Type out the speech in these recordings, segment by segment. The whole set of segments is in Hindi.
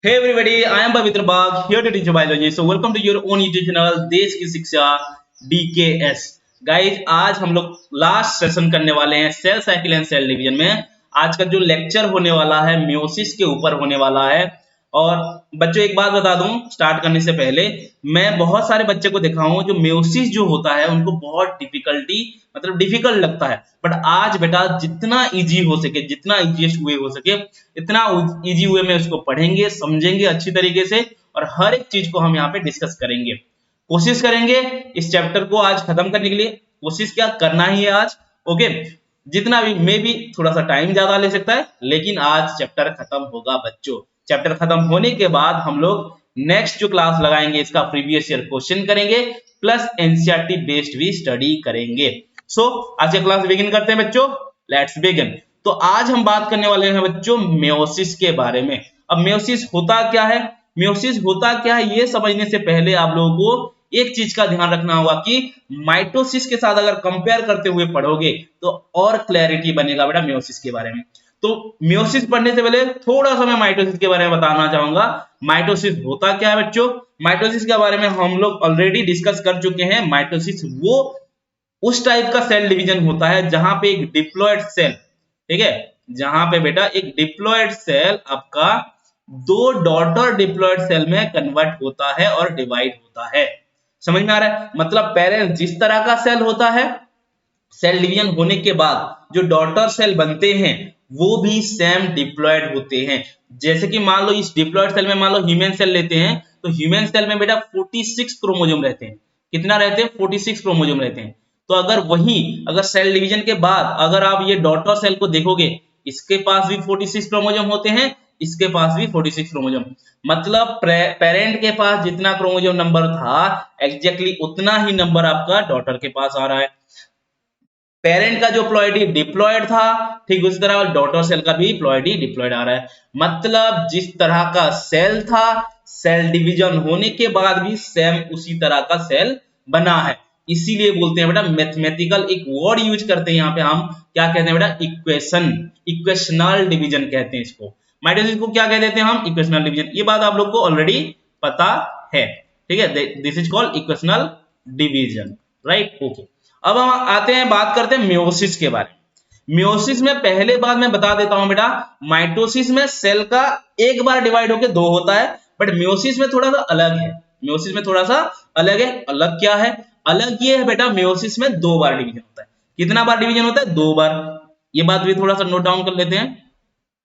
Hey everybody, I am Pavitra Bagh here to teach you biology. So welcome to your own YouTube channel देश की शिक्षा DKS. गाइज आज हम लोग लास्ट सेशन करने वाले हैं cell cycle and cell division में। आज का जो लेक्चर होने वाला है मियोसिस के ऊपर होने वाला है। और बच्चों एक बात बता दूं स्टार्ट करने से पहले, मैं बहुत सारे बच्चे को देखा हूं जो मियोसिस जो होता है उनको बहुत डिफिकल्ट लगता है। बट आज बेटा जितना इजी हो सके, जितना इजीएस्ट वे हो सके इतना इजी वे में उसको पढ़ेंगे, समझेंगे अच्छी तरीके से और हर एक चीज को हम यहाँ पे डिस्कस करेंगे। कोशिश करेंगे इस चैप्टर को आज खत्म करने के लिए। कोशिश क्या करना ही है आज। ओके, जितना भी मे भी थोड़ा सा टाइम ज्यादा ले सकता है, लेकिन आज चैप्टर खत्म होगा बच्चों। चैप्टर खत्म होने के बाद हम लोग नेक्स्ट जो क्लास लगाएंगे इसका प्रीवियस ईयर क्वेश्चन करेंगे प्लस एनसीईआरटी बेस्ड भी स्टडी करेंगे। सो आज का क्लास बिगिन करते हैं बच्चों, लेट्स बिगिन। तो आज हम बात करने वाले हैं बच्चों मेयोसिस के बारे में। अब मेयोसिस होता क्या है, मेयोसिस होता क्या है ये समझने से पहले आप लोगों को एक चीज का ध्यान रखना होगा कि माइटोसिस के साथ अगर कंपेयर करते हुए पढ़ोगे तो और क्लैरिटी बनेगा बेटा मेयोसिस के बारे में। तो मेयोसिस पढ़ने से पहले थोड़ा सा मैं माइटोसिस के बारे में बताना चाहूंगा। माइटोसिस होता क्या है बच्चों, माइटोसिस के बारे में हम लोग ऑलरेडी डिस्कस कर चुके हैं। माइटोसिस वो उस टाइप का सेल डिवीजन होता है जहां पे एक डिप्लॉयड सेल, ठीक है, जहां पे बेटा एक डिप्लॉयड सेल आपका दो डॉटर डिप्लॉयड सेल में कन्वर्ट होता है और डिवाइड होता है। समझ में आ रहा है? मतलब पेरेंट जिस तरह का सेल होता है, सेल डिवीजन होने के बाद जो डॉटर सेल बनते हैं वो भी सेम डिप्लॉयड होते हैं। जैसे कि मान लो इस डिप्लॉयड सेल में मान लो ह्यूमन सेल लेते हैं तो ह्यूमन सेल में बेटा 46 क्रोमोसोम रहते हैं। कितना रहते हैं? 46 क्रोमोसोम रहते हैं। तो अगर सेल डिवीजन के बाद अगर आप ये डॉटर सेल को देखोगे, इसके पास भी 46 क्रोमोसोम होते हैं, इसके पास भी 46 क्रोमोसोम। मतलब पेरेंट के पास जितना क्रोमोसोम नंबर था एग्जैक्टली उतना ही नंबर आपका डॉटर के पास आ रहा है। पेरेंट का जो प्लॉइडी डिप्लॉयड था, ठीक उसी तरह डॉटर सेल का भी प्लॉइडी डिप्लॉयड आ रहा है। मतलब जिस तरह का सेल था, सेल डिवीजन होने के बाद भी सेम उसी तरह का सेल बना है। इसीलिए बोलते हैं बेटा मैथमेटिकल एक वर्ड यूज करते हैं यहाँ पे हम, क्या कहते हैं बेटा? इक्वेशन, इक्वेशनल डिवीजन कहते हैं इसको। माइटोसिस को क्या कह देते हैं हम? Equational division. ये बात आप लोग को ऑलरेडी पता है, ठीक है। This is called equational division, right? Okay, अब हम आते हैं बात करते हैं मियोसिस के बारे में। मियोसिस में पहले बात मैं बता देता हूं बेटा, माइटोसिस में सेल का एक बार डिवाइड होकर दो होता है, बट मियोसिस में थोड़ा सा अलग है। मियोसिस में थोड़ा सा अलग है। अलग क्या है? अलग ये है बेटा, मियोसिस में दो बार डिवीजन होता है। कितना बार डिवीजन होता है? दो बार। ये बात भी थोड़ा सा नोट डाउन कर लेते हैं।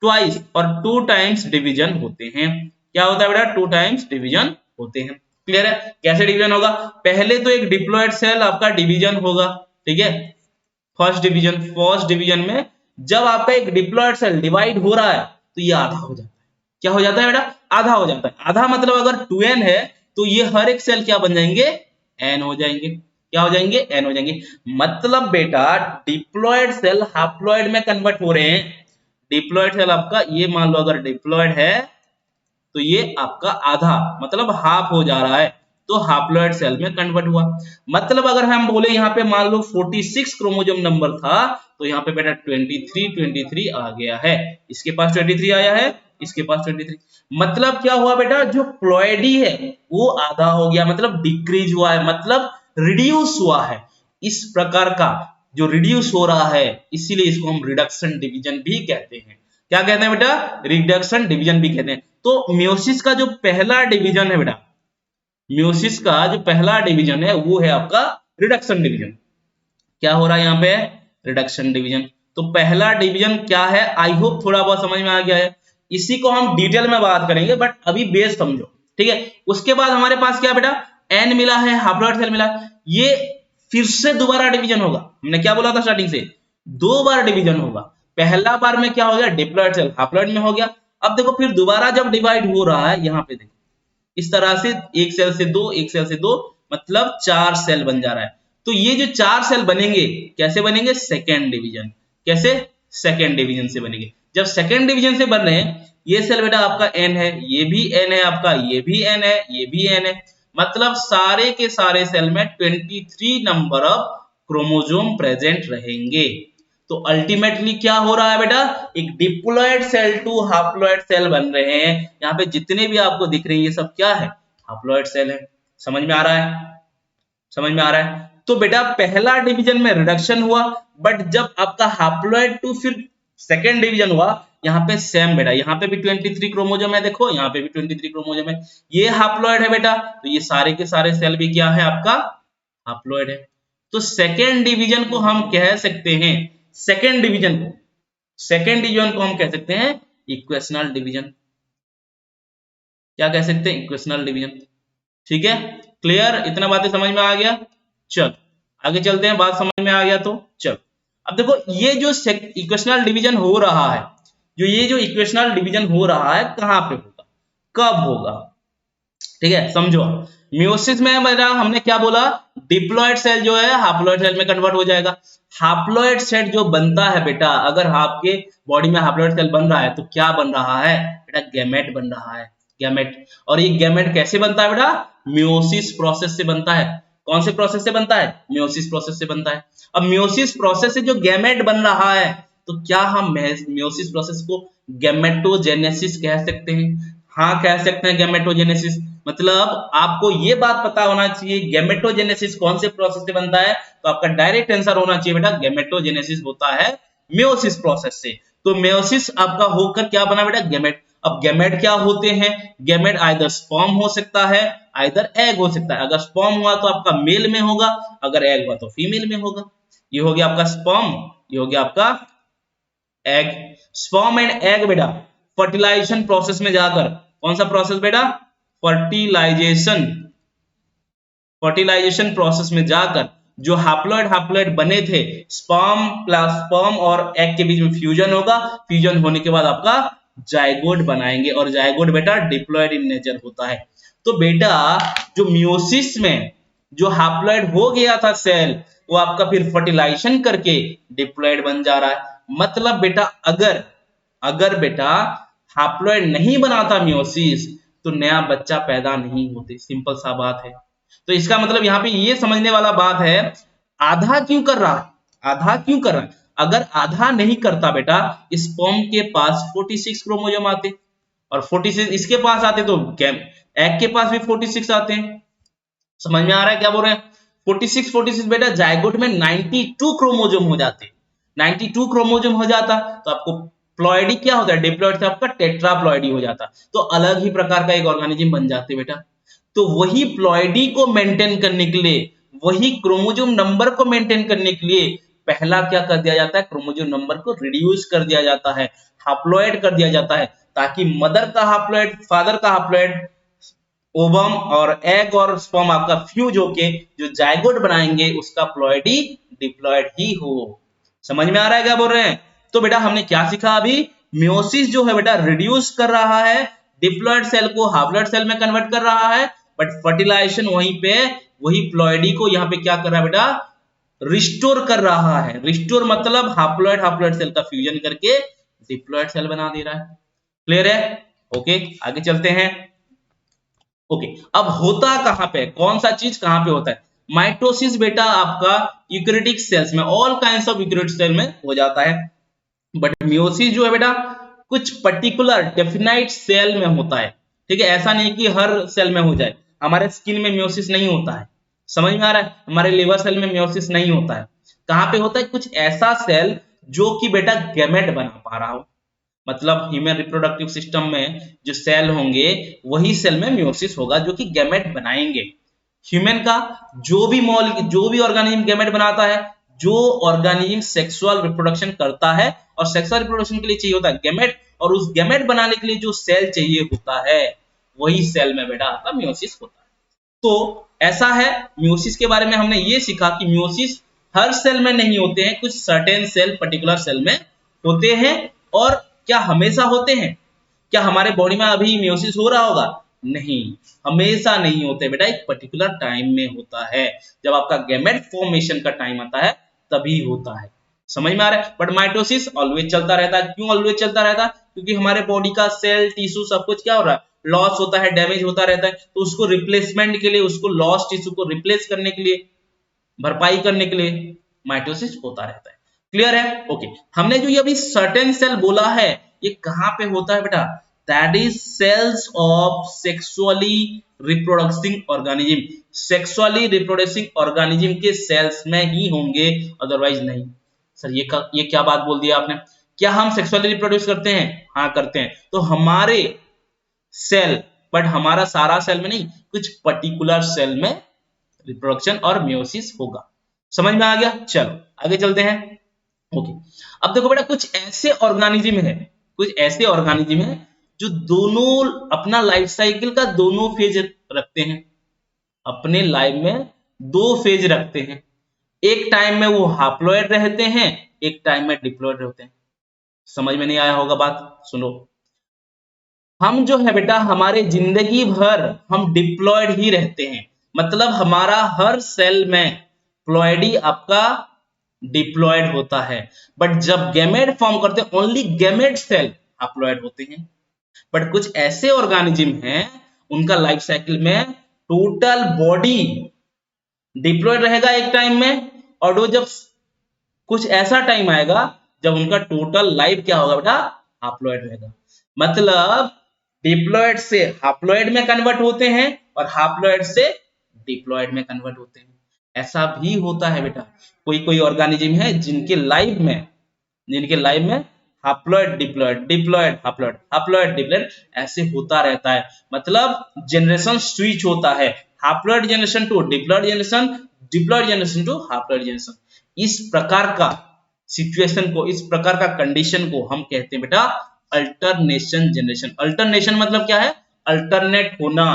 ट्वाइस और टू टाइम्स डिवीजन होते हैं। क्या होता है बेटा? टू टाइम्स डिवीजन होते हैं। क्लियर है? कैसे डिवीजन होगा? पहले तो एक डिप्लॉयड सेल आपका डिवीजन होगा, ठीक है। फर्स्ट डिवीजन में जब आपका एक डिप्लॉयड सेल डिवाइड हो रहा है तो ये आधा हो जाता है। क्या हो जाता है बेटा? आधा हो जाता है। आधा मतलब अगर 2n है तो ये हर एक सेल क्या बन जाएंगे? n हो जाएंगे। क्या हो जाएंगे? n हो जाएंगे। मतलब बेटा डिप्लॉयड सेल हाप्लॉयड में कन्वर्ट हो रहे हैं। डिप्लॉयड सेल आपका ये मान लो अगर डिप्लॉयड है तो ये आपका आधा मतलब हाफ हो जा रहा है, तो हाप्लॉयड सेल में कन्वर्ट हुआ। मतलब अगर हम बोले यहाँ पे मान लो 46 क्रोमोसोम नंबर था तो यहाँ पे बेटा 23 आ गया है। इसके पास 23 आया है, इसके पास 23। मतलब क्या हुआ बेटा? जो प्लॉइडी है वो आधा हो गया, मतलब डिक्रीज हुआ है, मतलब रिड्यूस हुआ है। इस प्रकार का जो रिड्यूस हो रहा है इसीलिए इसको हम रिडक्शन डिवीजन भी कहते हैं। क्या कहते हैं बेटा? रिडक्शन डिवीजन भी कहते हैं। तो मियोसिस का जो पहला डिवीजन है बेटा, मियोसिस का जो पहला डिवीजन है वो है आपका रिडक्शन डिवीजन। क्या हो रहा है यहाँ पे? Reduction division. तो पहला डिवीजन क्या है? आई होप थोड़ा बहुत समझ में आ गया है। इसी को हम डिटेल में बात करेंगे बट अभी बेस समझो, ठीक है। उसके बाद हमारे पास क्या बेटा? एन मिला है, हाप्लॉयड सेल मिला है। ये फिर से दोबारा डिवीजन होगा। हमने क्या बोला था स्टार्टिंग से? दो बार डिवीजन होगा। पहला बार में क्या हो गया? डिप्लॉयड सेल हाप्लॉयड में हो गया। अब देखो फिर दोबारा जब डिवाइड हो रहा है, यहाँ पे देखो इस तरह से एक सेल से दो, एक सेल से दो, मतलब चार सेल बन जा रहा है। तो ये जो चार सेल बनेंगे कैसे बनेंगे? Second division. कैसे? सेकेंड डिवीजन से बनेंगे। जब सेकेंड डिवीजन से बन रहे हैं, ये सेल बेटा आपका एन है, ये भी एन है आपका, ये भी एन है, ये भी एन है। मतलब सारे के सारे सेल में 23 नंबर ऑफ क्रोमोसोम प्रेजेंट रहेंगे। तो अल्टीमेटली क्या हो रहा है बेटा, एक diploid cell to haploid cell बन रहे हैं। यहाँ पे जितने भी आपको दिख रहे हैं ये सब क्या है, हाप्लॉयड सेल है। समझ में आ रहा है, समझ में आ रहा है। तो बेटा पहला डिवीजन में रिडक्शन हुआ, बट जब आपका हाप्लॉयड टू फिर सेकेंड डिवीजन हुआ, यहाँ पे सेम बेटा, यहाँ पे भी 23 क्रोमोजोम है, देखो यहाँ पे भी 23 क्रोमोजोम है, ये हाप्लॉयड है बेटा, तो ये सारे के सारे सेल भी क्या है आपका, हाप्लॉयड है। तो सेकेंड डिवीजन को हम कह सकते हैं, सेकेंड डिवीजन को हम कह सकते हैं इक्वेशनल डिवीजन। क्या कह सकते हैं, इक्वेशनल डिवीजन। ठीक है, क्लियर, इतना बातें समझ में आ गया। चल आगे चलते हैं, बात समझ में आ गया तो चल। अब देखो ये जो इक्वेशनल डिवीजन हो रहा है, ये जो इक्वेशनल डिवीजन हो रहा है कहां पे होगा, कब होगा, ठीक है समझो। मियोसिस में बेटा हमने क्या बोला, डिप्लॉयड सेल जो है हाप्लॉयड सेल में कन्वर्ट हो जाएगा। हाप्लॉयड सेल जो बनता है बेटा, अगर आपके बॉडी में हाप्लॉयड सेल बन रहा है तो क्या बन रहा है बेटा, गैमेट बन रहा है, गैमेट। और ये गैमेट कैसे बनता है बेटा, मियोसिस प्रोसेस से बनता है। कौन से प्रोसेस से बनता है, मियोसिस प्रोसेस से बनता है। अब मियोसिस प्रोसेस से जो गैमेट बन रहा है, तो क्या हम मियोसिस प्रोसेस को गैमेटोजेनेसिस कह सकते हैं, हाँ कह सकते हैं गैमेटोजेनेसिस। मतलब आपको ये बात पता होना चाहिए गैमेटोजेनेसिस कौन से प्रोसेस से बनता है, तो आपका डायरेक्ट आंसर होना चाहिए बेटा गैमेटोजेनेसिस होता है मियोसिस प्रोसेस से। तो मियोसिस आपका होकर क्या बना बेटा, गैमेट। अब गैमेट क्या होते हैं, गैमेट आइदर स्पर्म हो सकता है, आइदर एग हो सकता है। अगर स्पर्म हुआ तो आपका मेल में होगा, अगर एग हुआ तो फीमेल में होगा। ये हो गया आपका स्पर्म, ये हो गया आपका एग। स्पर्म एंड एग बेटा फर्टिलाइजेशन प्रोसेस में जाकर, कौन सा प्रोसेस बेटा, फर्टिलाइजेशन, फर्टिलाइजेशन प्रोसेस में जाकर जो हाप्लॉयड बने थे, स्पर्म प्लस स्पर्म और एग के बीच में फ्यूजन होगा, फ्यूजन होने के बाद आपका जायगोट बनाएंगे, और जायगोट बेटा डिप्लॉयड इन नेचर होता है। तो बेटा जो मियोसिस में जो हाप्लॉयड हो गया था सेल, वो आपका फिर फर्टिलाइजेशन करके डिप्लॉयड बन जा रहा है। मतलब बेटा अगर बेटा हाप्लॉयड नहीं बनाता मियोसिस, तो नया बच्चा पैदा नहीं होते, सिंपल सा बात है। तो इसका मतलब यहाँ पे ये समझने वाला बात है, आधा क्यों कर रहा है, आधा क्यों कर रहा है। अगर आधा नहीं करता बेटा, स्पर्म के पास 46 क्रोमोसोम आते, और 46 इसके पास आते तो एग के पास भी 46 आते हैं। समझ में आ रहा है क्या बोल रहे हैं, 46 बेटा जायगोट में 92 क्रोमोसोम हो जाते, 92 क्रोमोसोम हो जाता तो आपको प्लॉइडी क्या होता है, डिप्लॉइड से आपका टेट्राप्लॉइडी हो जाता, तो अलग ही प्रकार का एक ऑर्गेनिज्म बन जाते बेटा। तो वही प्लॉइडी को मेंटेन करने के लिए, वही क्रोमोसोम नंबर को मेंटेन करने के लिए पहला क्या कर दिया जाता है, क्रोमोसोम नंबर को रिड्यूस कर दिया जाता है, हाप्लॉइड कर दिया जाता है, ताकि मदर का हाप्लॉइड, फादर का हाप्लॉइड, ओवम और एग और स्पर्म आपका फ्यूज होके जो जायगोट बनाएंगे उसका प्लॉइडी डिप्लॉयड ही हो। समझ में आ रहा है क्या बोल रहे हैं। तो बेटा हमने क्या सीखा अभी, मियोसिस जो है बेटा रिड्यूस कर रहा है डिप्लॉयड सेल को हाप्लॉयड सेल में कन्वर्ट कर रहा है, बट फर्टिलाइजेशन वहीं पे वही प्लॉइडी को यहाँ पे क्या कर रहा है बेटा, रिस्टोर कर रहा है। रिस्टोर मतलब हाप्लॉयड सेल का फ्यूजन करके डिप्लॉयड सेल बना दे रहा है। क्लियर है, ओके आगे चलते हैं। ओके अब होता कहां पे, कौन सा चीज कहां पे होता है, माइटोसिस बेटा आपका यूकेरियोटिक सेल्स में, all kinds of eukaryotic cell में हो जाता है, बट मियोसिस जो है बेटा कुछ पर्टिकुलर डेफिनाइट सेल में होता है। ठीक है, ऐसा नहीं कि हर सेल में हो जाए। हमारे स्किन में मियोसिस नहीं होता है, समझ में आ रहा है, हमारे लिवर सेल में मियोसिस नहीं होता है। कहां पे होता है, कुछ ऐसा सेल जो कि बेटा गैमेट बना पा रहा हो, मतलब ह्यूमन रिप्रोडक्टिव सिस्टम में जो सेल होंगे वही सेल में मियोसिस होगा जो कि गैमेट बनाएंगे। ह्यूमन का जो भी ऑर्गेनिज्म गैमेट बनाता है, जो ऑर्गेनिज्म सेक्सुअल रिप्रोडक्शन करता है, और सेक्सुअल रिप्रोडक्शन के लिए चाहिए होता है गैमेट, और उस गैमेट बनाने के लिए जो सेल चाहिए होता है वही सेल में बेटा आपका मियोसिस होता है। तो ऐसा है, मियोसिस के बारे में हमने ये सीखा कि मियोसिस हर सेल में नहीं होते हैं, कुछ सर्टेन सेल पर्टिकुलर सेल में होते हैं। और क्या हमेशा होते हैं, क्या हमारे बॉडी में अभी मियोसिस हो रहा होगा, नहीं, हमेशा नहीं होते बेटा, एक पर्टिकुलर टाइम में होता है, जब आपका गैमेट फॉर्मेशन का टाइम आता है तभी होता है। समझ में आ रहा है, बट माइटोसिस ऑलवेज चलता रहता है। क्यों ऑलवेज चलता रहता है, क्योंकि हमारे बॉडी का सेल टिश्यू सब कुछ क्या हो रहा है, लॉस होता है, डैमेज होता रहता है, तो उसको रिप्लेसमेंट के लिए, उसको लॉस टिश्यू को रिप्लेस करने के लिए, भरपाई करने के लिए माइटोसिस होता रहता है। क्लियर है? ओके, हमने जो ये अभी सर्टेन सेल बोला है, ये कहाँ पे होता है बेटा? That is cells of sexually reproducting organism. Sexually reproducing organism के सेल्स में ही होंगे, अदरवाइज नहीं। सर ये क्या बात बोल दिया आपने? क्या हम सेक्सुअली रिप्रोड्यूस करते हैं? हाँ करते हैं। तो हमारे सेल, बट हमारा सारा सेल में नहीं, कुछ पर्टिकुलर सेल में रिप्रोडक्शन और मियोसिस होगा। समझ में आ गया? चलो आगे चलते हैं। ओके, अब देखो बेटा, कुछ ऐसे ऑर्गेनिज्म है, कुछ ऐसे ऑर्गेनिज्म है जो दोनों अपना लाइफ साइकिल का दोनों फेज रखते हैं। अपने लाइफ में दो फेज रखते हैं। एक टाइम में वो हाप्लॉइड रहते हैं, एक टाइम में डिप्लॉइड रहते हैं। समझ में नहीं आया होगा बात? सुनो, हम जो है बेटा, हमारे जिंदगी भर हम डिप्लॉयड ही रहते हैं। मतलब हमारा हर सेल में प्लॉयडी आपका डिप्लॉयड होता है। बट जब गैमेट फॉर्म करते हैं, ओनली गैमेट सेल हैप्लॉयड होते हैं। बट कुछ ऐसे ऑर्गेनिज्म हैं, उनका लाइफ साइकिल में टोटल बॉडी डिप्लॉयड रहेगा एक टाइम में, और वो जब कुछ ऐसा टाइम आएगा जब उनका टोटल लाइफ क्या होगा बेटा? हैप्लॉयड रहेगा। मतलब डिप्लॉयड से हैप्लॉयड में कन्वर्ट होते हैं और हैप्लॉयड से डिप्लॉयड में कन्वर्ट होते हैं। ऐसा भी होता है बेटा, कोई कोई ऑर्गेनिज्म है जिनके लाइफ में haploid diploid, diploid haploid, haploid diploid ऐसे होता रहता है। मतलब जनरेशन स्विच होता है, haploid generation to diploid generation, diploid generation to haploid generation. इस प्रकार का सिचुएशन को, इस प्रकार का कंडीशन को हम कहते हैं बेटा अल्टरनेशन जनरेशन। अल्टरनेशन मतलब क्या है? अल्टरनेट होना,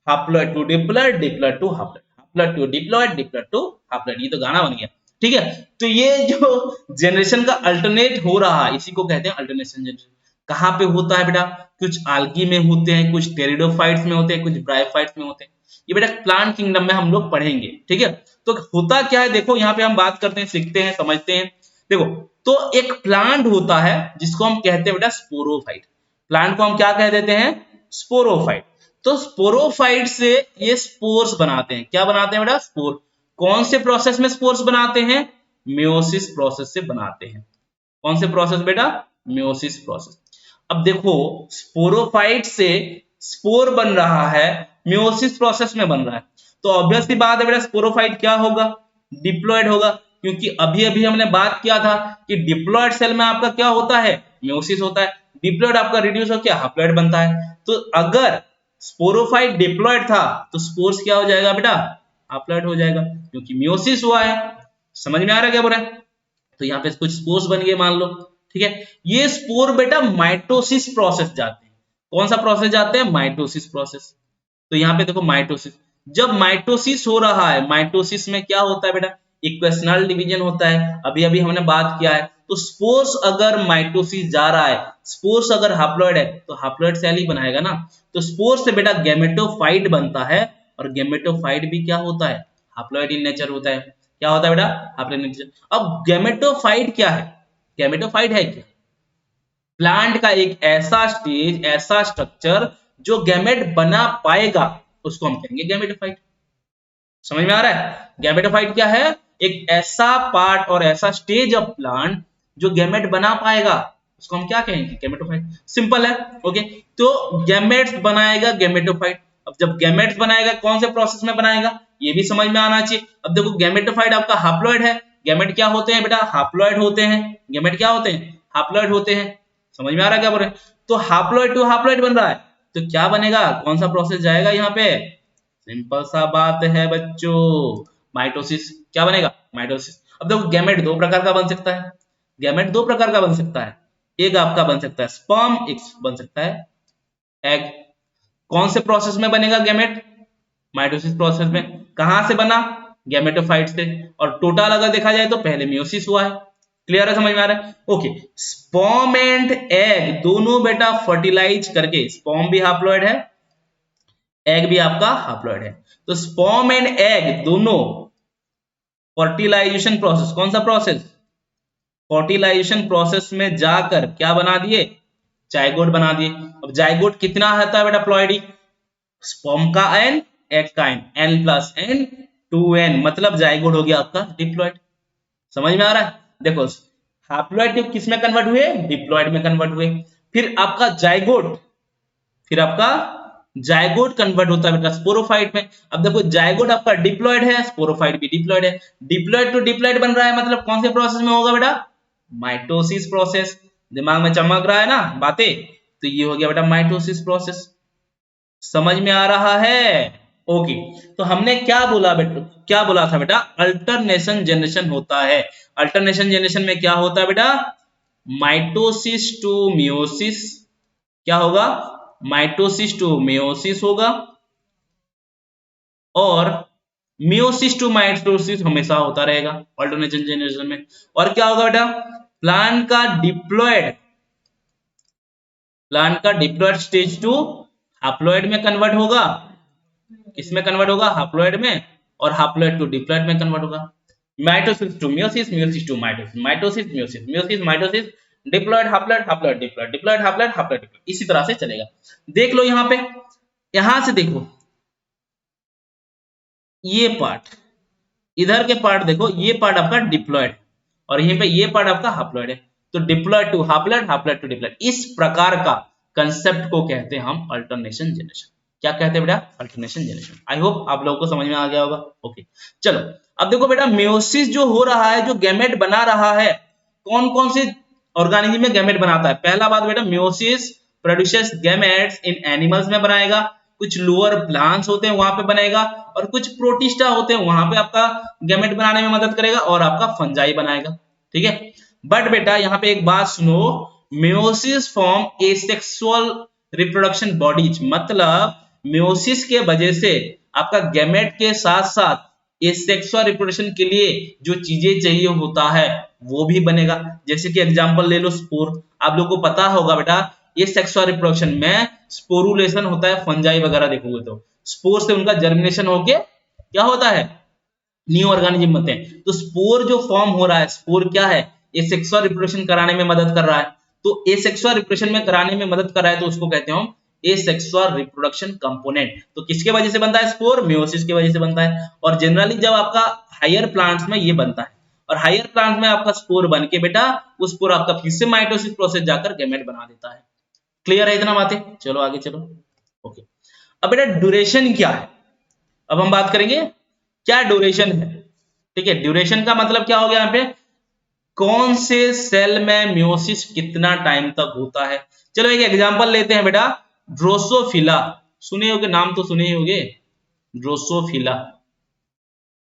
haploid to diploid, diploid to haploid, haploid to diploid, diploid to haploid. ये तो गाना बन गया, ठीक है? तो ये जो जनरेशन का अल्टरनेट हो रहा है, इसी को कहते हैं अल्टरनेशन जनरेशन। कहाँ पे होता है बेटा? कुछ आल्गी में होते हैं, कुछ टेरिडोफाइट्स में होते हैं, कुछ ब्रायोफाइट्स में होते हैं। ये बेटा प्लांट किंगडम में हम लोग पढ़ेंगे, ठीक है? तो होता क्या है देखो, यहाँ पे हम बात करते हैं, सीखते हैं, समझते हैं। देखो, तो एक प्लांट होता है जिसको हम कहते हैं बेटा स्पोरोफाइट। प्लांट को हम क्या कह देते हैं? स्पोरोफाइट। तो स्पोरोफाइट से ये स्पोर्स बनाते हैं। क्या बनाते हैं बेटा? स्पोर। कौन से प्रोसेस में स्पोर्स बनाते हैं? मियोसिस प्रोसेस से बनाते हैं। कौन से प्रोसेस बेटा? Meiosis process. अब देखो, स्पोरोफाइट से स्पोर बन रहा है, मियोसिस प्रोसेस में बन रहा है, तो ऑब्वियस सी बात है बेटा स्पोरोफाइट क्या होगा? डिप्लॉयड होगा। क्योंकि अभी अभी हमने बात किया था कि डिप्लॉयड सेल में आपका क्या होता है? मियोसिस होता है। डिप्लॉयड आपका रिड्यूस होकर हैप्लॉयड बनता है। तो अगर स्पोरोफाइट डिप्लॉयड था तो स्पोर्स क्या हो जाएगा बेटा? हैप्लॉयड हो जाएगा, क्योंकि मियोसिस हुआ है। समझ में आ रहा है क्या बोल रहा है? तो यहाँ पे कुछ स्पोर्स बन गए मान लो, ठीक है? ये स्पोर बेटा माइटोसिस प्रोसेस जाते हैं। कौन सा प्रोसेस जाते हैं? Mitosis process. तो यहाँ पे देखो माइटोसिस, जब माइटोसिस हो रहा है, माइटोसिस में क्या होता है बेटा? इक्वेशनल डिवीजन होता है, अभी अभी हमने बात किया है। तो स्पोर्स अगर माइटोसिस जा रहा है, स्पोर्स अगर हैप्लॉयड है तो हैप्लॉयड सेल ही बनाएगा ना। तो स्पोर्स से बेटा गैमेटोफाइट बनता है, और गैमेटोफाइट भी क्या होता है? हैप्लॉयड इन नेचर होता है। क्या होता है बेटा? Haploid in nature. अब गैमेटोफाइट क्या है? गैमेटोफाइट है क्या? प्लांट का एक ऐसा स्टेज, ऐसा स्ट्रक्चर जो गैमेट बना पाएगा, उसको हम कहेंगे गैमेटोफाइट। समझ में आ रहा है? गैमेटोफाइट क्या है? एक ऐसा पार्ट और ऐसा स्टेज ऑफ प्लांट जो गैमेट बना पाएगा, उसको हम क्या कहेंगे? गैमेटोफाइट। सिंपल है। ओके, तो गैमेट्स बनाएगा गैमेटोफाइट। अब जब गैमेट्स बनाएगा, कौन से प्रोसेस में बनाएगा, ये भी समझ में आना चाहिए। अब देखो, गैमेटोफाइट आपका हैप्लॉयड है। गैमेट क्या होते हैं बेटा? हैप्लॉयड होते हैं। गैमेट क्या होते हैं? हैप्लॉयड होते हैं। समझ में आ रहा है क्या बोल रहे हैं? तो हैप्लॉयड टू हैप्लॉयड बन रहा है, तो क्या बनेगा? कौन सा प्रोसेस जाएगा यहाँ पे? सिंपल सा बात है बच्चों, माइटोसिस। क्या बनेगा? माइटोसिस। अब देखो, गैमेट दो प्रकार का बन सकता है। गैमेट दो प्रकार का बन सकता है। एक आपका बन सकता है स्पर्म, एक बन सकता है एग। कौन से प्रोसेस में बनेगा गैमेट? माइटोसिस प्रोसेस में। कहां से बना? गैमेटोफाइट से। और टोटल अगर देखा जाए तो पहले मियोसिस हुआ है। क्लियर है? समझ में आ रहा है? ओके, स्पर्म एंड एग दोनों बेटा फर्टिलाइज करके, स्पर्म भी हैप्लॉयड है, एग भी आपका हैप्लॉयड है। तो स्पर्म एंड एग दोनों फर्टिलाइजेशन प्रोसेस, कौन सा प्रोसेस? फर्टिलाइजेशन प्रोसेस में जाकर क्या बना दिए? जाइगोट बना दिए। अब जाइगोट कितना होता है बेटा? प्लॉयडी। स्पर्म का एन, एग का n, n plus n, 2n, मतलब जाइगोट हो गया आपका डिप्लॉयड। समझ में आ रहा है? देखो हैप्लॉइड ट्यूब किस में कन्वर्ट हुए, डिप्लॉइड में कन्वर्ट हुए। फिर आपका जायगोट कन्वर्ट होता है बेटा स्पोरोफाइट में। अब देखो जायगोट आपका डिप्लॉइड है, स्पोरोफाइट भी डिप्लॉइड है। डिप्लॉइड टू डिप्लॉइड बन रहा है, मतलब कौन से प्रोसेस में होगा बेटा, माइटोसिस प्रोसेस। दिमाग में चमक रहा है ना बातें, तो ये हो गया बेटा माइटोसिस प्रोसेस। समझ में आ रहा है? ओके। तो हमने क्या बोला बेटा, क्या बोला था बेटा, अल्टरनेशन जनरेशन होता है। अल्टरनेशन जनरेशन में क्या होता है बेटा, माइटोसिस टू मियोसिस। क्या होगा, माइटोसिस टू मियोसिस होगा, और मियोसिस टू माइटोसिस हमेशा होता रहेगा अल्टरनेशन जनरेशन में। और क्या होगा बेटा, प्लांट का डिप्लॉयड स्टेज टू हैप्लॉइड में कन्वर्ट होगा। किसमें कन्वर्ट होगा, हैप्लॉइड में, और हैप्लॉइड टू डिप्लॉइड में कन्वर्ट होगा। Mitosis to meiosis, meiosis to mitosis, mitosis meiosis, meiosis mitosis, diploid haploid, haploid diploid, diploid haploid, haploid diploid, इसी तरह से चलेगा। देख लो यहाँ पे, यहां से देखो ये पार्ट, इधर के पार्ट देखो, ये पार्ट आपका डिप्लॉयड और यहीं पे ये पार्ट आपका हैप्लॉइड है। तो diploid to haploid, haploid to diploid, इस प्रकार का कंसेप्ट को कहते हैं हम अल्टरनेशन जनरेशन। क्या कहते हैं बेटा, अल्टरनेशन जनरेशन। आई होप आप लोगों को समझ में आ गया होगा। ओके चलो, अब देखो बेटा मेयोसिस जो हो रहा है, जो गैमेट बना रहा है, कौन कौन से ऑर्गेनिज्म में गैमेट बनाता है। पहला बात बेटा, मेयोसिस प्रोड्यूसेस गैमेट्स इन एनिमल्स में बनाएगा, कुछ लोअर प्लांट्स होते हैं वहां पे बनेगा, और कुछ प्रोटिस्टा होते हैं वहां पे आपका गैमेट बनाने में मदद करेगा, और आपका फंजाई बनाएगा। ठीक है, बट बेटा यहाँ पे एक बात सुनो, meiosis form asexual reproduction bodies, मतलब मेयोसिस के वजह से आपका गैमेट के साथ साथ एसेक्सुअल रिप्रोडक्शन के लिए जो चीजें चाहिए होता है वो भी बनेगा। जैसे कि एग्जांपल ले लो स्पोर, आप लोगों को पता होगा बेटा एसेक्सुअल रिप्रोडक्शन में स्पोरुलेशन होता है, फंजाई वगैरह देखोगे तो स्पोर से उनका जर्मिनेशन होके क्या होता है, न्यू ऑर्गेनिज्म बनते हैं। तो स्पोर जो फॉर्म हो रहा है, स्पोर क्या है, एसेक्सुअल रिप्रोडक्शन कराने में मदद कर रहा है। तो एसेक्सुअल रिप्रोडक्शन में कराने में मदद कर रहा है, तो उसको कहते हैं हम एसेक्सुअल रिप्रोडक्शन कंपोनेंट। तो किसके वजह से बनता है स्पोर, मेयोसिस की वजह से बनता है। और जनरली जब आपका हायर प्लांट्स में ये बनता है, और हायर प्लांट में आपका स्पोर बन के बेटा वो स्पोर आपका फिर से माइटोसिस प्रोसेस जाकर गैमेट बना देता है। क्लियर है इतना बातें, चलो आगे चलो। ओके, अब बेटा ड्यूरेशन क्या है, अब हम बात करेंगे क्या ड्यूरेशन है। ठीक है, ड्यूरेशन का मतलब क्या हो गया यहाँ पे, कौन से सेल में मियोसिस कितना टाइम तक होता है। चलो एक एग्जांपल लेते हैं बेटा, ड्रोसोफिला, सुने होगे नाम, तो सुने ही होगे ड्रोसोफिला,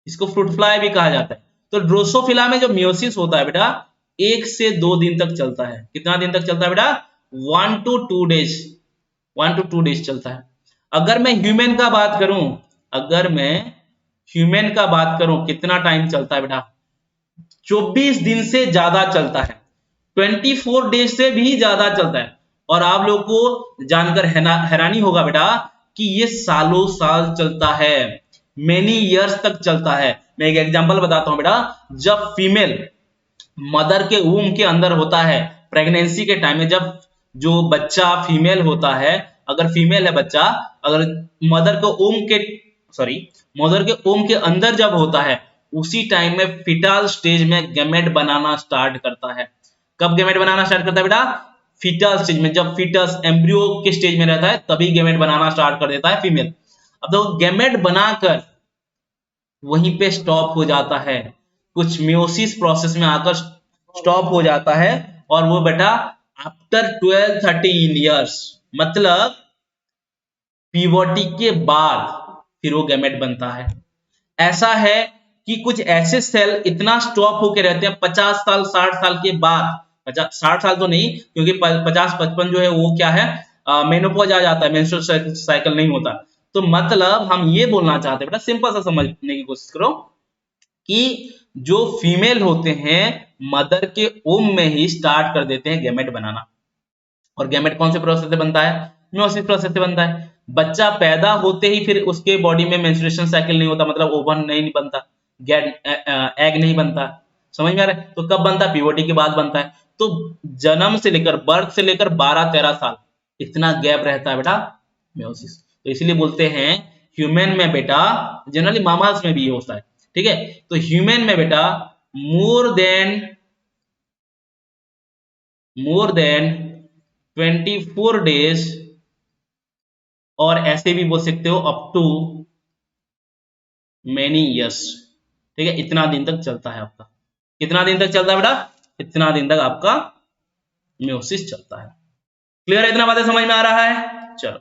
इसको फ्रूट फ्लाई भी कहा जाता है। तो ड्रोसोफिला में जो मियोसिस होता है बेटा 1 से 2 दिन तक चलता है। कितना दिन तक चलता है बेटा, 1 to 2 डेज, 1 to 2 डेज चलता है। अगर मैं ह्यूमन का बात करूं, अगर मैं ह्यूमन का बात करूं कितना टाइम चलता है बेटा, 24 दिन से ज्यादा चलता है, 24 डेज से भी ज्यादा चलता है। और आप लोग को जानकर हैरानी होगा बेटा कि ये सालों साल चलता है, मेनी इयर्स तक चलता है। मैं एक एग्जांपल बताता हूं बेटा, जब फीमेल मदर के वूम के अंदर होता है, प्रेगनेंसी के टाइम में, जब जो बच्चा फीमेल होता है, अगर फीमेल है बच्चा, अगर मदर को ओम के सॉरी मदर के ओम के अंदर जब होता है, उसी टाइम में फिटल स्टेज में गैमेट बनाना स्टार्ट करता है। कब गैमेट बनाना स्टार्ट करता है बेटा, फिटल स्टेज में, जब फिटस एम्ब्रियो के स्टेज में रहता है तभी गैमेट बनाना स्टार्ट कर देता है फीमेल। अब तो गैमेट बनाकर वहीं पे स्टॉप हो जाता है, कुछ मियोसिस प्रोसेस में आकर स्टॉप हो जाता है, और वो बेटा आफ्टर 12-13 इयर्स, मतलब प्यूबर्टी के बाद फिर वो गैमेट बनता है। ऐसा है कि कुछ ऐसे सेल इतना स्टॉप होके रहते हैं 50 साल 60 साल के बाद, 60 साल तो नहीं, क्योंकि 50-55 जो है वो क्या है, मेनोपॉज आ जाता है, मेंस्ट्रुअल साइकिल नहीं होता। तो मतलब हम ये बोलना चाहते हैं बेटा, सिंपल सा समझने की कोशिश करो कि जो फीमेल होते हैं मदर के ओम में ही स्टार्ट कर देते हैं गैमेट बनाना। और गैमेट कौन से प्रोसेस से बनता है, मियोसिस प्रोसेस से बनता है। बच्चा पैदा होते ही फिर उसके बॉडी में मेंस्ट्रुएशन साइकिल नहीं होता, मतलब ओवन नहीं बनता, एग नहीं बनता। समझ में आ रहा है? तो कब बनता है, प्यूबर्टी के बाद बनता है। तो जन्म से लेकर, बर्थ से लेकर 12-13 साल इतना गैप रहता है बेटा मियोसिस। तो इसलिए बोलते हैं ह्यूमन में बेटा, जनरली मामास में भी ये होता है। ठीक है, तो ह्यूमन में बेटा more than more than 24 days, और ऐसे भी बोल सकते हो अप टू मेनी ईयर्स। ठीक है, इतना दिन तक चलता है आपका। कितना दिन तक चलता है बेटा? इतना दिन तक आपका म्योसिस चलता है। क्लियर है? इतना बातें समझ में आ रहा है? चलो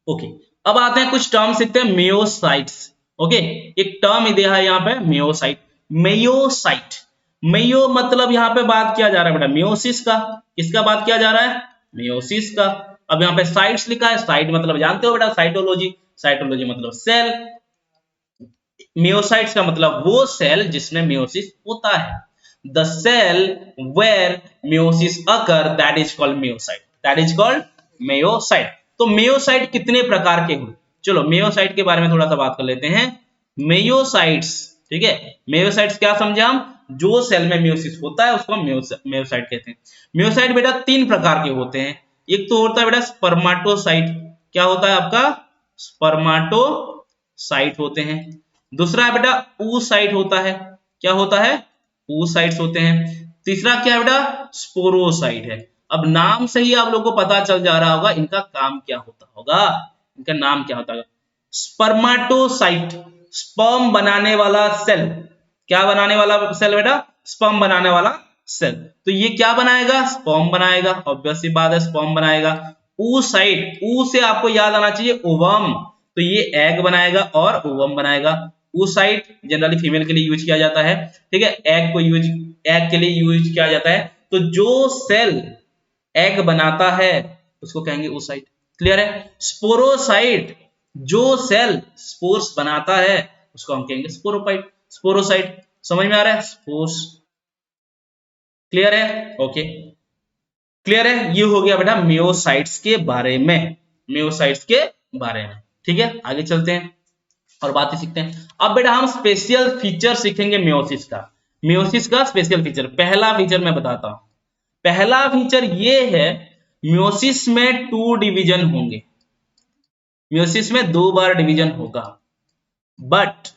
ओके। अब आते हैं कुछ टर्म सीखते हैं, मेयोसाइट्स। ओके, एक टर्म दिया है यहाँ पे मेयोसाइट। मेयोसाइट, मेयो मतलब यहाँ पे बात किया जा रहा है बेटा मियोसिस का। किसका बात किया जा रहा है? मियोसिस का। अब यहाँ पे साइट्स लिखा है, साइट मतलब जानते हो बेटा साइटोलॉजी, साइटोलॉजी मतलब सेल। मियोसाइट्स का मतलब वो सेल जिसमें मियोसिस होता है। The cell where meiosis occur that is called meiocyte, that is called meiocyte. तो मेयोसाइट कितने प्रकार के हुए? चलो मेयोसाइट के बारे में थोड़ा सा बात कर लेते हैं। मेयोसाइट्स, ठीक है, मेयोसाइट्स क्या समझे हम? जो सेल में मियोसिस होता है उसको हम मेयोसाइट कहते हैं। मेयोसाइट बेटा तीन प्रकार के होते हैं। एक तो होता है बेटा स्पर्माटोसाइट। क्या होता है आपका? स्पर्माटोसाइट होते हैं। दूसरा है बेटा oocyte होता है। क्या होता है? oocytes होते हैं। तीसरा क्या है बेटा? स्पोरोसाइट है। अब नाम से ही आप लोगों को पता चल जा रहा होगा इनका काम क्या होता होगा। इनका नाम क्या होता है? स्पर्माटोसाइट, स्पर्म बनाने वाला सेल। क्या बनाने वाला सेल बेटा? स्पर्म बनाने वाला सेल। तो ये क्या बनाएगा? स्पर्म बनाएगा, ऑब्वियस सी बात है स्पर्म बनाएगा। oocyte, ऊ से आपको याद आना चाहिए ओवम, तो ये एग बनाएगा और ओवम बनाएगा। oocyte जनरली फीमेल के लिए यूज किया जाता है, ठीक है, एग के लिए यूज किया जाता है। तो जो सेल एग बनाता है उसको कहेंगे oocyte। क्लियर है? स्पोरोसाइट, जो सेल स्पोर्स बनाता है उसको हम कहेंगे स्पोरोपाइट, स्पोरोसाइट। समझ में आ रहा है? स्पोर्स। क्लियर है? ओके, क्लियर है? ये हो गया बेटा मियोसाइट्स के बारे में, मियोसाइट्स के बारे में। ठीक है, आगे चलते हैं और बातें सीखते हैं। अब बेटा हम स्पेशल फीचर सीखेंगे मियोसिस का। मियोसिस का स्पेशल फीचर, पहला फीचर मैं बताता हूं। पहला फीचर ये है, मियोसिस में 2 डिवीजन होंगे। मियोसिस में 2 बार डिवीजन होगा, बट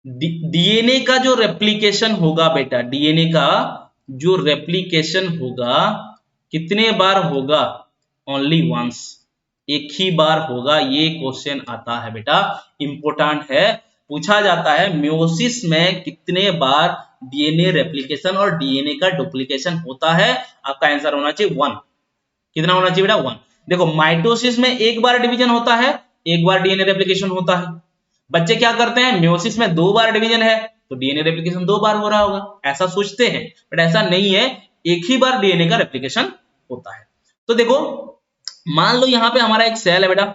डीएनए का जो रेप्लिकेशन होगा बेटा, डीएनए का जो रेप्लिकेशन होगा कितने बार होगा? ओनली वंस, एक ही बार होगा। ये क्वेश्चन आता है बेटा, इंपॉर्टेंट है, पूछा जाता है मियोसिस में कितने बार डीएनए रेप्लिकेशन और डीएनए का डुप्लीकेशन होता है। आपका आंसर होना चाहिए 1। कितना होना चाहिए बेटा? 1। देखो माइटोसिस में एक बार डिवीजन होता है, एक बार डीएनए रेप्लिकेशन होता है। बच्चे क्या करते हैं, मियोसिस में 2 बार डिवीजन है तो डीएनए रेप्लिकेशन 2 बार हो रहा होगा, ऐसा सोचते हैं, बट ऐसा नहीं है, एक ही बार डीएनए का रेप्लिकेशन होता है। तो देखो मान लो यहां पे हमारा एक सेल है बेटा,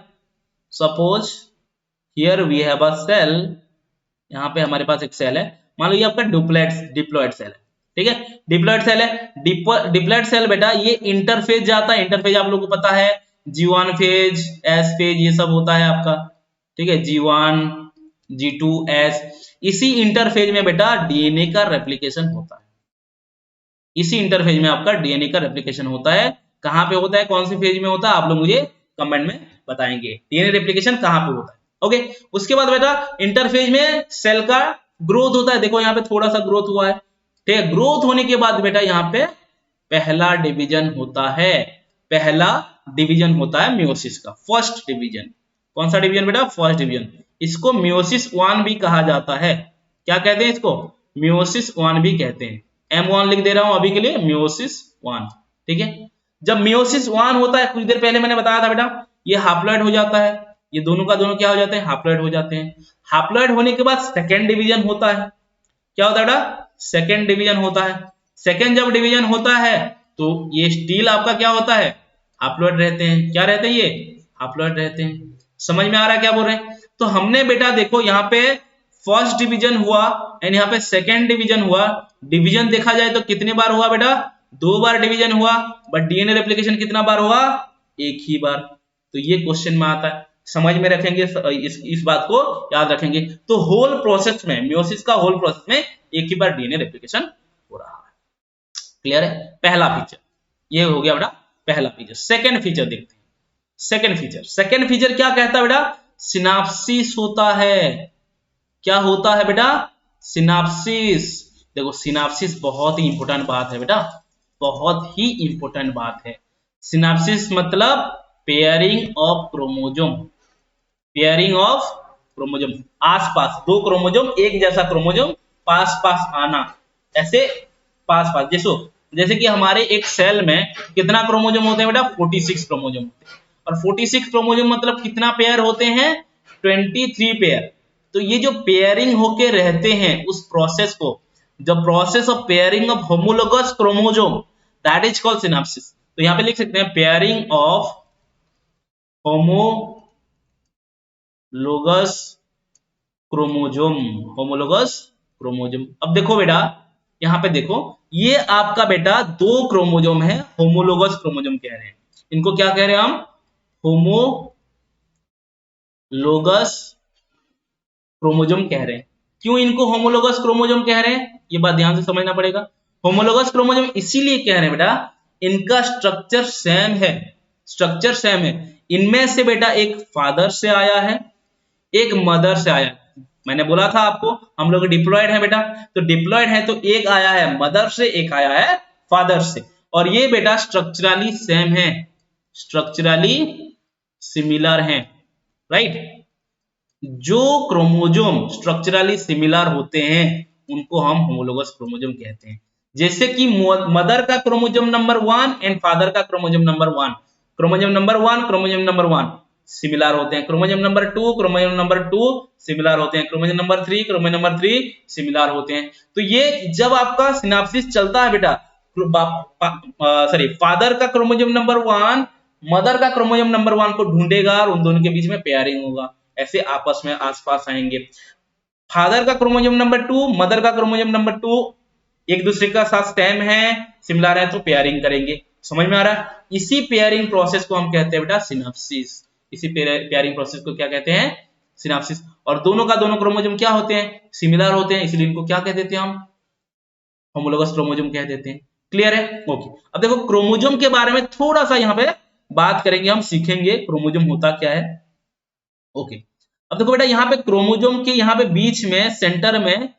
suppose here we have a cell. यहाँ पे हमारे पास एक सेल है, मान लो ये आपका डिप्लॉइड सेल है। ठीक है, डिप्लॉइड सेल है। डिप्लॉइड सेल बेटा ये इंटरफेज जाता है। इंटरफेज आप लोगों को पता है, G1 फेज, S फेज, ये सब होता है आपका। ठीक है, G1 G2 S, इसी इंटरफेज में बेटा डीएनए का रेप्लिकेशन होता है। इसी इंटरफेज में आपका डीएनए का रेप्लिकेशन होता है। कहां पे होता है, कौन से फेज में होता है, आप लोग मुझे कमेंट में बताएंगे डीएनए रेप्लिकेशन कहां पे होता है। ओके, उसके बाद बेटा इंटरफेज में सेल का ग्रोथ होता है। देखो यहाँ पे थोड़ा सा ग्रोथ हुआ है। ठीक है, ग्रोथ होने के बाद बेटा यहाँ पे पहला डिवीजन होता है। पहला डिवीजन होता है मियोसिस का, फर्स्ट डिवीजन। कौन सा डिवीजन बेटा? First division. इसको मियोसिस 1 भी कहा जाता है। क्या कहते हैं इसको? मियोसिस 1 भी कहते हैं। M1 लिख दे रहा हूं अभी के लिए, मियोसिस 1। ठीक है, जब मियोसिस 1 होता है, कुछ देर पहले मैंने बताया था बेटा, ये हाप्लॉइड हो जाता है। ये दोनों का दोनों क्या हो जाते हैं? हाप्लॉइड हो जाते हैं। हाप्लॉइड होने के बाद सेकेंड डिवीजन होता है। क्या होता है बेटा? सेकेंड डिवीजन होता है। सेकेंड जब डिवीजन होता है तो ये स्टील आपका क्या होता है? हाप्लॉइड रहते हैं। क्या रहते हैं ये? हाप्लॉइड रहते हैं। समझ में आ रहा है क्या बोल रहे हैं? तो हमने बेटा देखो यहाँ पे फर्स्ट डिवीजन हुआ एंड यहाँ पे सेकेंड डिवीजन हुआ। डिवीजन देखा जाए तो कितने बार हुआ बेटा? 2 बार डिवीजन हुआ, बट डीएनए रेप्लिकेशन कितना बार हुआ? एक ही बार। तो ये क्वेश्चन में आता है, समझ में रखेंगे, इस बात को याद रखेंगे। तो होल प्रोसेस में, मियोसिस का होल प्रोसेस में एक ही बार डीएनए रेप्लिकेशन हो रहा है। क्लियर है? पहला फीचर ये हो गया बेटा, पहला फीचर। सेकंड फीचर देखते हैं। सेकंड फीचर क्या कहता है बेटा? सिनाप्सिस होता है। क्या होता है बेटा? सिनाप्सिस। देखो सिनाप्सिस बहुत ही इंपॉर्टेंट बात है बेटा। बहुत ही इंपॉर्टेंट बात है। सिनैप्सिस मतलब pairing of chromosome, pairing of chromosome, आसपास दो क्रोमोजोम, एक जैसा क्रोमोजोम पास पास आना, ऐसे पास पास। जैसे कि हमारे एक सेल में कितना क्रोमोजोम होते हैं बेटा, 46 क्रोमोजोम होते हैं। और 46 क्रोमोजोम मतलब कितना पेयर होते हैं, 23 पेयर। तो ये जो पेयरिंग होके रहते हैं उस प्रोसेस को, the process of pairing of homologous chromosome, that is called synapsis. तो यहाँ पे लिख सकते हैं pairing of homologous chromosome, homologous chromosome. अब देखो बेटा, यहाँ पे देखो, ये आपका बेटा दो क्रोमोजोम है, होमोलोगस क्रोमोजोम कह रहे हैं। इनको क्या कह रहे हैं हम, होमोलोगस क्रोमोजोम कह रहे हैं। क्यों इनको होमोलोगस क्रोमोजोम कह रहे हैं, ये बात ध्यान से समझना पड़ेगा। होमोलोगस क्रोमोजोम इसीलिए कह रहे हैं बेटा, इनका स्ट्रक्चर सेम है, स्ट्रक्चर सेम है। इनमें से बेटा एक फादर से आया है, एक मदर से आया है। मैंने बोला था आपको हम लोग डिप्लॉयड है बेटा, तो डिप्लॉयड है तो एक आया है मदर से, एक आया है फादर से। और ये बेटा स्ट्रक्चरली सेम है, स्ट्रक्चरली सिमिलर है, राइट। जो क्रोमोजोम स्ट्रक्चरली सिमिलर होते हैं उनको हम होमोलोगस क्रोमोजोम कहते हैं। जैसे कि मदर का क्रोमोजोम नंबर 1 एंड फादर का chromosome number 1, chromosome number 1 chromosome number 1 similar होते हैं, chromosome number 2 chromosome number 2 similar होते हैं, chromosome number 3 chromosome number 3 similar होते हैं। तो ये जब आपका सिनैप्सिस चलता है बेटा, सॉरी, फादर का क्रोमोजोम नंबर 1 मदर का क्रोमोजोम नंबर 1 को ढूंढेगा और उन दोनों के बीच में पेयरिंग होगा, ऐसे आपस में आसपास आएंगे। फादर का क्रोमोजोम नंबर 2 मदर का क्रोमोजोम नंबर 2 एक दूसरे का साथ स्टेम है, सिमिलर है, तो पेयरिंग करेंगे। समझ में आ रहा है, इसी पेयरिंग प्रोसेस को हम कहते हैं बेटा सिनैप्सिस। इसी पेयरिंग प्रोसेस को क्या कहते हैं, सिनैप्सिस। और दोनों का दोनों क्रोमोजोम क्या होते हैं, सिमिलर होते हैं, इसलिए इनको क्या कह देते हैं हम, होमोलोगस क्रोमोजोम कह देते हैं। क्लियर है, ओके। अब देखो क्रोमोजोम के बारे में थोड़ा सा यहाँ पे बात करेंगे, हम सीखेंगे क्रोमोजोम होता क्या है। ओके, अब देखो बेटा, यहाँ पे क्रोमोजोम के यहाँ पे बीच में सेंटर में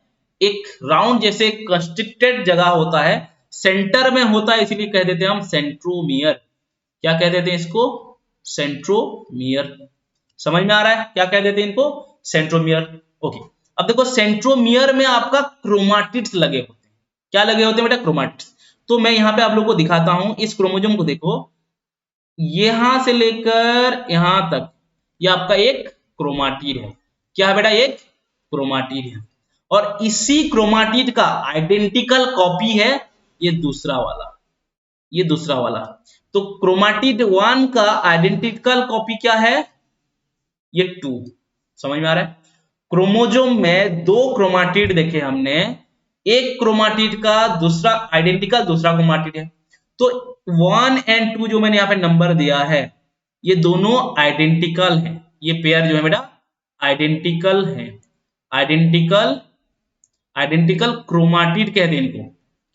एक राउंड जैसे कंस्ट्रिक्टेड जगह होता है, सेंटर में होता है, इसीलिए कह देते हैं हम सेंट्रोमियर। क्या कह देते हैं इसको, सेंट्रोमियर। समझ में आ रहा है, क्या कह देते हैं इनको, सेंट्रोमियर। ओके, अब देखो सेंट्रोमियर में आपका क्रोमाटिड्स लगे होते हैं। क्या लगे होते हैं बेटा, क्रोमाटिड्स। तो मैं यहाँ पे आप लोग को दिखाता हूं, इस क्रोमोजोम को देखो, यहां से लेकर यहां तक ये आपका एक क्रोमाटिड है। क्या है बेटा, एक क्रोमाटिड है। और इसी क्रोमाटिड का आइडेंटिकल कॉपी है ये दूसरा वाला, ये दूसरा वाला। तो क्रोमाटिड 1 का आइडेंटिकल कॉपी क्या है, ये 2। समझ में आ रहा है, क्रोमोजोम में दो क्रोमाटिड देखे हमने, एक क्रोमाटिड का दूसरा आइडेंटिकल, दूसरा क्रोमाटिड है। तो 1 एंड 2 जो मैंने यहाँ पे नंबर दिया है, ये दोनों आइडेंटिकल हैं। ये पेयर जो है बेटा आइडेंटिकल है, आइडेंटिकल, आइडेंटिकल क्रोमाटिड कहते हैं इनको।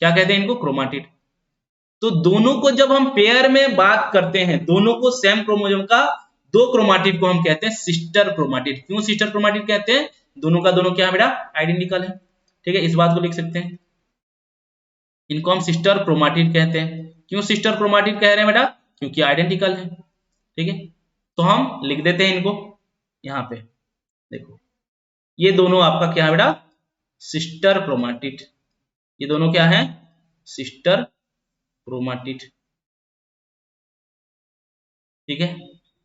क्या कहते हैं इनको, क्रोमाटिड। तो दोनों को जब हम पेयर में बात करते हैं, दोनों को सेम क्रोमोजोम का दो क्रोमाटिड को हम कहते हैं सिस्टर क्रोमाटिड। क्यों सिस्टर क्रोमाटिड कहते हैं, दोनों का दोनों क्या है बेटा, आइडेंटिकल है। ठीक है, इस बात को लिख सकते हैं, इनको हम सिस्टर क्रोमाटिड कहते हैं। क्यों सिस्टर क्रोमाटिड कह रहे हैं बेटा, क्योंकि आइडेंटिकल है। ठीक है, तो हम लिख देते हैं इनको यहाँ पे। देखो ये दोनों आपका क्या है बेटा, सिस्टर क्रोमाटिड। ये दोनों क्या है, सिस्टर क्रोमाटिड। ठीक है,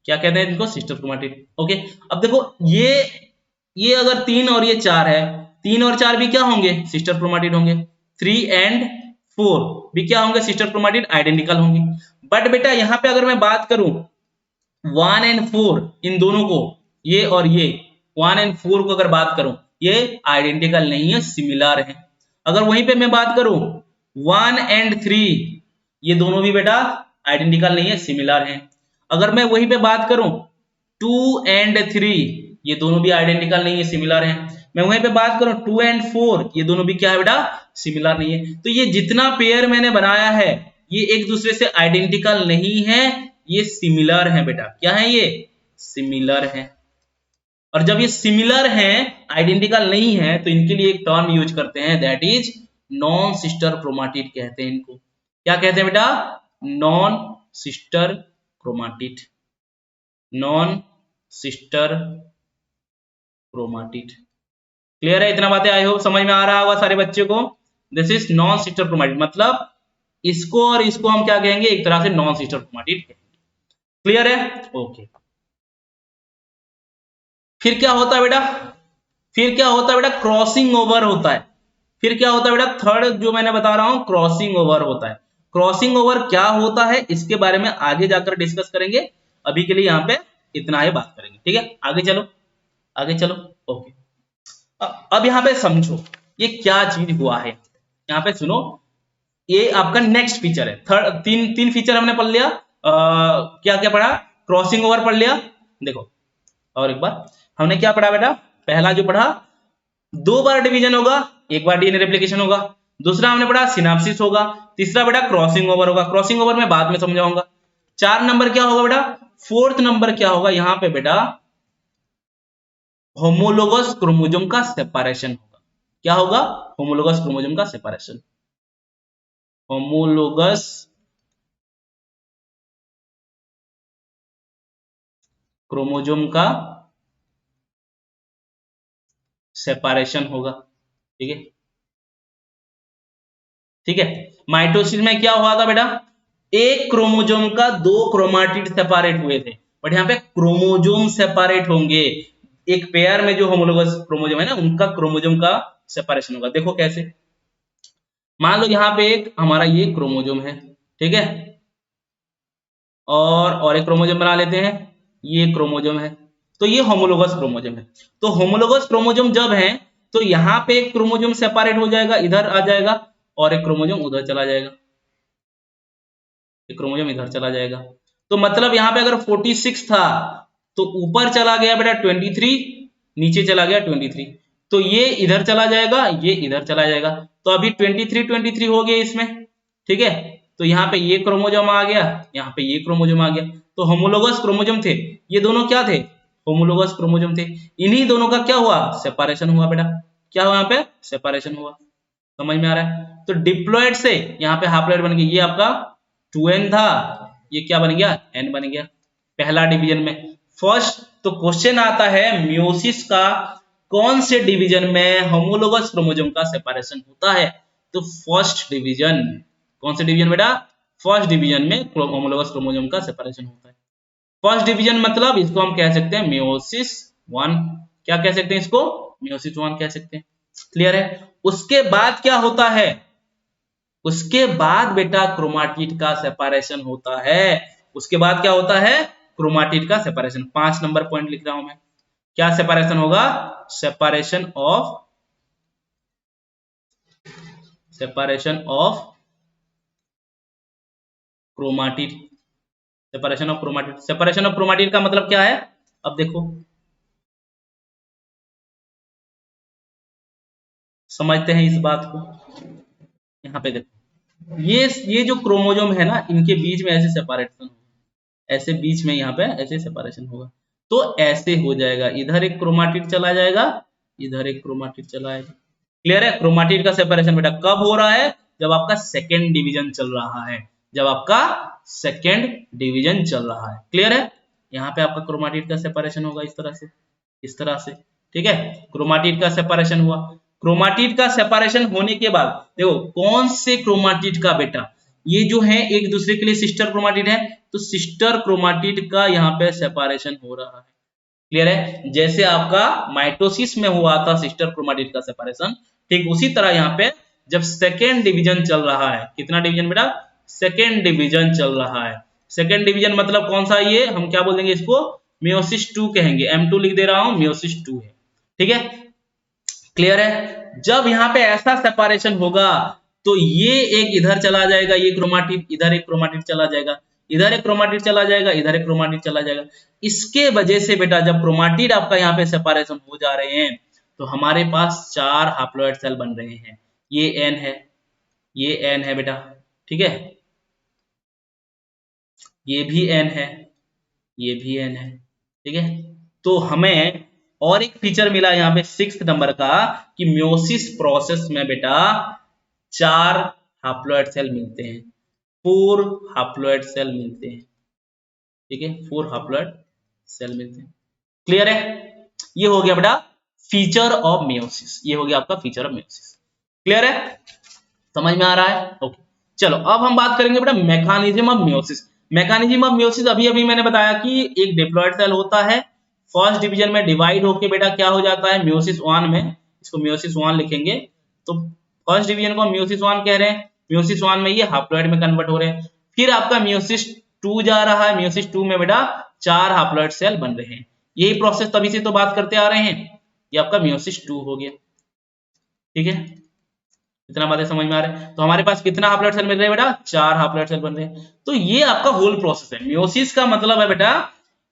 क्या कहते हैं इनको, सिस्टर क्रोमाटिड। ओके, अब देखो ये अगर 3 और ये 4 है, 3 और 4 भी क्या होंगे, सिस्टर क्रोमाटिड होंगे। 3 एंड 4 भी क्या होंगे, सिस्टर क्रोमाटिड, आइडेंटिकल होंगे। बट बेटा यहाँ पे अगर मैं बात करूं 1 एंड 4, इन दोनों को, ये और ये 1 एंड 4 को अगर बात करूं, ये आइडेंटिकल नहीं है, सिमिलर है। अगर वहीं पे मैं बात करूं 1 एंड 3, ये दोनों भी बेटा आइडेंटिकल नहीं है, सिमिलर है। अगर मैं वहीं पे बात करूं 2 एंड 3, ये दोनों भी आइडेंटिकल नहीं है, सिमिलर है। मैं वहीं पे बात करूं 2 एंड 4, ये दोनों भी क्या है बेटा, सिमिलर नहीं है। तो ये जितना पेयर मैंने बनाया है ये एक दूसरे से आइडेंटिकल नहीं है, ये सिमिलर है बेटा। क्या है ये, सिमिलर है। और जब ये सिमिलर हैं, आइडेंटिकल नहीं है, तो इनके लिए एक टर्म यूज करते हैं, that is non sister chromatid कहते हैं इनको। क्या कहते हैं बेटा? Non sister chromatid, non sister chromatid. Clear है? इतना बातें आई हो समझ में आ रहा होगा सारे बच्चे को। This is non sister chromatid, मतलब इसको और इसको हम क्या कहेंगे? एक तरह से नॉन सिस्टर क्रोमाटिड कहेंगे। क्लियर है? ओके। फिर क्या होता है बेटा? फिर क्या होता है बेटा? क्रॉसिंग ओवर होता है। फिर क्या होता है बेटा? थर्ड जो मैंने बता रहा हूं, क्रॉसिंग ओवर होता है। क्रॉसिंग ओवर क्या होता है इसके बारे में आगे जाकर डिस्कस करेंगे। अभी के लिए यहाँ पे इतना ही बात करेंगे। ठीक है, आगे चलो, आगे चलो। ओके, अब यहाँ पे समझो ये क्या चीज हुआ है। यहाँ पे सुनो, ये आपका नेक्स्ट फीचर है। थर्ड तीन फीचर हमने पढ़ लिया। क्या क्या पढ़ा? क्रॉसिंग ओवर पढ़ लिया। देखो और एक बार हमने क्या पढ़ा बेटा? पहला जो पढ़ा, 2 बार डिवीजन होगा, एक बार डीएनए रेप्लिकेशन होगा। दूसरा हमने पढ़ा सिनाप्सिस होगा। तीसरा बेटा क्रॉसिंग ओवर होगा। क्रॉसिंग ओवर में बाद में समझाऊंगा। 4 नंबर क्या होगा बेटा? फोर्थ नंबर क्या होगा यहाँ पे बेटा? होमोलोगस क्रोमोसोम का सेपरेशन होगा। क्या होगा? होमोलोगस क्रोमोसोम का सेपरेशन। होमोलोगस क्रोमोसोम का सेपरेशन होगा। ठीक है, ठीक है। माइटोसिस में क्या हुआ था बेटा? एक क्रोमोसोम का 2 क्रोमाटिड सेपरेट हुए थे, बट यहाँ पे क्रोमोसोम सेपरेट होंगे। एक पेयर में जो होमोलोगस क्रोमोसोम है ना, उनका क्रोमोसोम का सेपरेशन होगा। देखो कैसे? मान लो यहाँ पे एक हमारा ये क्रोमोसोम है, ठीक है, और एक क्रोमोसोम बना लेते हैं, ये क्रोमोसोम है, तो ये होमोलोगस क्रोमोसोम है। तो होमोलोगस क्रोमोसोम जब है तो यहाँ पे एक क्रोमोसोम सेपरेट हो जाएगा, इधर आ जाएगा, और एक क्रोमोसोम उधर चला जाएगा, एक क्रोमोसोम इधर चला जाएगा। तो मतलब यहाँ पे अगर 46 था तो ऊपर चला गया बेटा 23, नीचे चला गया 23, तो ये इधर चला जाएगा, ये इधर चला जाएगा। तो अभी 23 हो गया इसमें, ठीक है। तो यहाँ पे ये क्रोमोसोम आ गया, यहाँ पे ये क्रोमोसोम आ गया। तो होमोलोगस क्रोमोसोम थे, ये दोनों क्या थे? होमोलोगस क्रोमोसोम थे। इन्हीं दोनों का क्या हुआ? सेपरेशन हुआ बेटा। क्या हुआ? यहाँ पे सेपरेशन हुआ। समझ में आ रहा है? तो डिप्लॉइड से यहाँ पे हाप्लॉइड बन गई। ये आपका 2n था, ये क्या बन गया? n बन गया, पहला डिवीजन में। फर्स्ट तो क्वेश्चन आता है मियोसिस का कौन से डिवीजन में होमोलोगस क्रोमोसोम का सेपरेशन होता है? तो फर्स्ट डिवीजन। कौन से डिवीजन बेटा? फर्स्ट डिवीजन में होमोलोगस क्रोमोसोम का सेपरेशन होता है। फर्स्ट डिवीजन मतलब इसको हम कह सकते हैं मियोसिस 1। क्या कह सकते हैं इसको? मियोसिस 1 कह सकते हैं। क्लियर है? उसके बाद क्या होता है? उसके बाद बेटा क्रोमाटिड का सेपरेशन होता है। उसके बाद क्या होता है? क्रोमाटिड का सेपरेशन। 5 नंबर पॉइंट लिख रहा हूं मैं। क्या सेपरेशन होगा? Separation of chromatid. Separation of chromatid. Separation of chromatid का मतलब क्या है? अब देखो, समझते हैं इस बात को। यहाँ पे देखो, ये जो क्रोमोसोम है ना, इनके बीच में ऐसे सेपरेशन, ऐसे बीच में यहाँ पे ऐसे सेपरेशन होगा। तो ऐसे हो जाएगा, इधर एक क्रोमाटिड चला जाएगा, इधर एक क्रोमाटिड चला आएगा। क्लियर है? क्रोमाटिड का सेपरेशन बेटा कब हो रहा है? जब आपका सेकेंड डिवीजन चल रहा है, जब आपका सेकेंड डिवीजन चल रहा है। क्लियर है? यहाँ पे आपका क्रोमाटिड का सेपरेशन होगा इस तरह से, इस तरह से। ठीक है, क्रोमाटिड का सेपरेशन हुआ। क्रोमाटिड का सेपरेशन होने के बाद देखो कौन से क्रोमाटिड का बेटा, ये जो है एक दूसरे के लिए सिस्टर क्रोमाटिड है, तो सिस्टर क्रोमाटिड का यहाँ पे सेपरेशन हो रहा है। क्लियर है? जैसे आपका माइटोसिस में हुआ था सिस्टर क्रोमाटिड का सेपरेशन, ठीक उसी तरह यहाँ पे जब सेकेंड डिवीजन चल रहा है, कितना डिवीजन बेटा? सेकेंड डिवीजन चल रहा है। सेकेंड डिवीजन मतलब कौन सा? ये हम क्या बोल देंगे इसको? मियोसिस 2 कहेंगे। M2 लिख दे रहा हूं, मियोसिस 2 है। ठीक है, क्लियर है? जब यहाँ पे ऐसा सेपरेशन होगा तो ये एक इधर चला जाएगा, ये क्रोमाटिड, इधर एक क्रोमाटिड चला जाएगा, इधर एक क्रोमाटिड चला जाएगा, इधर एक क्रोमाटिड चला जाएगा। इसके वजह से बेटा जब क्रोमाटिड आपका यहाँ पे सेपरेशन हो जा रहे हैं तो हमारे पास 4 हैप्लॉइड सेल बन रहे हैं। ये N है, ये N है बेटा, ठीक है, ये भी N है, ये भी N है। ठीक है, तो हमें और एक फीचर मिला यहाँ पे 6 नंबर का कि मियोसिस प्रोसेस में बेटा 4 हैप्लॉइड सेल मिलते हैं। 4 हैप्लॉइड सेल मिलते हैं। ठीक है, 4 हैप्लॉइड सेल मिलते हैं। क्लियर है? ये हो गया बेटा फीचर ऑफ मेयोसिस, ये हो गया आपका फीचर ऑफ मेयोसिस। क्लियर है? समझ में आ रहा है? ओके, चलो अब हम बात करेंगे बेटा mechanism of meiosis. Mechanism of meiosis अभी अभी मैंने बताया कि एक डिप्लॉयड सेल होता है, फर्स्ट डिवीजन में डिवाइड होके बेटा क्या हो जाता है मेयोसिस 1 में, इसको मेयोसिस 1 लिखेंगे। तो फर्स्ट डिवीजन को मेयोसिस 1 कह रहे हैं, मेयोसिस 1 में ये हैप्लॉइड में कन्वर्ट हो रहे हैं। फिर आपका मेयोसिस 2 जा रहा है, मेयोसिस 2 में बेटा 4 हैप्लॉइड सेल बन रहे हैं। यही प्रोसेस तभी से तो बात करते आ रहे हैं। ये आपका मेयोसिस 2 हो गया। ठीक है, इतना बातें समझ में आ रहा है? तो हमारे पास कितना हैप्लॉइड सेल मिल रहे हैं बेटा? 4 हैप्लॉइड सेल बन रहे हैं। तो ये आपका होल प्रोसेस है। मेयोसिस का मतलब है बेटा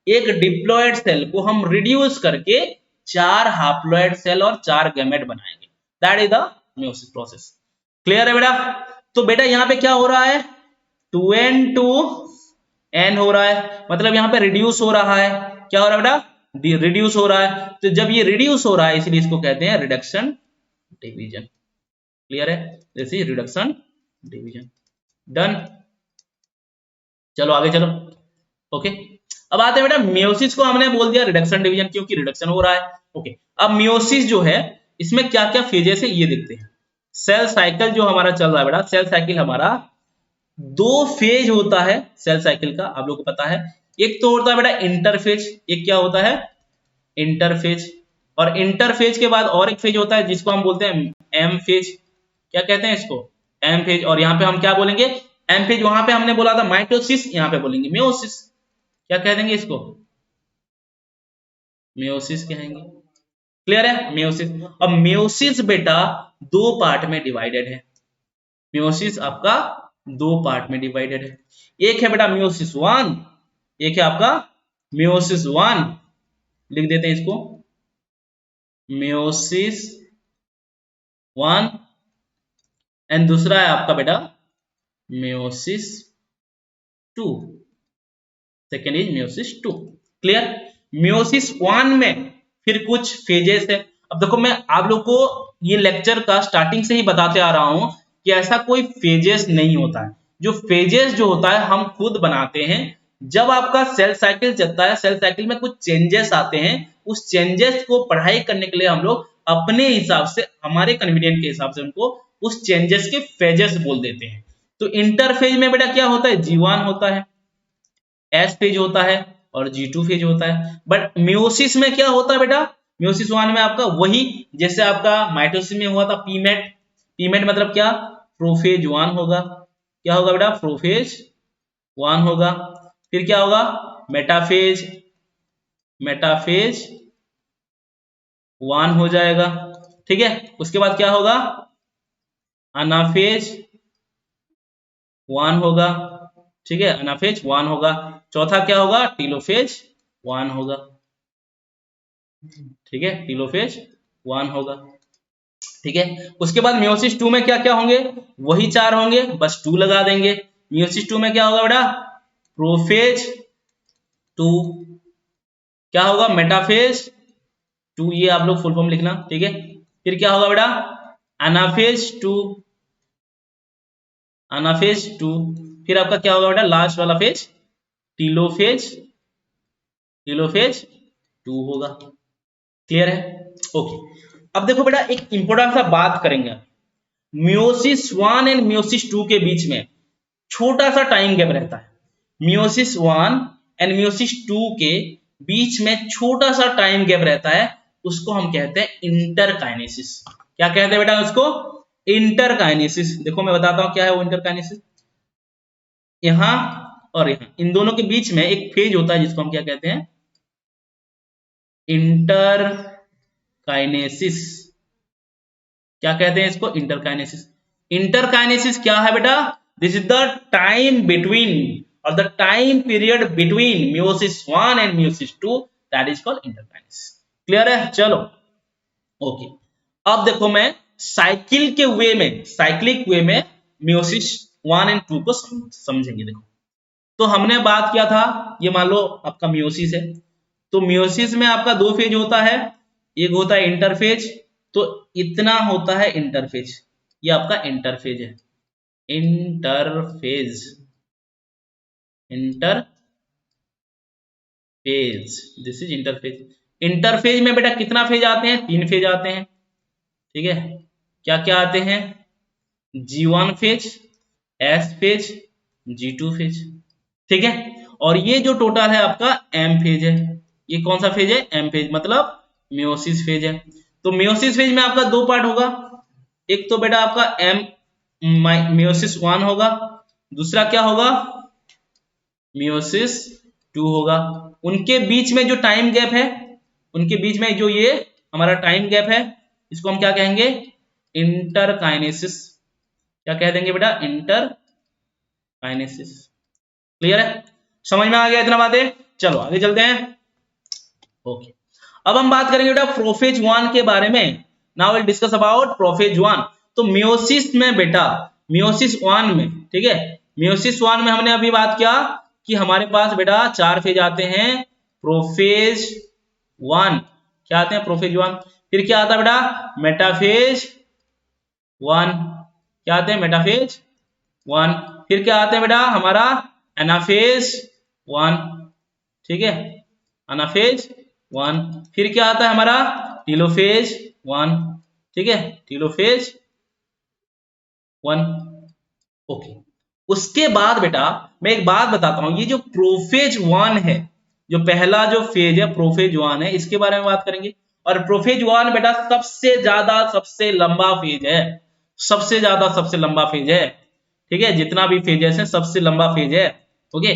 एक डिप्लॉयड सेल को हम रिड्यूस करके 4 हैप्लॉइड सेल और 4 गैमेट बनाएंगे। That is the meiosis process. Clear है बेटा? तो बेटा यहाँ पे क्या हो रहा है? 2n टू n हो रहा है, मतलब यहाँ पे रिड्यूस हो रहा है। क्या हो रहा है बेटा? रिड्यूस हो रहा है। तो जब ये रिड्यूस हो रहा है इसलिए इसको कहते हैं रिडक्शन डिवीजन। क्लियर है? This is reduction division. Done. चलो आगे चलो। ओके, अब आते हैं बेटा मेयोसिस को हमने बोल दिया रिडक्शन डिवीजन क्योंकि रिडक्शन हो रहा है। ओके, अब मेयोसिस जो है इसमें क्या क्या फेजेस है ये देखते हैं। सेल साइकिल जो हमारा चल रहा है बेटा, सेल साइकिल हमारा 2 फेज होता है सेल साइकिल का, आप लोगों को पता है। एक तो होता है बेटा इंटरफेज, एक क्या होता है इंटरफेज, और इंटरफेज के बाद और एक फेज होता है जिसको हम बोलते हैं एम फेज। क्या कहते हैं इसको? M phase. और यहाँ पे हम क्या बोलेंगे? M phase. वहां पे हमने बोला था माइटोसिस, यहाँ पे बोलेंगे मेयोसिस। क्या कह देंगे इसको? मेयोसिस कहेंगे। क्लियर है? मेयोसिस। अब मेयोसिस बेटा 2 पार्ट में डिवाइडेड है। मेयोसिस आपका 2 पार्ट में डिवाइडेड है। एक है बेटा मेयोसिस 1, एक है आपका मेयोसिस 1। लिख देते हैं इसको मेयोसिस 1, एंड दूसरा है आपका बेटा meiosis 2। Second is meiosis 2। Clear? Meiosis 1 में फिर कुछ फेजेस है। अब देखो मैं आप लोग को ये लेक्चर का स्टार्टिंग से ही बताते आ रहा हूं कि ऐसा कोई फेजेस नहीं होता है। जो फेजेस जो होता है हम खुद बनाते हैं। जब आपका सेल साइकिल चलता है, सेल साइकिल में कुछ चेंजेस आते हैं, उस चेंजेस को पढ़ाई करने के लिए हम लोग अपने हिसाब से, हमारे कन्वीनियंट के हिसाब से उनको उस चेंजेस के फेजेस बोल देते हैं। तो इंटरफेज में बेटा क्या होता है? G1 होता है, एस फेज होता है और G2 फेज होता है। बट म्योसिस में क्या होता है बेटा? म्योसिस 1 में आपका वही जैसे आपका माइटोसिस में हुआ था पीमेट। पीमेट मतलब क्या? प्रोफेज 1 होगा। क्या होगा बेटा? प्रोफेज 1 होगा। फिर क्या होगा? मेटाफेज, मेटाफेज 1 हो जाएगा। ठीक है, उसके बाद क्या होगा? अनाफेज 1 होगा। ठीक है, अनाफेज 1 होगा। चौथा क्या होगा? टीलोफेज 1 होगा। ठीक है, टीलोफेज 1 होगा। ठीक है, उसके बाद मियोसिस 2 में क्या क्या होंगे? वही 4 होंगे, बस 2 लगा देंगे। मियोसिस 2 में क्या होगा बेटा? प्रोफेज 2। क्या होगा? मेटाफेज 2। ये आप लोग फुल फॉर्म लिखना। ठीक है, फिर क्या होगा बेटा? Anaphase 2, anaphase 2। फिर आपका क्या होगा बेटा? लास्ट वाला फेज टीलोफेज, टीलोफेज 2 होगा। क्लियर है? ओके, अब देखो बेटा एक इंपॉर्टेंट सा बात करेंगे। मियोसिस 1 एंड मियोसिस 2 के बीच में छोटा सा टाइम गैप रहता है। मियोसिस 1 एंड मियोसिस 2 के बीच में छोटा सा टाइम गैप रहता है, उसको हम कहते हैं इंटरकाइनेसिस। क्या कहते हैं बेटा उसको? इंटरकाइनेसिस। देखो मैं बताता हूं क्या है वो इंटरकाइनेसिस। यहां और यहां इन दोनों के बीच में एक फेज होता है जिसको हम क्या कहते हैं? इंटरकाइनेसिस। क्या कहते हैं इसको? इंटरकाइनेसिस। इंटरकाइनेसिस क्या है बेटा? This is the time between और the time period between meiosis 1 and meiosis 2, that is called interkinesis. Clear है? चलो ओके, अब देखो मैं साइकिल के वे में, साइक्लिक वे में मियोसिस 1 एंड 2 को समझेंगे। देखो तो हमने बात किया था, ये मान लो आपका मियोसिस है, तो मियोसिस में आपका 2 फेज होता है। एक होता है इंटरफेज, तो इतना होता है इंटरफेज, ये आपका इंटरफेज है। Interphase interphase, this is interphase. Interphase में बेटा कितना फेज आते हैं? 3 फेज आते हैं, ठीक है। क्या क्या आते हैं? G1 phase, S phase, G2 phase, ठीक है। और ये जो टोटल है आपका M फेज है। ये कौन सा फेज है? M फेज, मतलब मियोसिस फेज है। तो मियोसिस फेज में आपका 2 पार्ट होगा, एक तो बेटा आपका मियोसिस 1 होगा, दूसरा क्या होगा? मियोसिस 2 होगा। उनके बीच में जो टाइम गैप है, उनके बीच में जो ये हमारा टाइम गैप है, इसको हम क्या कहेंगे? इंटरकाइनेसिस। क्या कह देंगे बेटा? इंटरकाइनेसिस। क्लियर है? समझ में आ गया इतना बातें? चलो आगे चलते हैं। ओके, अब हम बात करेंगे बेटा प्रोफेज 1 के बारे में। Now will discuss about prophase 1। तो मियोसिस में बेटा, मियोसिस 1 में, ठीक है, मियोसिस 1 में हमने अभी बात किया कि हमारे पास बेटा 4 फेज आते हैं। प्रोफेज 1 क्या आते हैं? प्रोफेज 1। फिर क्या आता है बेटा? मेटाफेज 1। क्या आते हैं? मेटाफेज 1। फिर क्या आते हैं बेटा? हमारा एनाफेज 1, ठीक है, एनाफेज 1। फिर क्या आता है हमारा? टीलोफेज 1, ठीक है, टीलोफेज 1। ओके, उसके बाद बेटा मैं एक बात बताता हूं, ये जो प्रोफेज 1 है, जो पहला जो फेज है प्रोफेज 1 है, इसके बारे में बात करेंगे। और प्रोफेज 1 बेटा सबसे ज्यादा सबसे लंबा फेज है, सबसे ज्यादा सबसे लंबा फेज है, ठीक है, जितना भी फेजेस है सबसे लंबा फेज है। ओके,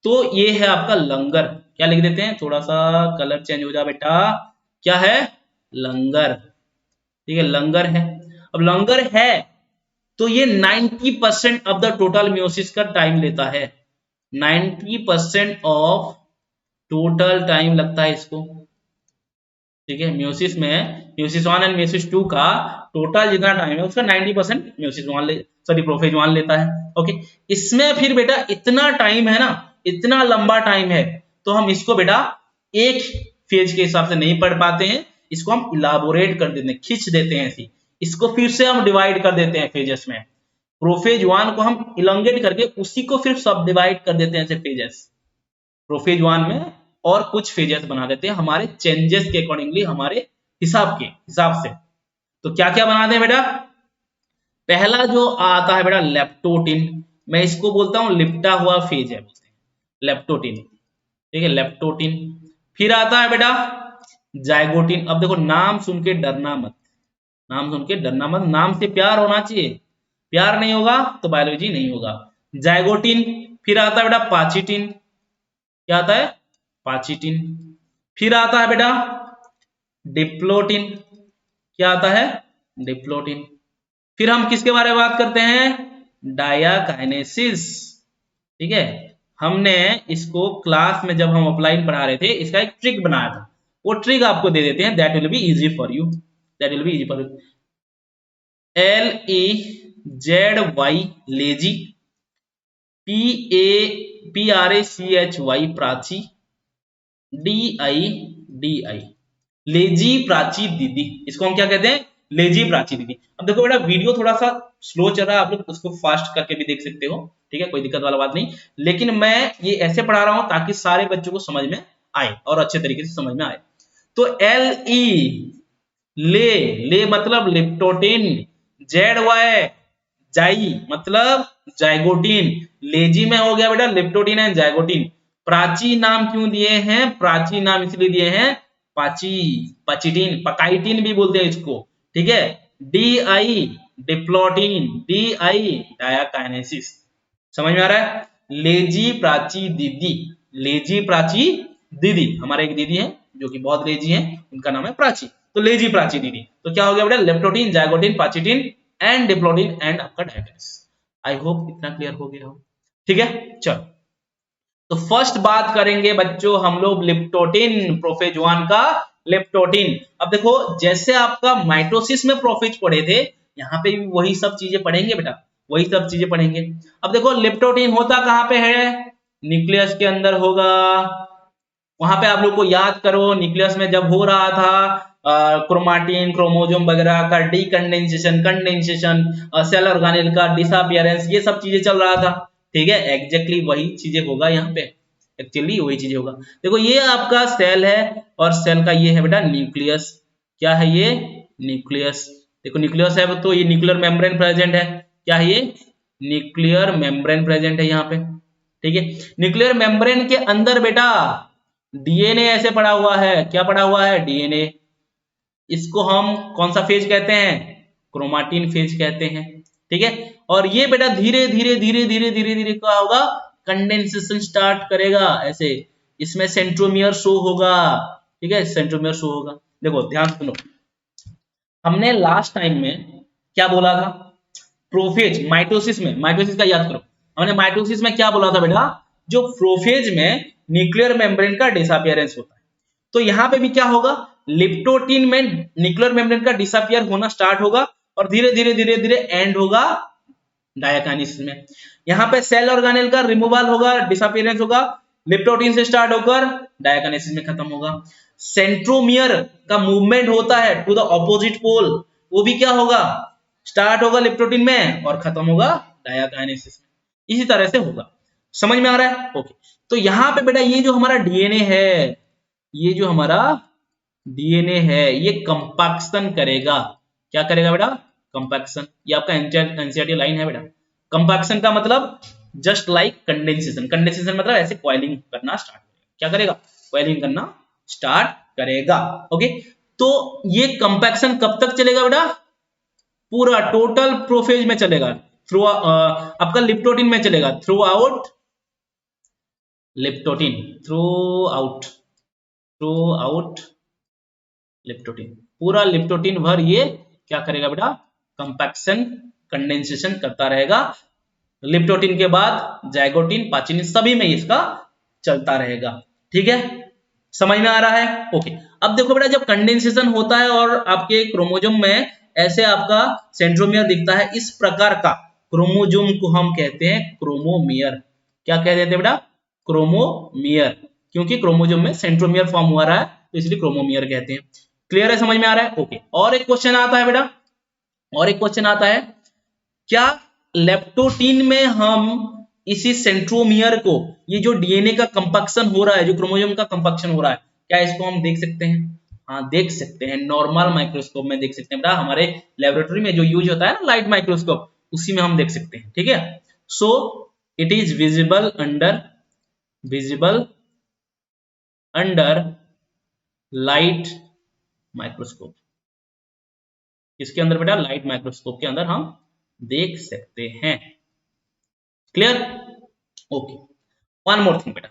तो ये है आपका लंगर। क्या लिख देते हैं? थोड़ा सा कलर चेंज हो जा बेटा। क्या है? लंगर, ठीक है, लंगर है। अब लंगर है तो ये 90% ऑफ द टोटल मियोसिस का टाइम लेता है। 90% ऑफ टोटल टाइम लगता है इसको, ठीक है। मियोसिस में मियोसिस 1 एंड मियोसिस 2 का टोटल जितना टाइम है उसका 90% मियोसिस 1 ले, सॉरी प्रोफेज 1 लेता है। ओके, इसमें फिर बेटा इतना टाइम है ना, इतना लंबा टाइम है, तो हम इसको बेटा एक फेज के हिसाब से नहीं पढ़ पाते हैं, इसको हम इलाबोरेट कर देते हैं, खींच देते हैं ऐसी, इसको फिर से हम डिवाइड कर देते हैं फेजेस में। प्रोफेज 1 को हम इलोंगेट करके उसी को फिर सब डिवाइड कर देते हैं ऐसे फेजेस प्रोफेज 1 में, और कुछ फेजेस बना देते हैं हमारे चेंजेस के अकॉर्डिंगली, हमारे हिसाब से। तो क्या क्या बनाते हैं बेटा? पहला जो आता है बेटा लेप्टोटिन, मैं इसको बोलता हूं लिपटा हुआ फेज है, बोलते हैं लेप्टोटिन, ठीक है, लेप्टोटिन। फिर आता है बेटा जाइगोटिन। अब देखो नाम सुन के डरना मत, नाम सुन के डरना मत, नाम से प्यार होना चाहिए, प्यार नहीं होगा तो बायोलॉजी नहीं होगा। जाइगोटिन। फिर आता है बेटा पाचिटिन। क्या आता है? पाचिटिन। फिर आता है बेटा डिप्लोटिन। क्या आता है? डिप्लोटिन। फिर हम किसके बारे में बात करते हैं? डायाकाइनेसिस, ठीक है। हमने इसको क्लास में जब हम अपलाइन पढ़ा रहे थे, इसका एक ट्रिक बनाया था, वो ट्रिक आपको दे देते हैं, that will be easy for you, that will be easy for you. LEZY lazy, PAPRACHY Prachi, DI lazy Prachi दीदी। इसको हम क्या कहते हैं? लेजी प्राची दीदी। अब देखो बेटा वीडियो थोड़ा सा स्लो चल रहा है, आप लोग उसको फास्ट करके भी देख सकते हो, ठीक है, कोई दिक्कत वाला बात नहीं। लेकिन मैं ये ऐसे पढ़ा रहा हूं ताकि सारे बच्चों को समझ में आए और अच्छे तरीके से समझ में आए। तो LE ले मतलब लिप्टोटिन, ZY जाई मतलब जाइगोटिन, लेजी में हो गया बेटा लिप्टोटिन एंड जाइगोटिन। प्राची नाम क्यों दिए हैं? प्राची नाम इसलिए दिए हैं, पाची, पाचिटिन, पकाइटिन भी बोलते हैं इसको, ठीक है। DI diplotene, DI डायाकाइनेसिस। समझ में आ रहा है? लेजी प्राची दीदी, लेजी प्राची दीदी, हमारे एक दीदी है जो कि बहुत लेजी है, उनका नाम है प्राची, तो लेजी प्राची दीदी। तो क्या हो गया बेटा? Leptotene, zygotene, pachytene and diplotene and आपका डायाकाइनेसिस। आई होप इतना क्लियर हो गया हो, ठीक है। चलो, तो फर्स्ट बात करेंगे बच्चों हम लोग लिप्टोटिन, प्रोफेज 1 का लिप्टोटिन। अब देखो जैसे आपका माइटोसिस में प्रोफेज पढ़े थे, यहाँ पे भी वही सब चीजें पढ़ेंगे बेटा, वही सब चीजें पढ़ेंगे। अब देखो लिप्टोटिन होता कहाँ पे है? न्यूक्लियस के अंदर होगा। वहां पे आप लोग को याद करो, न्यूक्लियस में जब हो रहा था क्रोमाटिन, क्रोमोसोम वगैरह का डीकंडेंसेशन, कंडेंसेशन, सेल ऑर्गेनेल का डिसअपियरेंस, ये सब चीजें चल रहा था, ठीक है, एग्जैक्टली वही चीजें होगा यहाँ पे, एक्चुअली वही चीजें होगा। देखो ये आपका सेल है और सेल का ये है बेटा न्यूक्लियस। क्या है ये? न्यूक्लियस। देखो न्यूक्लियस है तो ये न्यूक्लियर मेम्ब्रेन प्रेजेंट है। क्या है ये? न्यूक्लियर मेम्ब्रेन प्रेजेंट है यहाँ पे। ठीक है, न्यूक्लियर मेम्ब्रेन के अंदर बेटा डीएनए ऐसे पड़ा हुआ है। क्या पड़ा हुआ है? डीएनए। इसको हम कौन सा फेज कहते हैं? क्रोमाटिन फेज कहते हैं। ठीक है, और ये बेटा धीरे धीरे धीरे धीरे धीरे धीरे क्या होगा? कंडेंसेशन स्टार्ट करेगा ऐसे। इसमें सेंट्रोमियर शो होगा। ठीक है, सेंट्रोमियर शो होगा। देखो ध्यान सुनो, हमने लास्ट टाइम में क्या बोला था? प्रोफेज माइटोसिस में, माइटोसिस का याद करो, हमने माइटोसिस में क्या बोला था बेटा? जो प्रोफेज में न्यूक्लियर मेम्ब्रेन का डिसअपियरेंस होता है, तो यहाँ पे भी क्या होगा? लिप्टोटिन में न्यूक्लियर मेम्ब्रेन का डिसअपियर होना स्टार्ट होगा और धीरे धीरे धीरे धीरे एंड होगा डायकाइनेसिस में। यहाँ पे सेल ऑर्गेनेल का रिमूवल होगा, डिसअपियरेंस होगा, लिप्टोटिन से स्टार्ट होकर डायकाइनेसिस में खत्म होगा। सेंट्रोमियर का मूवमेंट होता है टू द ऑपोजिट पोल, वो भी क्या होगा? स्टार्ट होगा लिप्टोटिन में और खत्म होगा डायकाइनेसिस में। इसी तरह से होगा। समझ में आ रहा है? ओके, तो यहाँ पे बेटा ये जो हमारा डीएनए है, ये जो हमारा डीएनए है, ये कंपैक्शन करेगा। क्या करेगा बेटा? कंपैक्शन। ये आपका एनसीईआरटी लाइन है बेटा। कंपैक्शन का मतलब जस्ट लाइक कंडेंसेशन। कंडेंसेशन मतलब ऐसे कॉइलिंग करना स्टार्ट करेगा। क्या करेगा? कॉइलिंग करना स्टार्ट करेगा। ओके, तो ये कंपैक्शन कब तक चलेगा बेटा? पूरा टोटल प्रोफेज में चलेगा, थ्रू आपका लिप्टोटिन में चलेगा, थ्रू आउट लिप्टोटिन, थ्रू आउट लिप्टोटिन, पूरा लिप्टोटिन भर ये क्या करेगा बेटा? कंपैक्शन, कंडेंसेशन करता रहेगा। लिप्टोटिन के बाद जाइगोटिन, पाचिनिन सभी में इसका चलता रहेगा। ठीक है, समझ में आ रहा है? ओके, अब देखो बेटा जब कंडेंसेशन होता है और आपके क्रोमोसोम में ऐसे आपका सेंट्रोमियर दिखता है, इस प्रकार का क्रोमोसोम को हम कहते हैं क्रोमोमियर। क्या कह देते हैं बेटा? क्रोमोमियर, क्योंकि क्रोमोसोम में सेंट्रोमियर फॉर्म हुआ रहा है तो इसलिए क्रोमोमियर कहते हैं। क्लियर है? समझ में आ रहा है? ओके, और एक क्वेश्चन आता है बेटा, और एक क्वेश्चन आता है, क्या लेप्टोटीन में हम इसी सेंट्रोमियर को, ये जो डीएनए का कंपैक्शन हो रहा है, जो क्रोमोसोम का कंपैक्शन हो रहा है, क्या इसको हम देख सकते हैं? हाँ देख सकते हैं, नॉर्मल माइक्रोस्कोप में देख सकते हैं बेटा। हमारे लेबोरेटरी में जो यूज होता है ना लाइट माइक्रोस्कोप, उसी में हम देख सकते हैं। ठीक है, so it is visible under light microscope. इसके अंदर बेटा लाइट माइक्रोस्कोप के अंदर हम देख सकते हैं। Clear? Okay, one more thing बेटा,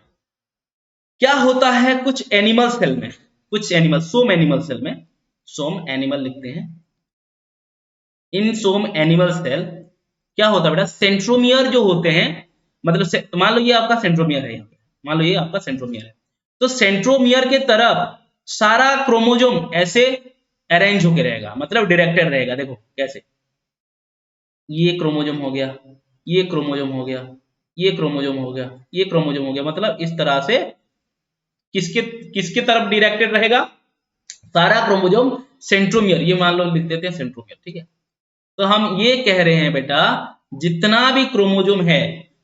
क्या होता है कुछ एनिमल सेल में, कुछ एनिमल, सोम एनिमल सेल में, सोम एनिमल लिखते हैं, इन सोम एनिमल सेल क्या होता है बेटा? सेंट्रोमियर जो होते हैं, मतलब मान लो ये आपका सेंट्रोमियर है, यहाँ पे मान लो ये आपका सेंट्रोमियर है, तो सेंट्रोमियर के तरफ सारा क्रोमोसोम ऐसे अरेंज होके रहेगा, मतलब डायरेक्टेड रहेगा। देखो कैसे, ये क्रोमोसोम हो गया, ये क्रोमोसोम हो गया, ये क्रोमोसोम हो गया, ये क्रोमोसोम हो गया, मतलब इस तरह से किसके किसके तरफ डायरेक्टेड रहेगा? सारा क्रोमोसोम सेंट्रोमियर, ये मान लो लिख देते हैं सेंट्रोमियर। ठीक है, तो हम ये कह रहे हैं बेटा जितना भी क्रोमोसोम है,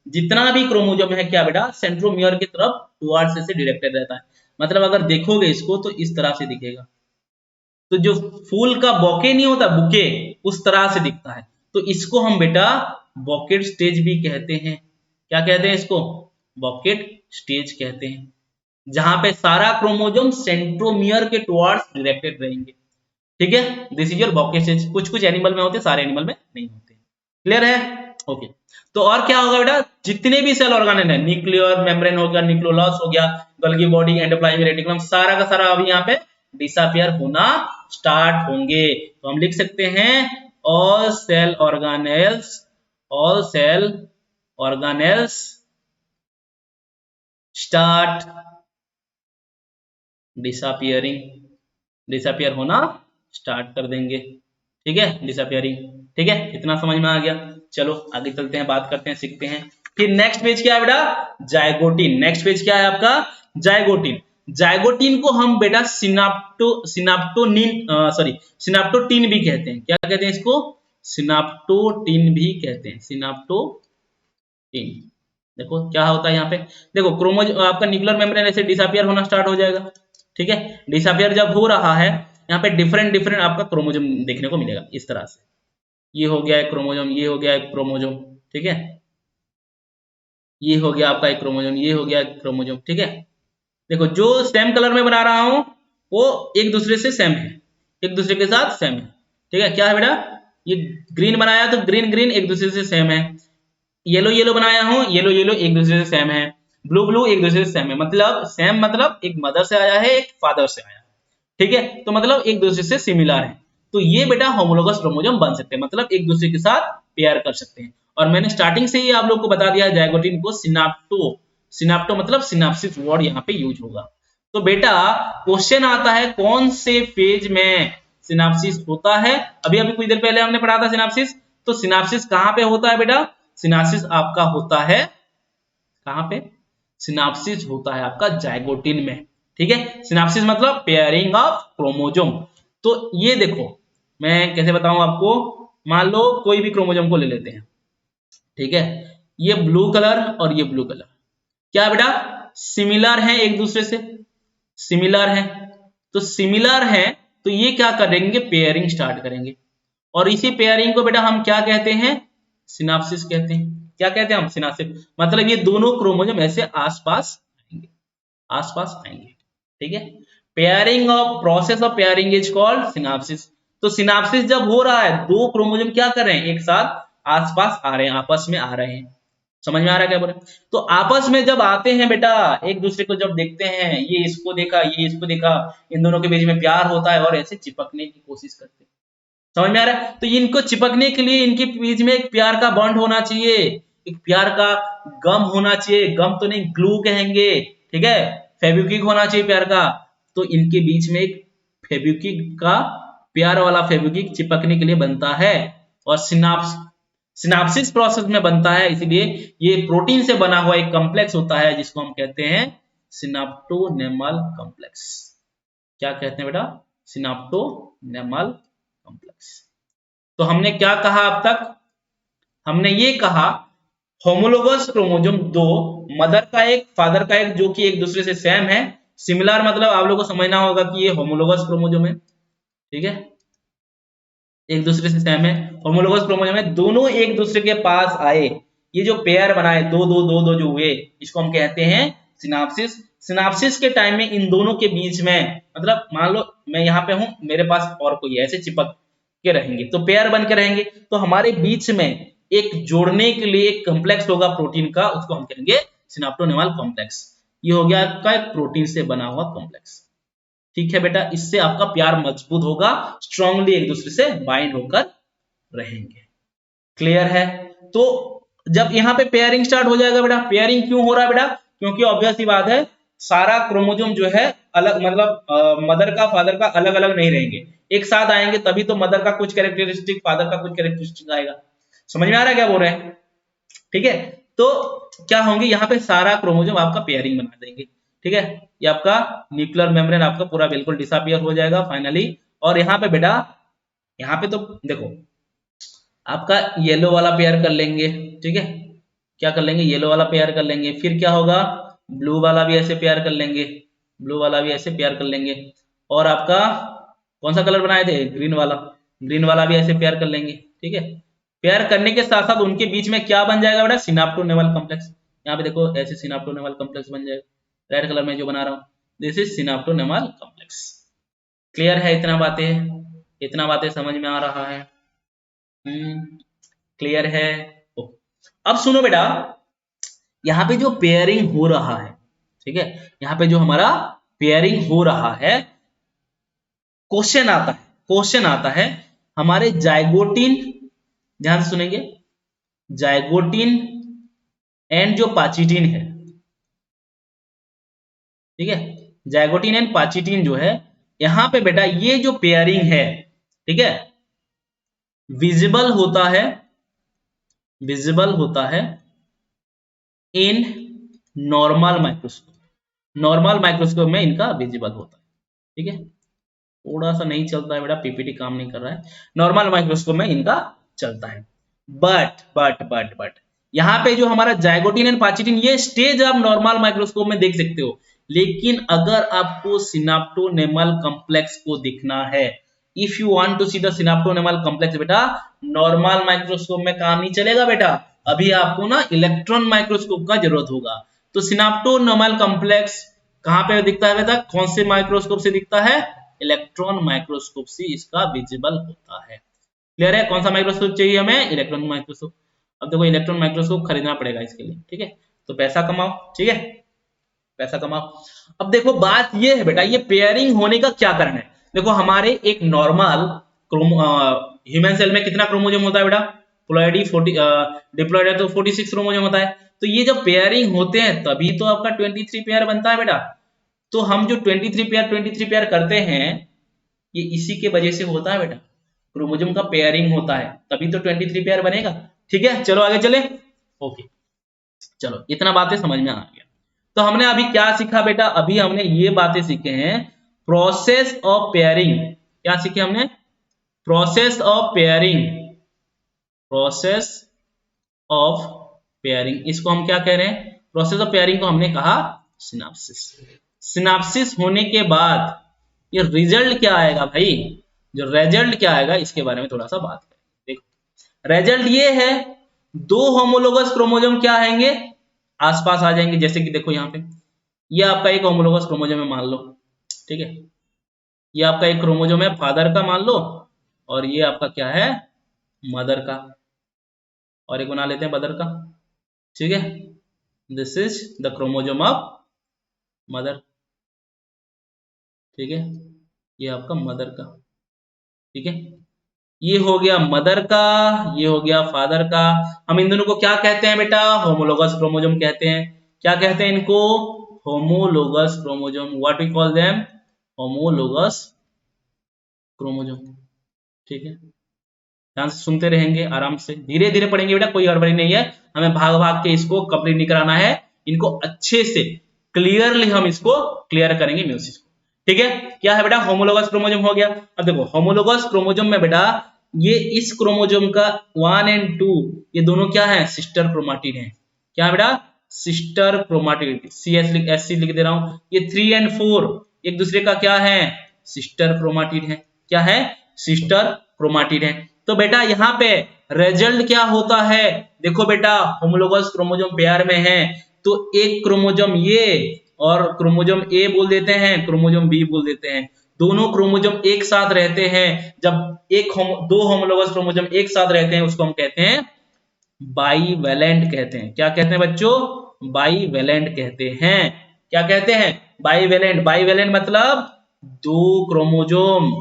जितना भी क्रोमोसोम है क्या बेटा? सेंट्रोमियर की तरफ टुवर्ड्स से डायरेक्टेड रहता है। मतलब अगर देखोगे इसको तो इस तरह से दिखेगा, तो जो फूल का बॉके नहीं होता, बुके, उस तरह से दिखता है, तो इसको हम बेटा बॉकेट स्टेज भी कहते हैं। क्या कहते हैं इसको? बॉकेट स्टेज कहते हैं, जहां पे सारा क्रोमोसोम सेंट्रोमियर के टुवर्ड्स डायरेक्टेड रहेंगे। ठीक है, this is your bouquet stage. कुछ कुछ एनिमल में होते हैं, सारे एनिमल में नहीं होते। क्लियर है? ओके, तो और क्या होगा बेटा? जितने भी सेल ऑर्गेनेल है, न्यूक्लियर मेम्ब्रेन हो गया, न्यूक्लियोलस हो गया, गोल्गी बॉडी, एंडोप्लाज्मिक रेटिकुलम, सारा का सारा अभी यहाँ पे डिसअपियर होना स्टार्ट होंगे। तो हम लिख सकते हैं all cell organelles start disappear होना स्टार्ट कर देंगे। ठीक है, डिसअपियरिंग। ठीक है, इतना समझ में आ गया। चलो आगे चलते हैं, बात करते हैं, सीखते हैं। फिर नेक्स्ट पेज क्या है बेटा? जाइगोटिन। नेक्स्ट पेज क्या है आपका? जाइगोटिन। जाइगोटिन को हम बेटा सिनाप्टोटीन भी कहते हैं। क्या कहते हैं इसको? सिनाप्टोटीन भी कहते हैं, सिनाप्टोटीन। देखो क्या होता है यहाँ पे, देखो क्रोमोजोम आपका न्यूक्लियर मेम्ब्रेन ऐसे डिसअपियर होना स्टार्ट हो जाएगा। ठीक है, डिसअपियर जब हो रहा है यहाँ पे डिफरेंट डिफरेंट आपका क्रोमोजोम देखने को मिलेगा इस तरह से। ये हो गया एक क्रोमोजोम, ये हो गया एक क्रोमोजोम। ठीक है, ये हो गया आपका एक क्रोमोजोम, ये हो गया एक क्रोमोजोम। ठीक है, देखो जो सेम कलर में बना रहा हूं वो एक दूसरे से सेम है, एक दूसरे के साथ सेम है। ठीक है, क्या है बेटा, ये ग्रीन बनाया तो ग्रीन ग्रीन एक दूसरे से सेम है, येलो येलो बनाया हूं, येलो येलो एक दूसरे से सेम है, ब्लू ब्लू एक दूसरे से सेम है। मतलब सेम मतलब एक मदर से आया है, एक फादर से आया है। ठीक है, तो मतलब एक दूसरे से सिमिलर है। तो ये बेटा होमोलोगस क्रोमोसोम बन सकते हैं, मतलब एक दूसरे के साथ पेयर कर सकते हैं। और मैंने स्टार्टिंग से ही आप लोग को बता दिया जाइगोटिन को सिनाप्टो, सिनाप्टो मतलब सिनाप्सिस वर्ड यहाँ पे यूज होगा। तो बेटा क्वेश्चन आता है कौन से फेज में सिनाप्सिस होता है। अभी अभी कुछ देर पहले हमने पढ़ा था सिनाप्सिस, तो सिनाप्सिस कहाँ पे होता है बेटा, सिनाप्सिस आपका होता है कहाँ पे, सिनाप्सिस होता है आपका जाइगोटिन में। ठीक है, सिनाप्सिस मतलब पेयरिंग ऑफ क्रोमोजोम। तो ये देखो मैं कैसे बताऊं आपको, मान लो कोई भी क्रोमोजोम को ले लेते हैं। ठीक है, ये ब्लू कलर और ये ब्लू कलर क्या बेटा सिमिलर है एक दूसरे से, सिमिलर है। तो सिमिलर है तो ये क्या करेंगे, पेयरिंग स्टार्ट करेंगे। और इसी पेयरिंग को बेटा हम क्या कहते हैं, सिनाप्सिस कहते हैं। क्या कहते हैं हम, सिनाप्सिस। मतलब ये दोनों क्रोमोसोम ऐसे आसपास आएंगे, आसपास आएंगे। ठीक है, pairing of process of pairing is called synapses. तो सिनाप्सिस जब हो रहा है दो क्रोमोसोम क्या कर रहे हैं, एक साथ आसपास आ रहे हैं, आपस में आ रहे हैं। समझ में आ रहा है क्या बोले, तो आपस में जब आते हैं बेटा, एक दूसरे को जब देखते हैं, ये इसको देखा ये इसको देखा, इन दोनों के बीच में प्यार होता है और ऐसे चिपकने की कोशिश करते हैं। समझ में आ रहा है, तो इनको चिपकने के लिए इनके बीच में एक प्यार का बॉन्ड होना चाहिए, एक प्यार का गम होना चाहिए, गम तो नहीं ग्लू कहेंगे। ठीक है, फेविक्विक होना चाहिए प्यार का। तो इनके बीच में एक फेविक्विक का, प्यार वाला फेविक्विक चिपकने के लिए बनता है। और सिनाप्सिस प्रोसेस में बनता है, इसलिए ये प्रोटीन से बना हुआ एक कॉम्प्लेक्स होता है जिसको हम कहते हैं सिनाप्टोनेमल कॉम्प्लेक्स। क्या कहते हैं बेटा, सिनाप्टोनेमल कॉम्प्लेक्स। तो हमने क्या कहा अब तक, हमने ये कहा होमोलोगस क्रोमोसोम दो, मदर का एक फादर का एक, जो कि एक दूसरे से सेम है। सिमिलर मतलब आप लोगों को समझना होगा कि ये होमोलोगस क्रोमोसोम है। ठीक है, एक दूसरे से सेम है, होमोलोगस क्रोमोसोम है, दोनों एक दूसरे के पास आए, ये जो पेयर बनाए दो दो दो दो जो हुए, इसको हम कहते हैं सिनाप्सिस। सिनाप्सिस के टाइम में इन दोनों के बीच में, मतलब मान लो मैं यहाँ पे हूं, मेरे पास और कोई ऐसे चिपक के रहेंगे तो पेयर बन के रहेंगे, तो हमारे बीच में एक जोड़ने के लिए एक कॉम्प्लेक्स होगा प्रोटीन का, उसको हम कहेंगे सिनाप्टोनेमल कॉम्प्लेक्स। ये हो गया आपका एक प्रोटीन से बना हुआ कॉम्प्लेक्स। ठीक है बेटा, इससे आपका प्यार मजबूत होगा, स्ट्रांगली एक दूसरे से बाइंड होकर रहेंगे। क्लियर है, तो जब यहाँ पे पेयरिंग स्टार्ट हो जाएगा बेटा, पेयरिंग क्यों हो रहा है बेटा, क्योंकि ऑब्वियस सी बात है सारा क्रोमोसोम जो है अलग, मतलब मदर का फादर का अलग अलग नहीं रहेंगे, एक साथ आएंगे, तभी तो मदर का कुछ कैरेक्टरिस्टिक फादर का कुछ कैरेक्टरिस्टिक आएगा। समझ में आ रहा है क्या बोल रहे हैं। ठीक है, तो क्या होंगे यहाँ पे सारा क्रोमोसोम आपका पेयरिंग बना देंगे। ठीक है, ये आपका न्यूक्लियर मेम्ब्रेन आपका पूरा बिल्कुल डिसअपियर हो जाएगा फाइनली। और यहाँ पे बेटा, यहाँ पे तो देखो आपका येलो वाला पेयर कर लेंगे। ठीक है, क्या कर लेंगे, येलो वाला पेयर कर लेंगे, फिर क्या होगा ब्लू वाला भी ऐसे पेयर कर लेंगे, ब्लू वाला भी ऐसे पेयर कर लेंगे। और आपका कौन सा कलर बनाए थे, ग्रीन वाला, ग्रीन वाला भी ऐसे पेयर कर लेंगे। ठीक है, पेयर करने के साथ साथ उनके बीच में क्या बन जाएगा बेटा, सिनाप्टोनेमल कॉम्प्लेक्स। यहाँ पे देखो ऐसे सिनाप्टोनेमल कॉम्प्लेक्स बन जाएगा, रेड कलर में जो बना रहा हूँ, दिस इज सिनाप्टोनेमल कॉम्प्लेक्स। क्लियर है, इतना बातें, इतना बातें समझ में आ रहा है। क्लियर है। अब सुनो बेटा, यहाँ पे जो पेयरिंग हो रहा है, ठीक है, यहाँ पे जो हमारा पेयरिंग हो रहा है, क्वेश्चन आता है, क्वेश्चन आता है हमारे जाइगोटिन, ध्यान से सुनेंगे, जाइगोटिन एंड जो पाचिटिन है, ठीक है, जाइगोटिन एंड पाचिटिन जो है, यहां पे बेटा ये जो पेयरिंग है, ठीक है, विजिबल होता है, विजिबल होता है in normal microscope, normal microscope में इनका विजिबल होता है। ठीक है, थोड़ा सा नहीं चलता है बेटा, पीपीटी काम नहीं कर रहा है, नॉर्मल माइक्रोस्कोप में इनका चलता है। बट यहाँ पे जो हमारा जाइगोटिन एंड पाचिटिन ये स्टेज आप नॉर्मल माइक्रोस्कोप में देख सकते हो, लेकिन अगर आपको सिनाप्टोनेमल कॉम्प्लेक्स को देखना है, if you want to see the synaptonemal complex, बेटा नॉर्मल माइक्रोस्कोप में काम नहीं चलेगा बेटा, अभी आपको ना इलेक्ट्रॉन माइक्रोस्कोप का जरूरत होगा। तो सिनाप्टोनेमल कॉम्प्लेक्स कहाँ पे दिखता है बेटा, कौन से माइक्रोस्कोप से दिखता है, इलेक्ट्रॉन माइक्रोस्कोप से इसका विजिबल होता है। क्लियर है, कौन सा माइक्रोस्कोप चाहिए हमें, इलेक्ट्रॉन माइक्रोस्कोप। अब देखो इलेक्ट्रॉन माइक्रोस्कोप खरीदना पड़ेगा इसके लिए, ठीक है, तो पैसा कमाओ, ठीक है, पैसा कमाओ। अब देखो बात ये है बेटा, ये पेयरिंग होने का क्या कारण है। देखो हमारे एक नॉर्मल ह्यूमन सेल में कितना क्रोमोसोम होता है बेटा, प्लॉइडी 40 डिप्लॉइड है तो 46 क्रोमोसोम होता है। तो ये जब पेयरिंग होते हैं तभी तो आपका 23 पेयर बनता है बेटा। तो हम जो 23 पेयर करते हैं ये इसी के वजह से होता है बेटा, क्रोमोसोम का पेयरिंग होता है तभी तो 23 पेयर बनेगा। ठीक है, चलो आगे चले। ओके, चलो इतना बातें समझ में आ गया। तो हमने अभी क्या सीखा बेटा, अभी हमने ये बातें सीखे हैं, प्रोसेस ऑफ पेयरिंग। क्या सीखे हमने, process of pairing, process of pairing, इसको हम क्या कह रहे हैं, प्रोसेस ऑफ पेयरिंग को हमने कहा सिनाप्सिस। सिनाप्सिस होने के बाद ये रिजल्ट क्या आएगा भाई, जो रिजल्ट क्या आएगा इसके बारे में थोड़ा सा बात करें। देखो रिजल्ट ये है, दो होमोलोगस क्रोमोसोम क्या आएंगे, आसपास आ जाएंगे। जैसे कि देखो यहाँ पे ये आपका एक होमोलोगस क्रोमोसोम है मान लो, ठीक है, ये आपका एक क्रोमोसोम है फादर का मान लो, और ये आपका क्या है मदर का, और एक बना लेते हैं मदर का, ठीक है, this is the chromosome of mother, ठीक है, ये आपका मदर का, ठीक है, ये हो गया मदर का, ये हो गया फादर का। हम इन दोनों को क्या कहते हैं बेटा, होमोलोगस क्रोमोसोम कहते हैं। क्या कहते हैं इनको, homologous chromosome, what we call them, homologous chromosome, ठीक है। ध्यान से सुनते रहेंगे, आराम से धीरे धीरे पढ़ेंगे बेटा, कोई हड़बड़ी नहीं है, हमें भाग भाग के इसको कंप्लीट नहीं कराना है, इनको अच्छे से क्लियरली हम इसको क्लियर करेंगे म्यूसिस को, ठीक है। क्या है बेटा, होमोलोगस क्रोमोसोम हो गया। अब देखो होमोलोगस क्रोमोसोम में बेटा ये इस क्रोमोसोम का 1 और 2 ये दोनों क्या है, सिस्टर क्रोमाटिड है। क्या है बेटा, सिस्टर क्रोमाटिड, सी लिख दे रहा हूं। ये 3 और 4 एक दूसरे का क्या है, सिस्टर क्रोमाटिड है। क्या है, सिस्टर क्रोमाटिड है। तो बेटा यहाँ पे रिजल्ट क्या होता है, देखो बेटा होमोलोगस क्रोमोसोम पेयर में है तो एक क्रोमोसोम ये और क्रोमोसोम ए बोल देते हैं, क्रोमोसोम बी बोल देते हैं, दोनों क्रोमोसोम एक साथ रहते हैं। जब दो होमोलोगस क्रोमोसोम एक साथ रहते हैं उसको हम कहते हैं बाईवैलेंट कहते हैं। क्या कहते हैं बच्चों, बाईवैलेंट कहते हैं। क्या कहते हैं, बाईवैलेंट। बाईवैलेंट मतलब दो chromosome,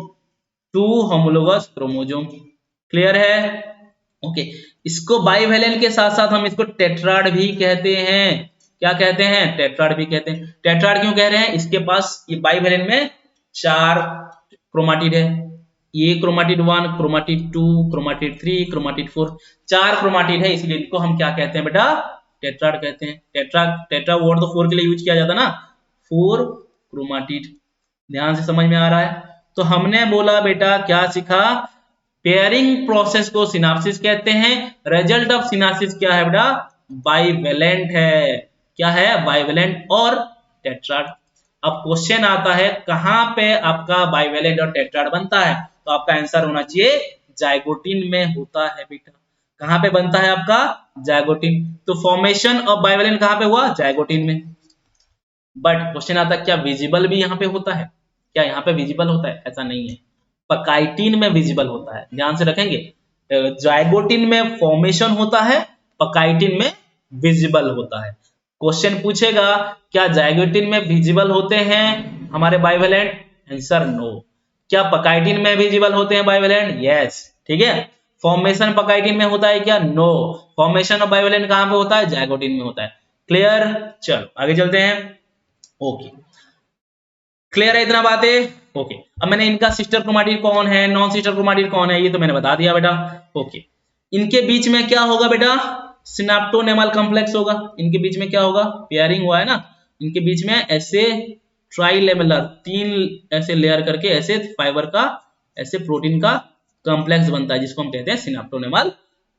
two homologous chromosome. Clear है, ओके। इसको बाईवैलेंट के साथ साथ हम इसको टेट्राड भी कहते हैं। क्या कहते हैं, टेट्राड भी कहते हैं। टेट्राड क्यों कह रहे हैं, इसके पास ये बाईवैलेंट में 4 क्रोमाटिड है, ये chromatid 1, chromatid 2, chromatid 3, chromatid 4, 4 chromatid है, इसलिए इनको हम क्या कहते हैं बेटा, टेट्राड कहते हैं। टेट्रा वर्ड तो 4 के लिए यूज किया जाता ना, 4 क्रोमाटिड। ध्यान से समझ में आ रहा है। तो हमने बोला बेटा क्या सीखा, पेयरिंग प्रोसेस को सिनाप्सिस कहते हैं। रिजल्ट ऑफ सिनाप्सिस क्या है बेटा, बाईवैलेंट है। क्या है, बाईवैलेंट और टेट्राड। अब क्वेश्चन आता है कहां पे आपका बाईवैलेंट और टेट्राड बनता है, तो आपका आंसर होना चाहिए जाइगोटिन में होता है बेटा। कहां पे बनता है आपका, जाइगोटिन। तो फॉर्मेशन ऑफ बाईवैलेंट कहां पे हुआ, जाइगोटिन में। बट क्वेश्चन आता है क्या विजिबल भी यहाँ पे होता है, क्या यहाँ पे विजिबल होता है, ऐसा नहीं है, पकाइटिन में विजिबल होता है। ध्यान से रखेंगे, जाइगोटिन में फॉर्मेशन होता है, पकाइटिन में विजिबल होता है। क्वेश्चन पूछेगा क्या जाइगोटिन में विजिबल होते हैं हमारे बाईवैलेंट, आंसर नो। क्या पकाइटिन में विजिबल होते हैं बाईवैलेंट, यस, ठीक है। फॉर्मेशन पकाइटिन में होता है क्या, नो। फॉर्मेशन ऑफ बाईवैलेंट कहां पे होता है, जाइगोटिन में होता है। क्लियर, चलो आगे चलते हैं। ओके, क्लियर है इतना बातें, ओके। अब मैंने इनका सिस्टर क्रोमाटिड कौन है, नॉन सिस्टर क्रोमाटिड कौन है, ये तो मैंने बता दिया बेटा, ओके। इनके बीच में क्या होगा बेटा, सिनाप्टोनेमल कॉम्प्लेक्स होगा। इनके बीच में क्या होगा, पेयरिंग हुआ है ना, इनके बीच में ऐसे ट्राइलेमेलर 3 ऐसे लेयर करके ऐसे फाइबर का, ऐसे प्रोटीन का कॉम्प्लेक्स बनता है जिसको हम कहते हैं सिनाप्टोनेमल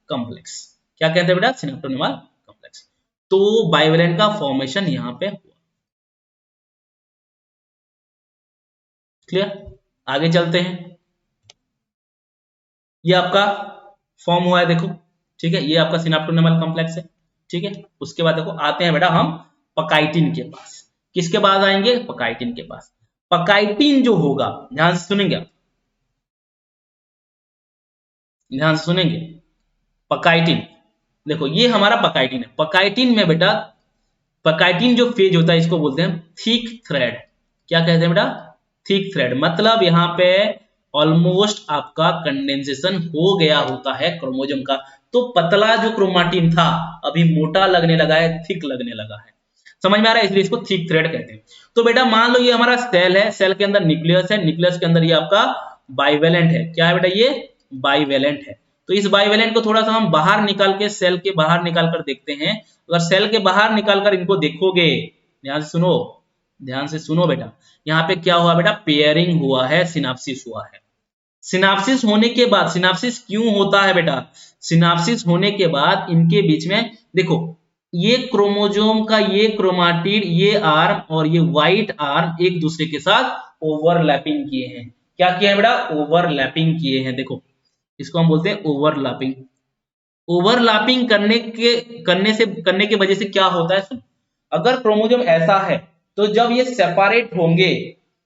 कॉम्प्लेक्स। क्या कहते हैं बेटा, सिनेप्टोनिमल कॉम्प्लेक्स। तो बाइवेलेंट का फॉर्मेशन यहाँ पे हुआ। क्लियर, आगे चलते हैं। ये आपका फॉर्म हुआ है देखो, ठीक है, ये आपका सिनेप्टोनिमल कॉम्प्लेक्स है, ठीक है। उसके बाद देखो आते हैं बेटा हम पकाइटिन के पास। किसके पास आएंगे, पकाइटिन के पास। पकाइटिन जो होगा, ध्यान से सुनेंगे आप, ध्यान से सुनेंगे। पकाइटिन, देखो ये हमारा पकाइटिन है। पकाइटिन में बेटा, पकाइटिन जो फेज होता है इसको बोलते हैं थिक थ्रेड। क्या कहते हैं बेटा, थिक थ्रेड। मतलब यहाँ पे ऑलमोस्ट आपका कंडेंसेशन हो गया होता है क्रोमोजोम का, तो पतला जो क्रोमाटिन था अभी मोटा लगने लगा है, थिक लगने लगा है। समझ में आ रहा है, इसलिए इसको थिक थ्रेड कहते हैं। तो बेटा मान लो ये हमारा सेल है, सेल के अंदर न्यूक्लियस है, न्यूक्लियस के अंदर ये आपका बाइवेलेंट है। क्या है बेटा, ये बाइवेलेंट है। तो इस बाइवेलेंट को थोड़ा सा हम बाहर निकाल के, सेल के बाहर निकाल कर देखते हैं। अगर सेल के बाहर निकालकर इनको देखोगे, ध्यान से सुनो, ध्यान से सुनो बेटा, यहाँ पे क्या हुआ बेटा, पेयरिंग हुआ है, सिनाप्सिस हुआ है। सिनाप्सिस होने के बाद, सिनाप्सिस क्यों होता है बेटा, सिनाप्सिस होने के बाद इनके बीच में देखो, ये क्रोमोजोम का ये क्रोमाटिड, ये आर्म और ये व्हाइट आर्म एक दूसरे के साथ ओवरलैपिंग किए हैं। क्या किया है बेटा, ओवरलैपिंग किए हैं। देखो इसको हम बोलते हैं ओवरलैपिंग। ओवरलैपिंग करने के वजह से क्या होता है, सुन, अगर क्रोमोजोम ऐसा है तो जब ये सेपरेट होंगे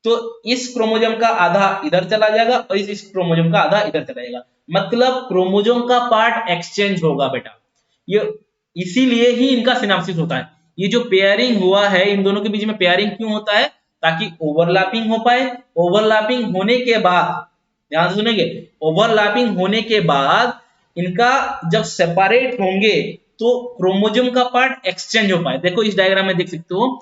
तो इस क्रोमोजोम का आधा इधर चला जाएगा और इस क्रोमोजोम का आधा इधर चला जाएगा। मतलब क्रोमोजोम का पार्ट एक्सचेंज होगा बेटा। ये इसीलिए ही इनका सिनाप्सिस होता है। ये जो पेयरिंग हुआ है, इन दोनों के बीच में पेयरिंग क्यों होता है, ताकि ओवरलैपिंग हो पाए। ओवरलैपिंग होने के बाद, ध्यान से सुनेंगे, ओवरलैपिंग होने के बाद इनका जब सेपरेट होंगे तो क्रोमोजोम का पार्ट एक्सचेंज हो पाए। देखो इस डायग्राम में देख सकते हो,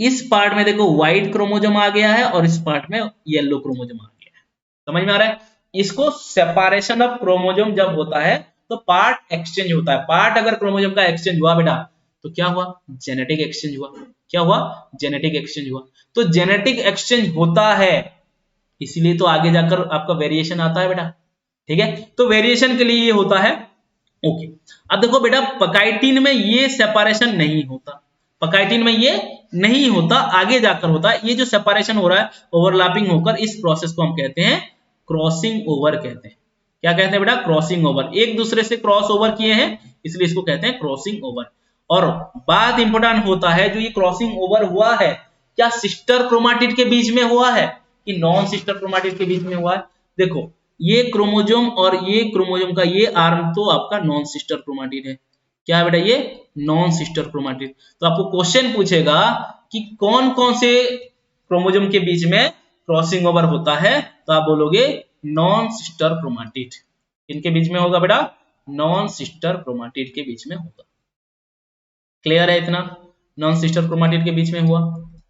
इस पार्ट में देखो व्हाइट क्रोमोजोम आ गया है और इस पार्ट में येलो क्रोमोजोम आ गया है। समझ में आ रहा है, इसको सेपरेशन ऑफ क्रोमोजोम जब होता है तो पार्ट एक्सचेंज होता है। पार्ट अगर क्रोमोजोम का एक्सचेंज हुआ बेटा तो क्या हुआ, जेनेटिक एक्सचेंज हुआ। क्या हुआ, जेनेटिक एक्सचेंज हुआ। तो जेनेटिक एक्सचेंज होता है, इसीलिए तो आगे जाकर आपका वेरिएशन आता है बेटा। ठीक है, तो वेरिएशन के लिए ये होता है। ओके, अब देखो बेटा पकाइटिन में ये सेपरेशन नहीं होता, पकाइटिन में ये नहीं होता, आगे जाकर होता है। ये जो सेपरेशन हो रहा है ओवरलैपिंग होकर, इस प्रोसेस को हम कहते हैं क्रॉसिंग ओवर कहते हैं। क्या कहते हैं बेटा, क्रॉसिंग ओवर। एक दूसरे से क्रॉस ओवर किए हैं इसलिए इसको कहते हैं क्रॉसिंग ओवर। और बात इंपॉर्टेंट होता है, जो ये क्रॉसिंग ओवर हुआ है, क्या सिस्टर क्रोमाटिड के बीच में हुआ है कि नॉन सिस्टर क्रोमाटिड के बीच में हुआ है। देखो ये क्रोमोजोम और ये क्रोमोजोम का ये आर्म तो आपका नॉन सिस्टर क्रोमाटिड है। क्या है बेटा, ये नॉन सिस्टर क्रोमाटिड। तो आपको क्वेश्चन पूछेगा कि कौन कौन से क्रोमोजोम के बीच में क्रॉसिंग ओवर होता है, तो आप बोलोगे नॉन सिस्टर क्रोमाटिड। इनके बीच में होगा बेटा, नॉन सिस्टर क्रोमाटिड के बीच में होगा। क्लियर है इतना, नॉन सिस्टर क्रोमाटिड के बीच में हुआ।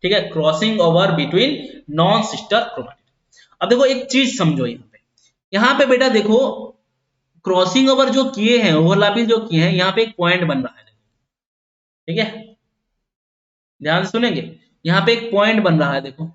ठीक है, crossing over between non sister chromatid. अब देखो एक चीज समझो, यहाँ पे बेटा देखो, क्रॉसिंग ओवर जो किए हैं, ओवरलैपिंग जो किए हैं, यहाँ पे एक पॉइंट बन रहा है। ठीक है, ध्यान से सुनेंगे, यहाँ पे एक पॉइंट बन रहा है। देखो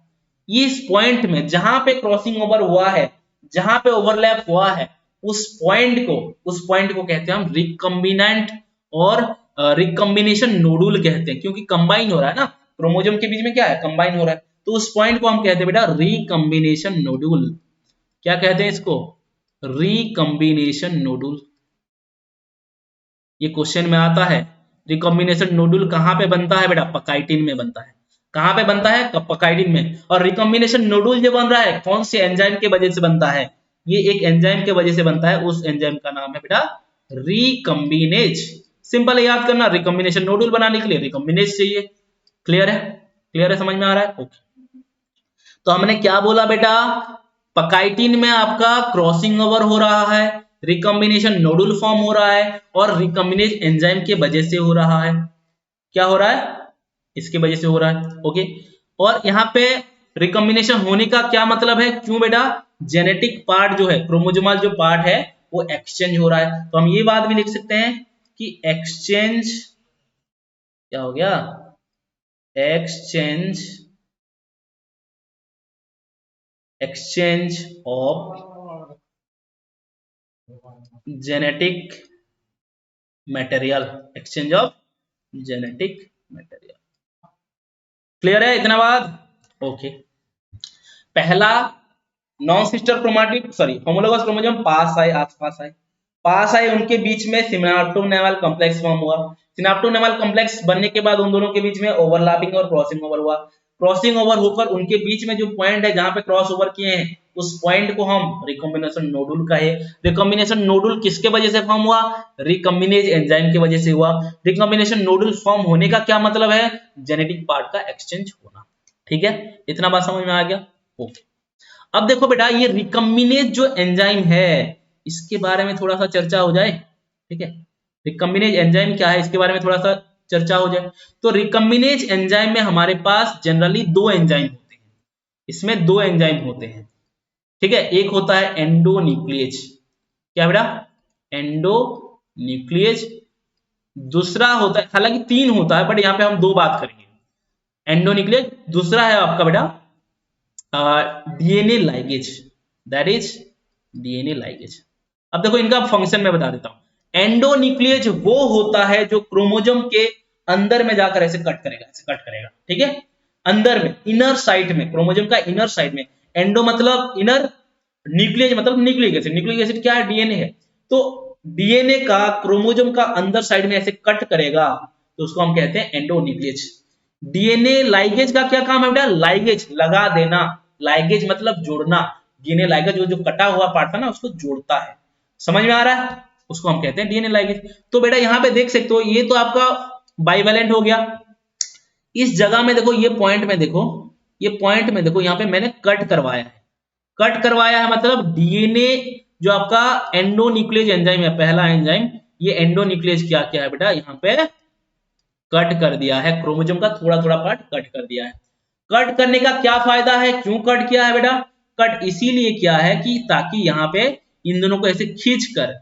इस पॉइंट में जहां पे क्रॉसिंग ओवर हुआ है, जहां पे ओवरलैप हुआ है, उस पॉइंट को कहते हैं हम रिकम्बिनेंट और रिकम्बिनेशन नोडुल कहते हैं, क्योंकि कंबाइन हो रहा है ना, क्रोमोजोम के बीच में क्या है, कंबाइन हो रहा है। तो उस पॉइंट को हम कहते हैं बेटा रिकम्बिनेशन नोडुल। क्या कहते हैं इसको, रिकम्बिनेशन नोडुल। ये क्वेश्चन में आता है। रिकॉम्बिनेशन नोडुल कहां पे बनता है बेटा, पकाइटिन में बनता है। कहां पे बनता है, पकाइटिन में। और रिकॉम्बिनेशन नोडुल जो बन रहा है कौन से एंजाइम के वजह से बनता है, ये एक एंजाइम के वजह से बनता है। उस एंजाइम का नाम है बेटा रिकम्बिनेज। सिंपल है, याद करना, रिकॉम्बिनेशन नोडुल बनाने के लिए रिकम्बिनेज चाहिए। क्लियर है, क्लियर है, समझ में आ रहा है। ओके, तो हमने क्या बोला बेटा, पकाइटिन में आपका क्रॉसिंग ओवर हो रहा है, रिकॉम्बिनेशन नोडुल फॉर्म हो रहा है और रिकॉम्बिनेज एंजाइम के वजह से हो रहा है। क्या हो रहा है, इसके वजह से हो रहा है। ओके, और यहाँ पे रिकॉम्बिनेशन होने का क्या मतलब है, क्यों बेटा, जेनेटिक पार्ट जो है, क्रोमोजोमल जो पार्ट है वो एक्सचेंज हो रहा है। तो हम ये बात भी लिख सकते हैं कि एक्सचेंज, क्या हो गया, exchange, exchange of genetic material, exchange of genetic material. Clear है इतना बात? ओके। पहला non sister chromatid sorry homologous chromosome पास आए, पास आए उनके बीच में सिनाप्टोनेवल कॉम्प्लेक्स फॉर्म हुआ। सिनाप्टोनेवल कॉम्प्लेक्स बनने के बाद उन दोनों के बीच में ओवरलैपिंग और क्रॉसिंग ओवर हुआ। क्रॉसिंग ओवर होकर उनके बीच में जो पॉइंट है जहां पे क्रॉस ओवर किए हैं उस पॉइंट को हम रिकॉम्बिनेशन नोडुल कहे। रिकॉम्बिनेशन नोडुल किसके वजह से फॉर्म हुआ? रिकॉम्बिनेज एंजाइम की वजह से हुआ। रिकॉम्बिनेशन नोडुल फॉर्म होने का क्या मतलब है? जेनेटिक पार्ट का एक्सचेंज होना। ठीक है, इतना बात समझ में आ गया? ओके। अब देखो बेटा, ये रिकॉम्बिनेज जो एंजाइम है इसके बारे में थोड़ा सा चर्चा हो जाए। ठीक है, रिकॉम्बिनेज एंजाइम क्या है इसके बारे में थोड़ा सा चर्चा हो जाए। तो रिकॉम्बिनेज एंजाइम में हमारे पास जनरली दो एंजाइम होते हैं। इसमें दो एंजाइम होते हैं। ठीक है, एक होता है एंडोन्यूक्लियेज। क्या बेटा? एंडोन्यूक्लियेज। दूसरा होता है, हालांकि तीन होता है बट यहां पे हम दो बात करेंगे। एंडोन्यूक्लियस, दूसरा है आपका बेटा DNA ligase, that is DNA ligase. अब देखो इनका फंक्शन मैं बता देता हूं। एंडोन्यूक्लियस वो होता है जो क्रोमोसोम के अंदर में जाकर ऐसे कट करेगा, ऐसे कट करेगा। ठीक है, अंदर में, इनर साइड में, क्रोमोसोम का इनर साइड में। एंडो मतलब इनर, न्यूक्लियस मतलब न्यूक्लिक एसिड। न्यूक्लिक एसिड क्या है? डीएनए है। तो डीएनए का क्रोमोसोम का अंदर साइड में ऐसे कट करेगा तो उसको हम कहते हैं एंडोन्यूक्लियस। डीएनए लाइगेज का क्या काम है बेटा? लाइगेज लगा देना। लाइगेज मतलब जोड़ना। डीएनए लाइगेज जो कटा हुआ पार्ट था ना उसको जोड़ता है। समझ में आ रहा है? उसको हम कहते हैं डीएनए लाइगेज। तो बेटा यहां पे देख सकते हो ये तो आपका बाइवेलेंट हो गया। इस जगह में देखो, ये पॉइंट में देखो, ये पॉइंट में देखो, यहां पे मैंने कट करवाया है। कट करवाया है मतलब डीएनए जो आपका एंडोन्यूक्लियस एंजाइम है, पहला एंजाइम, ये एंडोन्यूक्लियस क्या क्या है बेटा? यहां पे कट कर दिया है। क्रोमोसोम का थोड़ा थोड़ा पार्ट कट कर दिया है। कट करने का क्या फायदा है? क्यों कट किया है बेटा? कट इसीलिए किया है कि ताकि यहाँ पे इन दोनों को ऐसे खींच कर,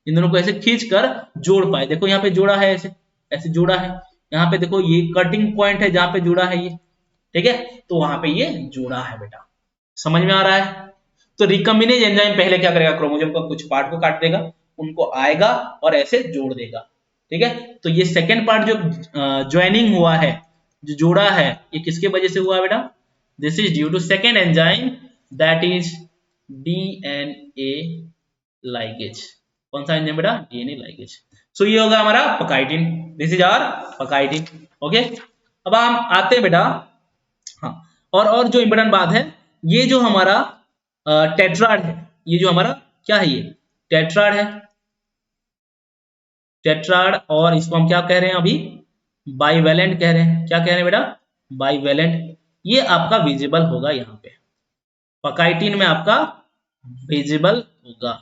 इन दोनों को ऐसे खींच कर जोड़ पाए। देखो यहाँ पे जोड़ा है, ऐसे ऐसे जोड़ा है। यहाँ पे देखो ये कटिंग पॉइंट है जहां पे जोड़ा है ये। ठीक है, तो वहां पे ये जोड़ा है बेटा। समझ में आ रहा है? तो रिकॉम्बिनेज एंजाइम पहले क्या करेगा? क्रोमोसोम का कुछ पार्ट को काट देगा, उनको आएगा और ऐसे जोड़ देगा। ठीक है, तो ये सेकेंड पार्ट जो ज्वाइनिंग हुआ है, जो जोड़ा है, ये किसके वजह से हुआ बेटा? This is due to second enzyme that is DNA ligase. कौन सा एंजाइम बेटा? DNA ligase. सो ये होगा हमारा pachytene. This is our pachytene. Okay, अब हम आते हैं बेटा, हाँ, और जो इंपॉर्टेंट बात है, ये जो हमारा टेट्राड है, ये जो हमारा क्या है? ये टेट्राड है, टेट्राड। और इसको हम क्या कह रहे हैं अभी? बाइवेलेंट कह रहे हैं। क्या कह रहे हैं बेटा? बाइवेलेंट। ये आपका विजिबल होगा यहाँ पे, पकाइटिन में आपका विजिबल होगा।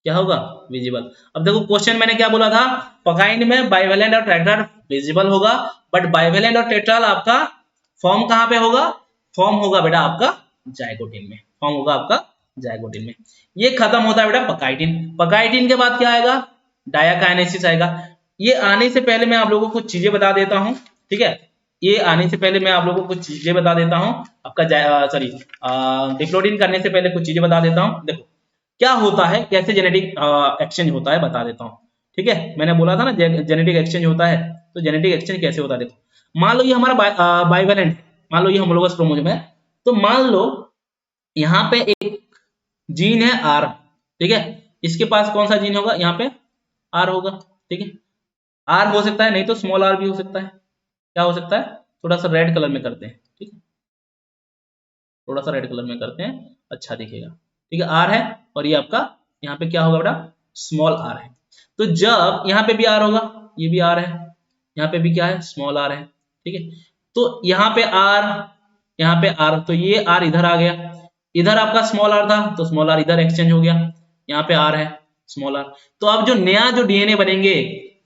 क्या होगा? विजिबल। अब देखो क्वेश्चन मैंने क्या बोला था? पकाइन में बाइवेलेंट और टेट्राड विजिबल होगा, बट बाइवेलेंट और टेट्राड आपका फॉर्म कहां पे होगा? फॉर्म होगा बेटा आपका जाइगोटिन में। फॉर्म होगा आपका जाइगोटिन में। ये खत्म होता है बेटा पकाइटिन। पकाइटिन के बाद क्या आएगा? डायाकाइनेसिस आएगा। ये आने से पहले मैं आप लोगों को कुछ चीजें बता देता हूं। ठीक है, ये आने से पहले मैं आप लोगों को कुछ चीजें बता देता हूं। आपका सॉरी डिप्लोडिन करने से पहले कुछ चीजें बता देता हूं। देखो क्या होता है, कैसे जेनेटिक एक्सचेंज होता है बता देता हूं। ठीक है, मैंने बोला था ना जेनेटिक एक्सचेंज होता है। तो जेनेटिक एक्सचेंज कैसे होता है देखो, मान लो ये हमारा बाइवेलेंट, मान लो ये होमोलोगस क्रोमोसोम है। तो मान लो यहाँ पे एक जीन है आर। ठीक है, इसके पास कौन सा जीन होगा? यहाँ पे आर होगा। ठीक है, आर हो सकता है, नहीं तो स्मॉल आर भी हो सकता है। क्या हो सकता है? थोड़ा सा रेड कलर में करते हैं। ठीक है, थोड़ा सा रेड कलर में करते हैं, अच्छा दिखेगा। ठीक है, आर है और ये आपका यहाँ पे क्या होगा बेटा? स्मॉल आर है। तो जब यहाँ पे भी आर होगा, ये भी आर है, यहाँ पे भी क्या है? स्मॉल आर है। ठीक है, तो यहाँ पे आर, यहाँ पे आर, तो ये आर इधर आ गया। इधर आपका स्मॉल आर था तो स्मॉल आर इधर एक्सचेंज हो गया। यहाँ पे आर है, स्मॉल आर। तो अब जो नया जो डीएनए बनेंगे,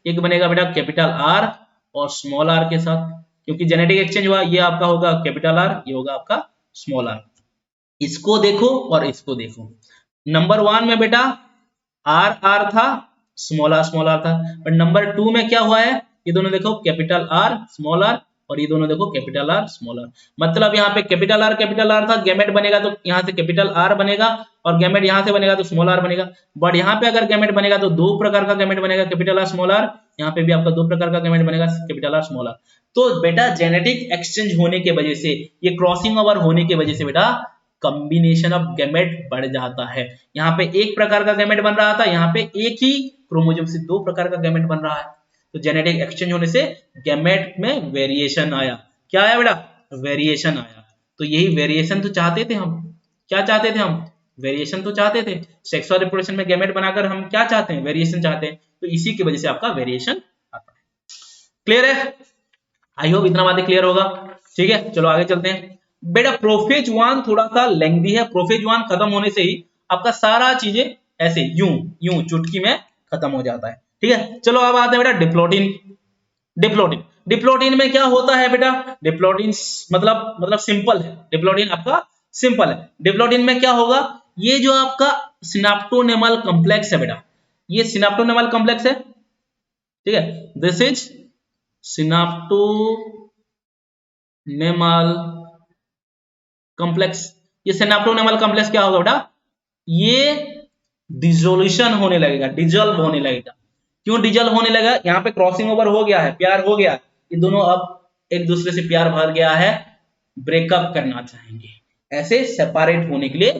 एक बनेगा बेटा कैपिटल आर और स्मॉल आर के साथ, क्योंकि जेनेटिक एक्सचेंज हुआ। ये आपका होगा कैपिटल आर, ये होगा आपका स्मॉल आर। इसको देखो और इसको देखो। नंबर 1 में बेटा आर आर था, स्मॉल आर था। बट नंबर 2 में क्या हुआ है? ये दोनों देखो, कैपिटल आर स्मॉल आर, और ये दोनों देखो कैपिटल आर स्मॉल आर, मतलब यहाँ पे कैपिटल आर था, गैमेट बनेगा तो यहाँ से कैपिटल आर बनेगा और गैमेट यहाँ से बनेगा तो स्मॉल आर बनेगा। बट यहाँ पे अगर गैमेट बनेगा तो दो प्रकार का गैमेट बनेगा, कैपिटल आर स्मॉल आर, यहाँ पे भी आपका दो प्रकार का गैमेट बनेगा, कैपिटल आर स्मॉल आर। तो बेटा जेनेटिक एक्सचेंज होने के वजह से, ये क्रॉसिंग ओवर होने की वजह से बेटा कॉम्बिनेशन ऑफ गैमेट बढ़ जाता है। यहाँ पे एक प्रकार का गैमेट बन रहा था, यहाँ पे एक ही क्रोमोसोम से दो प्रकार का गैमेट बन रहा है। तो जेनेटिक एक्सचेंज होने से गैमेट में वेरिएशन आया। क्या आया बेटा? वेरिएशन आया। तो यही वेरिएशन तो चाहते थे हम। क्या चाहते थे हम? वेरिएशन तो चाहते थे। सेक्सुअल रिप्रोडक्शन में गैमेट बनाकर हम क्या चाहते हैं? वेरिएशन चाहते हैं। तो इसी की वजह से आपका वेरिएशन आता है। क्लियर है? आई होप इतना बातें क्लियर होगा। ठीक है, चलो आगे चलते हैं। बेटा प्रोफेज 1 थोड़ा सा लेंथी है। प्रोफेज 1 खत्म होने से ही आपका सारा चीजें ऐसे यूं यूं चुटकी में खत्म हो जाता है। ठीक है, चलो अब आते हैं बेटा डिप्लोटिन। डिप्लोटिन में क्या होता है बेटा? डिप्लोटिन मतलब सिंपल है। डिप्लोटिन आपका सिंपल है। डिप्लोटिन में क्या होगा? ये जो आपका सिनाप्टोनेमल कॉम्प्लेक्स है बेटा, ये सिनाप्टोनेमल कॉम्प्लेक्स है। ठीक है, दिस इज सिनाप्टोनेमल कॉम्प्लेक्स। ये सिनाप्टोनेमल कॉम्प्लेक्स क्या होगा बेटा? ये डिसोल्यूशन होने लगेगा, डिजोल्व होने लगेगा। क्यों डिजोल्व होने लगा? यहाँ पे क्रॉसिंग ओवर हो गया है, प्यार हो गया, ये दोनों अब एक दूसरे से प्यार भर गया है, ब्रेकअप करना चाहेंगे, ऐसे सेपरेट होने के लिए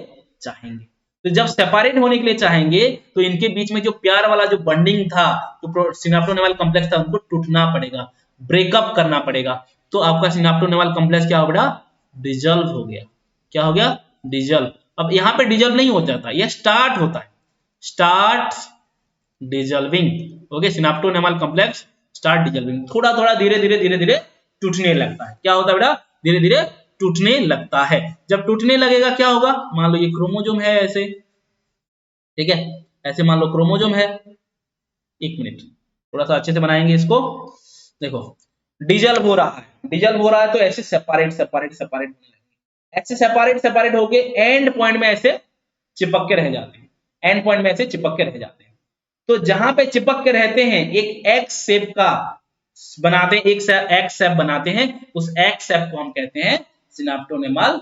चाहेंगे। तो जब सेपरेट होने के लिए चाहेंगे तो इनके बीच में जो प्यार वाला जो बॉन्डिंग था, जो सिनाप्टोनेमल कॉम्प्लेक्स था, उनको टूटना पड़ेगा, ब्रेकअप करना पड़ेगा। तो आपका सिनाप्टोनेमल कॉम्प्लेक्स क्या हो बेटा? डिजोल्व हो गया। क्या हो गया? डिजोल्व। अब यहाँ पे डिजोल्व नहीं हो जाता, यह स्टार्ट होता है, start dissolving. Okay, synaptonemal complex start dissolving, थोड़ा थोड़ा धीरे धीरे टूटने लगता है। क्या होता है बेटा? धीरे धीरे टूटने लगता है। जब टूटने लगेगा क्या होगा? मान लो ये क्रोमोसोम है ऐसे, ठीक है, ऐसे मान लो क्रोमोसोम है। एक मिनट, थोड़ा सा अच्छे से बनाएंगे इसको। देखो डिजोल्व हो रहा है, डिजोल्व हो रहा है तो ऐसे सेपरेट होने लगेगा। ऐसे सेपरेट होके एंड पॉइंट में ऐसे चिपक के रह जाते हैं, एंड पॉइंट में ऐसे चिपक के रह जाते हैं। तो जहां पे चिपक के रहते हैं एक एक्स शेप का बनाते हैं, एक एक्स शेप बनाते हैं, उस एक्स शेप को हम कहते हैं सिनाप्टोनेमल,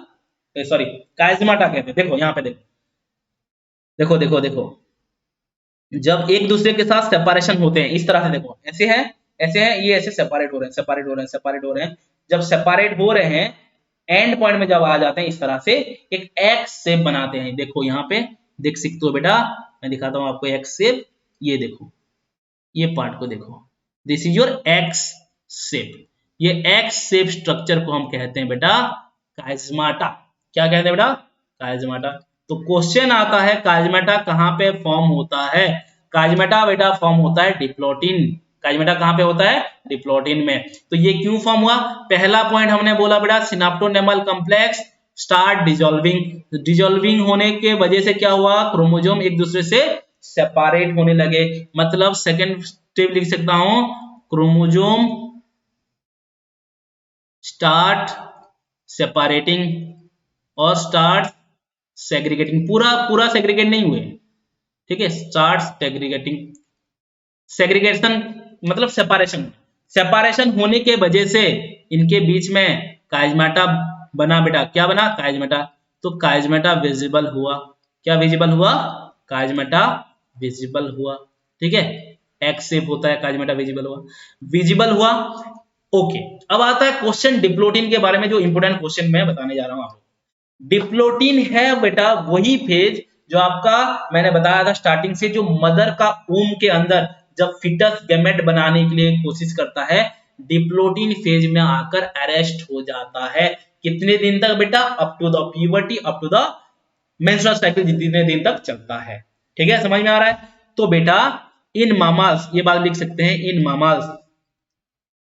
सॉरी काइजमाटा कहते हैं। देखो यहाँ पे देखो, जब एक दूसरे के साथ सेपरेशन होते हैं इस तरह से, देखो ऐसे है, ये ऐसे सेपरेट हो रहे हैं। जब सेपरेट हो रहे हैं एंड पॉइंट में जब आ जाते हैं इस तरह से एक एक्स शेप बनाते हैं। देखो यहाँ पे देख सकते हो बेटा, मैं दिखाता हूँ आपको एक्स शेप। ये देखो, ये पार्ट को देखो, this is your x shape. ये एक्स शेप स्ट्रक्चर को हम कहते हैं बेटा काइजमाटा। क्या कहते हैं बेटा? काइजमाटा। तो क्वेश्चन आता है काइजमाटा कहाँ पे फॉर्म होता है? काइजमाटा बेटा फॉर्म होता है डिप्लोटिन। काइजमाटा कहाँ पे होता है? डिप्लोटिन में। तो ये क्यों फॉर्म हुआ? पहला पॉइंट हमने बोला बेटा सिनाप्टोनेमल कॉम्प्लेक्स स्टार्ट डिजोल्विंग। डिजोल्विंग होने के वजह से क्या हुआ? क्रोमोसोम एक दूसरे से सेपरेट होने लगे। मतलब सेकंड स्टेप लिख सकता हूं, क्रोमोसोम स्टार्ट सेपरेटिंग और स्टार्ट सेग्रीगेटिंग। पूरा सेग्रीगेट नहीं हुए, ठीक है, स्टार्ट सेग्रीगेटिंग। सेग्रीगेशन मतलब सेपरेशन होने के वजह से इनके बीच में काइजमाटा बना बेटा। क्या बना? काइजमाटा। तो काइजमाटा विजिबल हुआ। क्या विजिबल हुआ? काइजमाटा विजिबल हुआ। ठीक है, एक्स शेप होता है, काइजमाटा विजिबल हुआ। ओके, अब आता है क्वेश्चन डिप्लोटिन के बारे में, जो इंपोर्टेंट क्वेश्चन मैं बताने जा रहा हूं आपको। डिप्लोटिन है बेटा वही फेज जो आपका मैंने बताया था स्टार्टिंग से, जो मदर का ऊम के अंदर जब फिटस गैमेट बनाने के लिए कोशिश करता है, डिप्लोटिन फेज में आकर अरेस्ट हो जाता है। कितने दिन तक बेटा? Up to the puberty, up to the menstrual cycle, जितने दिन तक चलता है। ठीक है, समझ में आ रहा है? तो बेटा इन मामाल्स, ये बात लिख सकते हैं, इन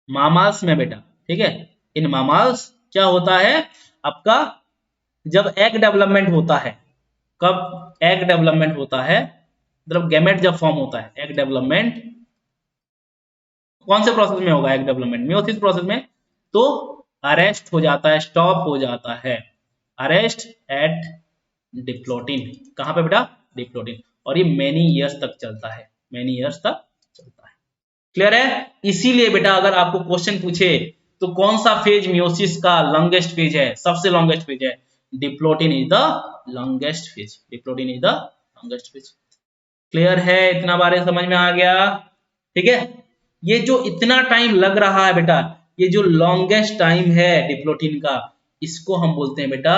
मामाल्स में बेटा, ठीक है, इन मामाल्स क्या होता है आपका? जब एग डेवलपमेंट होता है, कब एग डेवलपमेंट होता है, मतलब गैमेट जब फॉर्म होता है, एग डेवलपमेंट कौन से प्रोसेस में होगा? एग डेवलपमेंट मियोसिस प्रोसेस में। तो अरेस्ट हो जाता है, स्टॉप हो जाता है, अरेस्ट एट डिप्लोटिन। कहां पे बेटा? डिप्लोटिन। और ये मेनी इयर्स तक चलता है, मेनी इयर्स तक चलता है। क्लियर है? इसीलिए बेटा अगर आपको क्वेश्चन पूछे तो कौन सा फेज मियोसिस का लॉन्गेस्ट फेज है, सबसे लॉन्गेस्ट फेज है? Diplotene is the longest phase, diplotene is the longest phase. Clear है? इतना बारे समझ में आ गया? ठीक है। ये जो इतना टाइम लग रहा है बेटा, ये जो लॉन्गेस्ट टाइम है डिप्लोटिन का, इसको हम बोलते हैं बेटा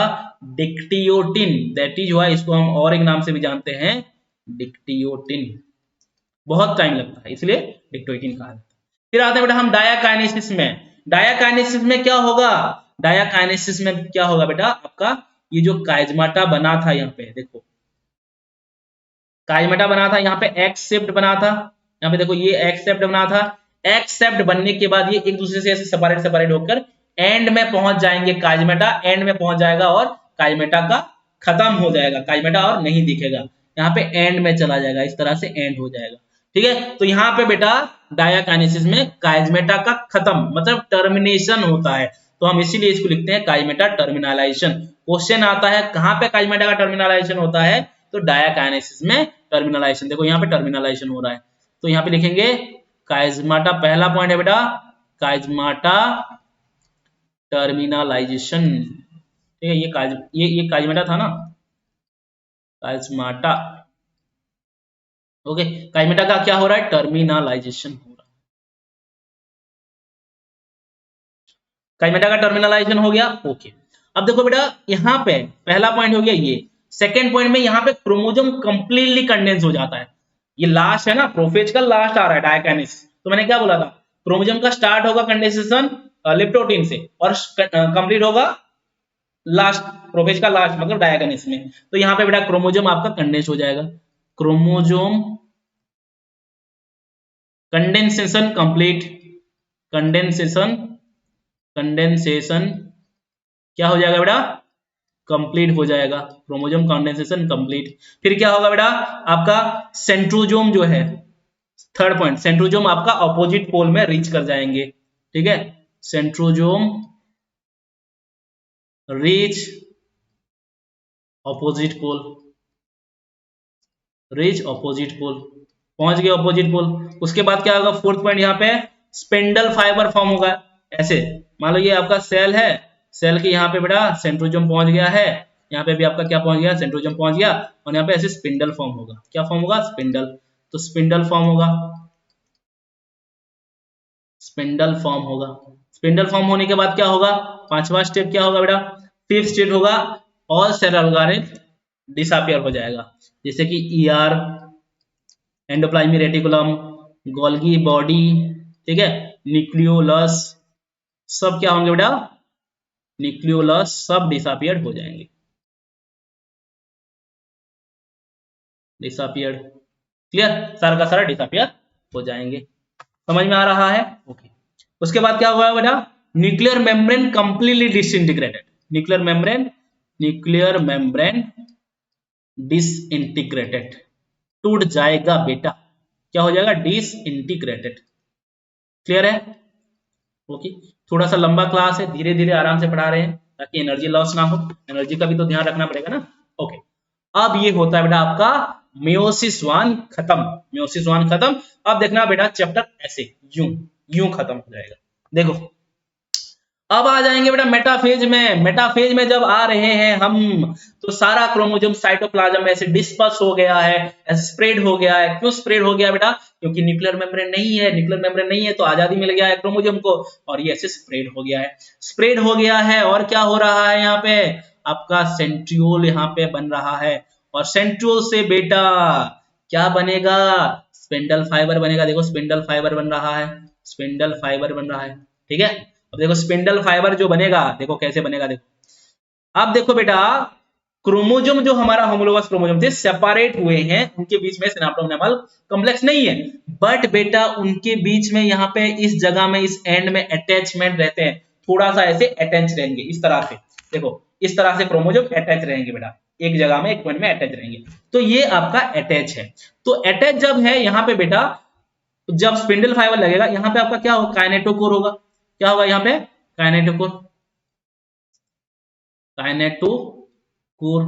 डिक्टियोटिन। दैट इज व्हाई इसको हम और एक नाम से भी जानते हैं, डिक्टियोटिन। बहुत टाइम लगता है इसलिए डिक्टियोटिन कहा जाता है। फिर आते हैं बेटा हम डायाकाइनेसिस में। डायाकाइनेसिस में क्या होगा? डायाकाइनेसिस में क्या होगा बेटा आपका, ये जो काइजमाटा बना था, यहाँ पे देखो काइजमाटा बना था, यहाँ पे एक्स शेप्ड बना था, यहाँ पे देखो ये एक्स शेप्ड बना था। एक्स शेप्ड बनने के बाद ये एक दूसरे से ऐसे सेपरेट सेपरेट होकर एंड में पहुंच जाएंगे, काइजमेटा एंड में पहुंच जाएगा और काइजमेटा का खत्म हो जाएगा, काइजमेटा और नहीं दिखेगा, यहाँ पे एंड में चला जाएगा, इस तरह से एंड हो जाएगा। ठीक है, तो यहाँ पे बेटा डायाकाइनेसिस में काइजमेटा का खत्म मतलब टर्मिनेशन होता है, तो हम इसीलिए इसको लिखते हैं काइजमेटा टर्मिनलाइजेशन। क्वेश्चन आता है कहाँ पे काइजमेटा का टर्मिनलाइजेशन होता है, तो डायाकाइनेसिस में टर्मिनलाइजेशन। देखो यहाँ पे टर्मिनलाइजेशन हो रहा है, तो यहाँ पे लिखेंगे काइजमाटा, पहला पॉइंट है बेटा काइजमाटा टर्मिनलाइजेशन। ठीक है, ये काइजमाटा था ना, काइजमाटा। ओके, काइजमेटा का क्या हो रहा है, टर्मिनलाइजेशन हो रहा है। काइजमेटा का टर्मिनलाइजेशन हो गया। ओके, अब देखो बेटा यहाँ पे पहला पॉइंट हो गया ये। सेकेंड पॉइंट में यहाँ पे क्रोमोसोम कंप्लीटली कंडेंस हो जाता है। ये लास्ट है ना, प्रोफेज का लास्ट आ रहा है डायकाइनेसिस, तो मैंने क्या बोला था, क्रोमोसोम का स्टार्ट होगा कंडेंसेशन लिप्टोप्रोटीन से और कंप्लीट होगा लास्ट, प्रोफेज का लास्ट मतलब डायकाइनेसिस में। तो यहाँ पे बेटा क्रोमोसोम आपका कंडेंस हो जाएगा, chromosome condensation complete, condensation condensation क्या हो जाएगा बेटा, कंप्लीट हो जाएगा, क्रोमोसोम कंडेंसेशन कंप्लीट। फिर क्या होगा बेटा आपका सेंट्रोजोम जो है, थर्ड पॉइंट, सेंट्रोजोम आपका ऑपोजिट पोल में रीच कर जाएंगे। ठीक है, centrosome reach opposite pole, reach opposite pole, पहुंच गए ऑपोजिट पोल। उसके बाद क्या होगा, फोर्थ पॉइंट यहाँ पे स्पिंडल फाइबर फॉर्म होगा। ऐसे मान लो ये आपका सेल है, सेल के यहाँ पे बेटा सेंट्रोजोम पहुंच गया है, यहाँ पे भी आपका क्या पहुंच गया, सेंट्रोजोम पहुंच गया, और यहाँ पे ऐसे स्पिंडल फॉर्म होगा। क्या फॉर्म होगा, स्पिंडल। तो स्पिंडल फॉर्म होगा, स्पिंडल फॉर्म होगा। स्पिंडल फॉर्म होने के बाद क्या होगा, पांचवा स्टेप क्या होगा बेटा, फिफ्थ स्टेप होगा ऑल सेल ऑर्गेनेल डिसअपियर हो जाएगा, जैसे कि ER, endoplasmic reticulum, Golgi body, ठीक है, न्यूक्लियोलस, सब क्या होंगे बेटा, न्यूक्लियोलस सब डिसअपियर हो जाएंगे, डिसअपियर। क्लियर, सारा का सारा डिसअपियर हो जाएंगे। समझ में आ रहा है? ओके। उसके बाद क्या हुआ बेटा, nuclear membrane completely disintegrated, nuclear membrane disintegrated, टूट जाएगा बेटा, क्या हो जाएगा, डिसइंटीग्रेटेड। क्लियर है? ओके, थोड़ा सा लंबा क्लास है, धीरे धीरे आराम से पढ़ा रहे हैं ताकि एनर्जी लॉस ना हो, एनर्जी का भी तो ध्यान रखना पड़ेगा ना। ओके, अब ये होता है बेटा आपका मियोसिस वन खत्म, मियोसिस वन खत्म। अब देखना बेटा चैप्टर ऐसे यूं यूं खत्म हो जाएगा। देखो अब आ जाएंगे बेटा मेटाफेज में। मेटाफेज में जब आ रहे हैं हम, तो सारा क्रोमोसोम साइटोप्लाज्म में ऐसे डिस्पर्स हो गया है, स्प्रेड हो गया है। क्यों स्प्रेड हो गया बेटा, क्योंकि न्यूक्लियर मेम्ब्रेन नहीं है, न्यूक्लियर मेम्ब्रेन नहीं है तो आजादी मिल गया है क्रोमोसोम को, और ये ऐसे स्प्रेड हो गया है, स्प्रेड हो गया है। और क्या हो रहा है यहाँ पे, आपका सेंट्रियोल यहाँ पे बन रहा है, और सेंट्रियोल से बेटा क्या बनेगा, स्पिंडल फाइबर बनेगा। देखो स्पिंडल फाइबर बन रहा है, स्पिंडल फाइबर बन रहा है। ठीक है, अब देखो स्पिंडल फाइबर जो बनेगा, देखो कैसे बनेगा, देखो अब देखो बेटा क्रोमोसोम जो हमारा होमोलोगस क्रोमोसोम थे सेपरेट हुए हैं, उनके बीच में सिनेप्टोनेमल कॉम्प्लेक्स नहीं है, बट बेटा उनके बीच में यहाँ पे इस जगह में इस एंड में अटैचमेंट रहते हैं, थोड़ा सा ऐसे अटैच रहेंगे इस तरह से। देखो इस तरह से क्रोमोसोम अटैच रहेंगे बेटा, एक जगह में एक पॉइंट में अटैच रहेंगे, तो ये आपका अटैच है। तो अटैच जब है यहाँ पे बेटा, जब स्पिंडल फाइबर लगेगा यहाँ पे आपका क्या होगा, काइनेटोकोर होगा। क्या होगा यहाँ पे, काइनेटोकोर, काइनेटोकोर।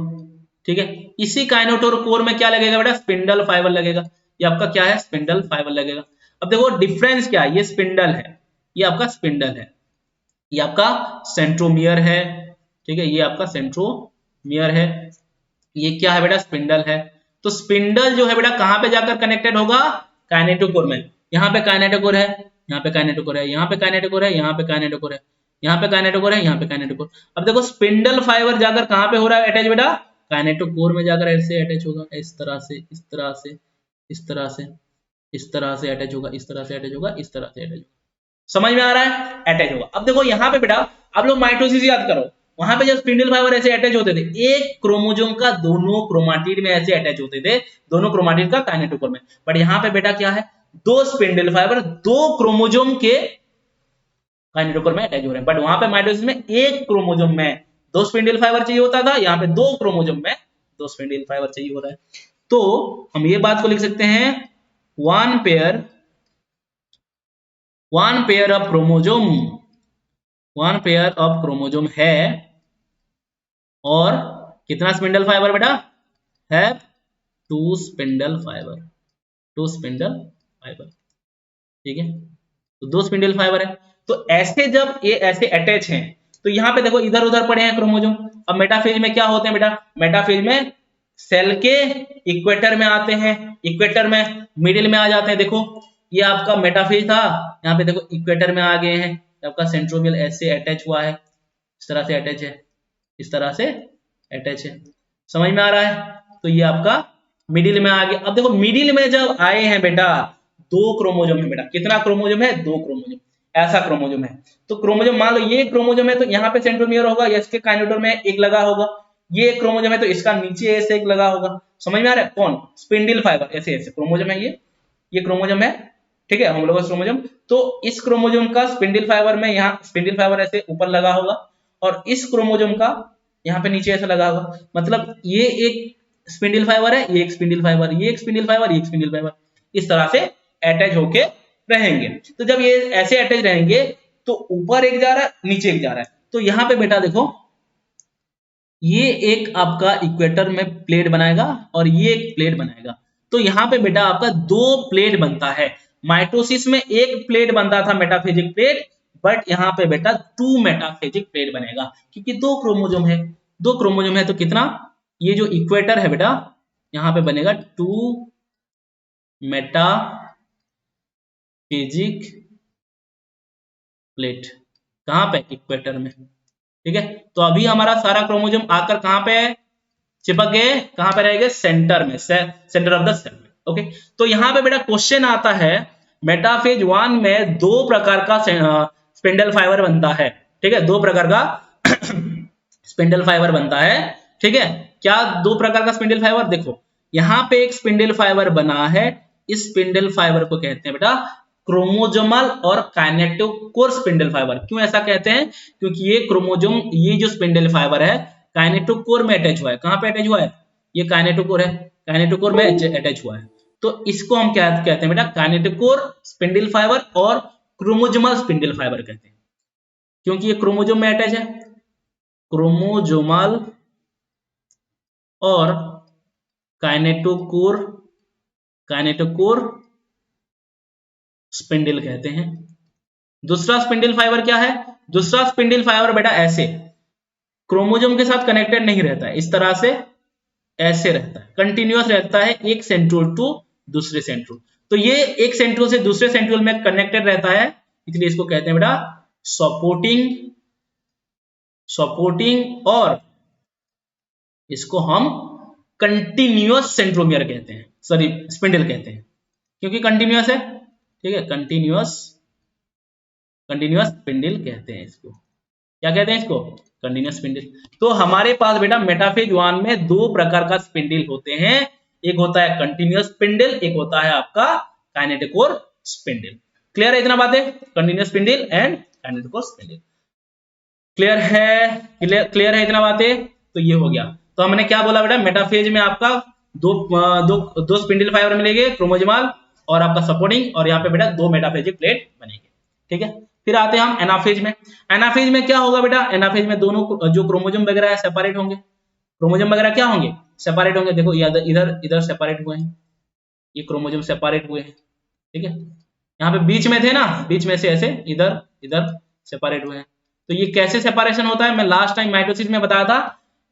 ठीक है, इसी काइनेटोकोर में क्या लगेगा बेटा, स्पिंडल फाइबर लगेगा। ये आपका क्या है, स्पिंडल फाइबर लगेगा। अब देखो डिफरेंस क्या है, ये स्पिंडल है, ये आपका स्पिंडल है, ये आपका सेंट्रोमियर है, ठीक है, ये आपका सेंट्रोमियर है। ये क्या है बेटा, स्पिंडल है। तो स्पिंडल जो है बेटा कहां पे जाकर कनेक्टेड होगा, काइनेटोकोर में। यहाँ पे काइनेटोकोर है, यहाँ पे काइनेटोकोर है, यहाँ पे काइनेटोकोर है, यहाँ पे काइनेटोकोर है, यहाँ पे काइनेटोकोर है, यहाँ पे काइनेटोकोर। अब देखो स्पिंडल फाइबर जाकर कहां पे हो रहा है अटैच बेटा, काइनेटोकोर में जाकर ऐसे अटैच होगा, इस तरह से, इस तरह से, इस तरह से, इस तरह से अटैच होगा, इस तरह से अटैच होगा, इस तरह से अटैच होगा। समझ में आ रहा है, अटैच होगा। अब देखो यहाँ पे बेटा आप लोग माइटोसिस याद करो, वहां पे जब स्पिंडल फाइबर ऐसे अटैच होते थे, एक क्रोमोजोम का दोनों क्रोमाटिड में ऐसे अटैच होते थे, दोनों क्रोमाटिड का काइनेटोकोर में। बट यहाँ पे बेटा क्या है, दो स्पिंडल फाइबर दो क्रोमोजोम के काइनेटोकोर में अटैच हो रहे हैं। बट वहां पे माइटोसिस में एक क्रोमोजोम में दो स्पिंडल फाइबर चाहिए होता था, यहाँ पे दो क्रोमोजोम में दो स्पिंडल फाइबर चाहिए हो रहा है। तो हम ये बात को लिख सकते हैं, one pair of chromosome, one pair of chromosome है, और कितना स्पिंडल फाइबर बेटा, है two spindle fibre, two spindle fibre, ठीक है। तो दो स्पिंडल फाइबर है। तो ऐसे जब ये ऐसे अटैच हैं, तो यहाँ पे देखो इधर उधर पड़े हैं क्रोमोजोम। अब मेटाफेज में क्या होते हैं बेटा, मेटाफेज में सेल के इक्वेटर में आते हैं, इक्वेटर में मिडिल में आ जाते हैं। देखो ये आपका मेटाफेज था, यहाँ पे देखो इक्वेटर में आ गए हैं, आपका सेंट्रोमियर ऐसे अटैच हुआ है, इस तरह से अटैच है, इस तरह से अटैच है। समझ में आ रहा है, तो ये आपका मिडिल में आ गया। अब देखो मिडिल में जब आए हैं बेटा, दो क्रोमोजोम है बेटा, कितना क्रोमोजोम है, दो क्रोमोजोम, ऐसा क्रोमोजोम है। तो क्रोमोजोम मान लो ये क्रोमोजोम है, तो यहाँ पे सेंट्रोमियर होगा, इसके काइनेटोर में एक लगा होगा। ये क्रोमोजोम है तो इसका नीचे ऐसे एक लगा होगा। समझ में आ रहा है, कौन, स्पिंडल फाइबर, ऐसे ऐसे क्रोमोजोम है, ये क्रोमोजोम है, ठीक है, होमोलोगस क्रोमोजोम। तो इस क्रोमोजोम का स्पिंडल फाइबर में, यहाँ स्पिंडल फाइबर ऐसे ऊपर लगा होगा, और इस क्रोमोजोम का यहाँ पे नीचे ऐसा लगा होगा। मतलब ये एक स्पिंडल फाइबर है, ये एक स्पिंडल फाइबर, ये एक स्पिंडल फाइबर, ये एक स्पिंडल फाइबर, इस तरह से अटैच होके रहेंगे। तो जब ये ऐसे अटैच रहेंगे, तो ऊपर एक जा रहा है, नीचे एक जा रहा है। तो यहाँ पे बेटा देखो, ये एक आपका इक्वेटर में प्लेट बनाएगा, और ये एक प्लेट बनाएगा। तो यहाँ पे बेटा आपका दो प्लेट बनता है। माइटोसिस में एक प्लेट बनता था, मेटाफेजिक प्लेट, बट यहाँ पे बेटा टू मेटाफेजिक प्लेट बनेगा, क्योंकि दो क्रोमोजोम है, दो क्रोमोजोम है तो कितना, ये जो इक्वेटर है बेटा, यहाँ पे बनेगा टू मेटाफेजिक प्लेट, कहां पे, इक्वेटर में, ठीक है। तो अभी हमारा सारा क्रोमोजोम आकर कहां पे है, चिपक गए, कहां पे रहेंगे, सेंटर में, सेंटर ऑफ द सेल में। ओके, तो यहाँ पे बेटा क्वेश्चन आता है, मेटाफेज 1 में दो प्रकार का स्पिंडल फाइबर बनता है, ठीक है, दो प्रकार का स्पिंडल फाइबर बनता है, ठीक है। क्या दो प्रकार का स्पिंडल फाइबर, देखो यहाँ पे एक स्पिंडल फाइबर बना है, इस स्पिंडल फाइबर को कहते हैं बेटा क्रोमोजोमल और काइनेटोकोर स्पिंडल फाइबर। क्यों ऐसा कहते हैं, क्योंकि ये क्रोमोजोम, ये जो स्पिंडल फाइबर है काइनेटोकोर में अटैच हुआ है। कहां पे अटैच हुआ है, ये काइनेटोकोर है, काइनेटोकोर में अटैच हुआ है। तो इसको हम क्या कहते हैं बेटा, काइनेटोकोर स्पिंडल फाइबर और क्रोमोजोमल स्पिंडल फाइबर कहते हैं, क्योंकि ये क्रोमोजोम में अटैच है। क्रोमोजोमल और काइनेटोकोर, काइनेटोकोर स्पिंडल कहते हैं। दूसरा स्पिंडल फाइबर क्या है, दूसरा स्पिंडल फाइबर बेटा ऐसे क्रोमोजोम के साथ कनेक्टेड नहीं रहता है, इस तरह से ऐसे रहता है, कंटिन्यूअस रहता है, एक सेंट्रोल टू दूसरे सेंट्रोल। तो ये एक सेंट्रोल से दूसरे सेंट्रोल में कनेक्टेड रहता है, इसलिए इसको कहते हैं बेटा सपोर्टिंग, सपोर्टिंग, और इसको हम कंटिन्यूअस सेंट्रोमियर कहते हैं, सॉरी स्पिंडल कहते हैं, क्योंकि कंटिन्यूअस है, ठीक है, कंटिन्यूअस, कंटिन्यूअस स्पिंडल कहते हैं इसको। क्या कहते हैं इसको, कंटिन्यूअस स्पिंडल। तो हमारे पास बेटा मेटाफेज 1 में दो प्रकार का स्पिंडल होते हैं, एक होता है कंटिन्यूअस स्पिंडल, एक होता है आपका काइनेटोकोर स्पिंडल। क्लियर है इतना बातें, continuous spindle and kinetochore spindle, clear है, क्लियर है इतना बातें। तो ये हो गया। तो हमने क्या बोला बेटा, मेटाफेज में आपका दो स्पिंडल फाइबर मिलेंगे, क्रोमोजोमल और आपका सपोर्टिंग, और यहाँ पे बेटा दो मेटाफेजिक प्लेट बनेंगे, ठीक है। फिर आते हैं हम एनाफेज में। एनाफेज में क्या होगा बेटा, एनाफेज में दोनों जो क्रोमोजोम वगैरह है सेपरेट होंगे, क्रोमोजोम वगैरह क्या होंगे, सेपरेट होंगे। देखो इधर इधर सेपरेट हुए हैं, ये क्रोमोजोम सेपरेट हुए हैं, ठीक है। यहाँ पे बीच में थे ना, बीच में से ऐसे इधर इधर सेपरेट हुए हैं। तो ये कैसे सेपरेशन होता है, मैं लास्ट टाइम माइटोसिस में बताया था,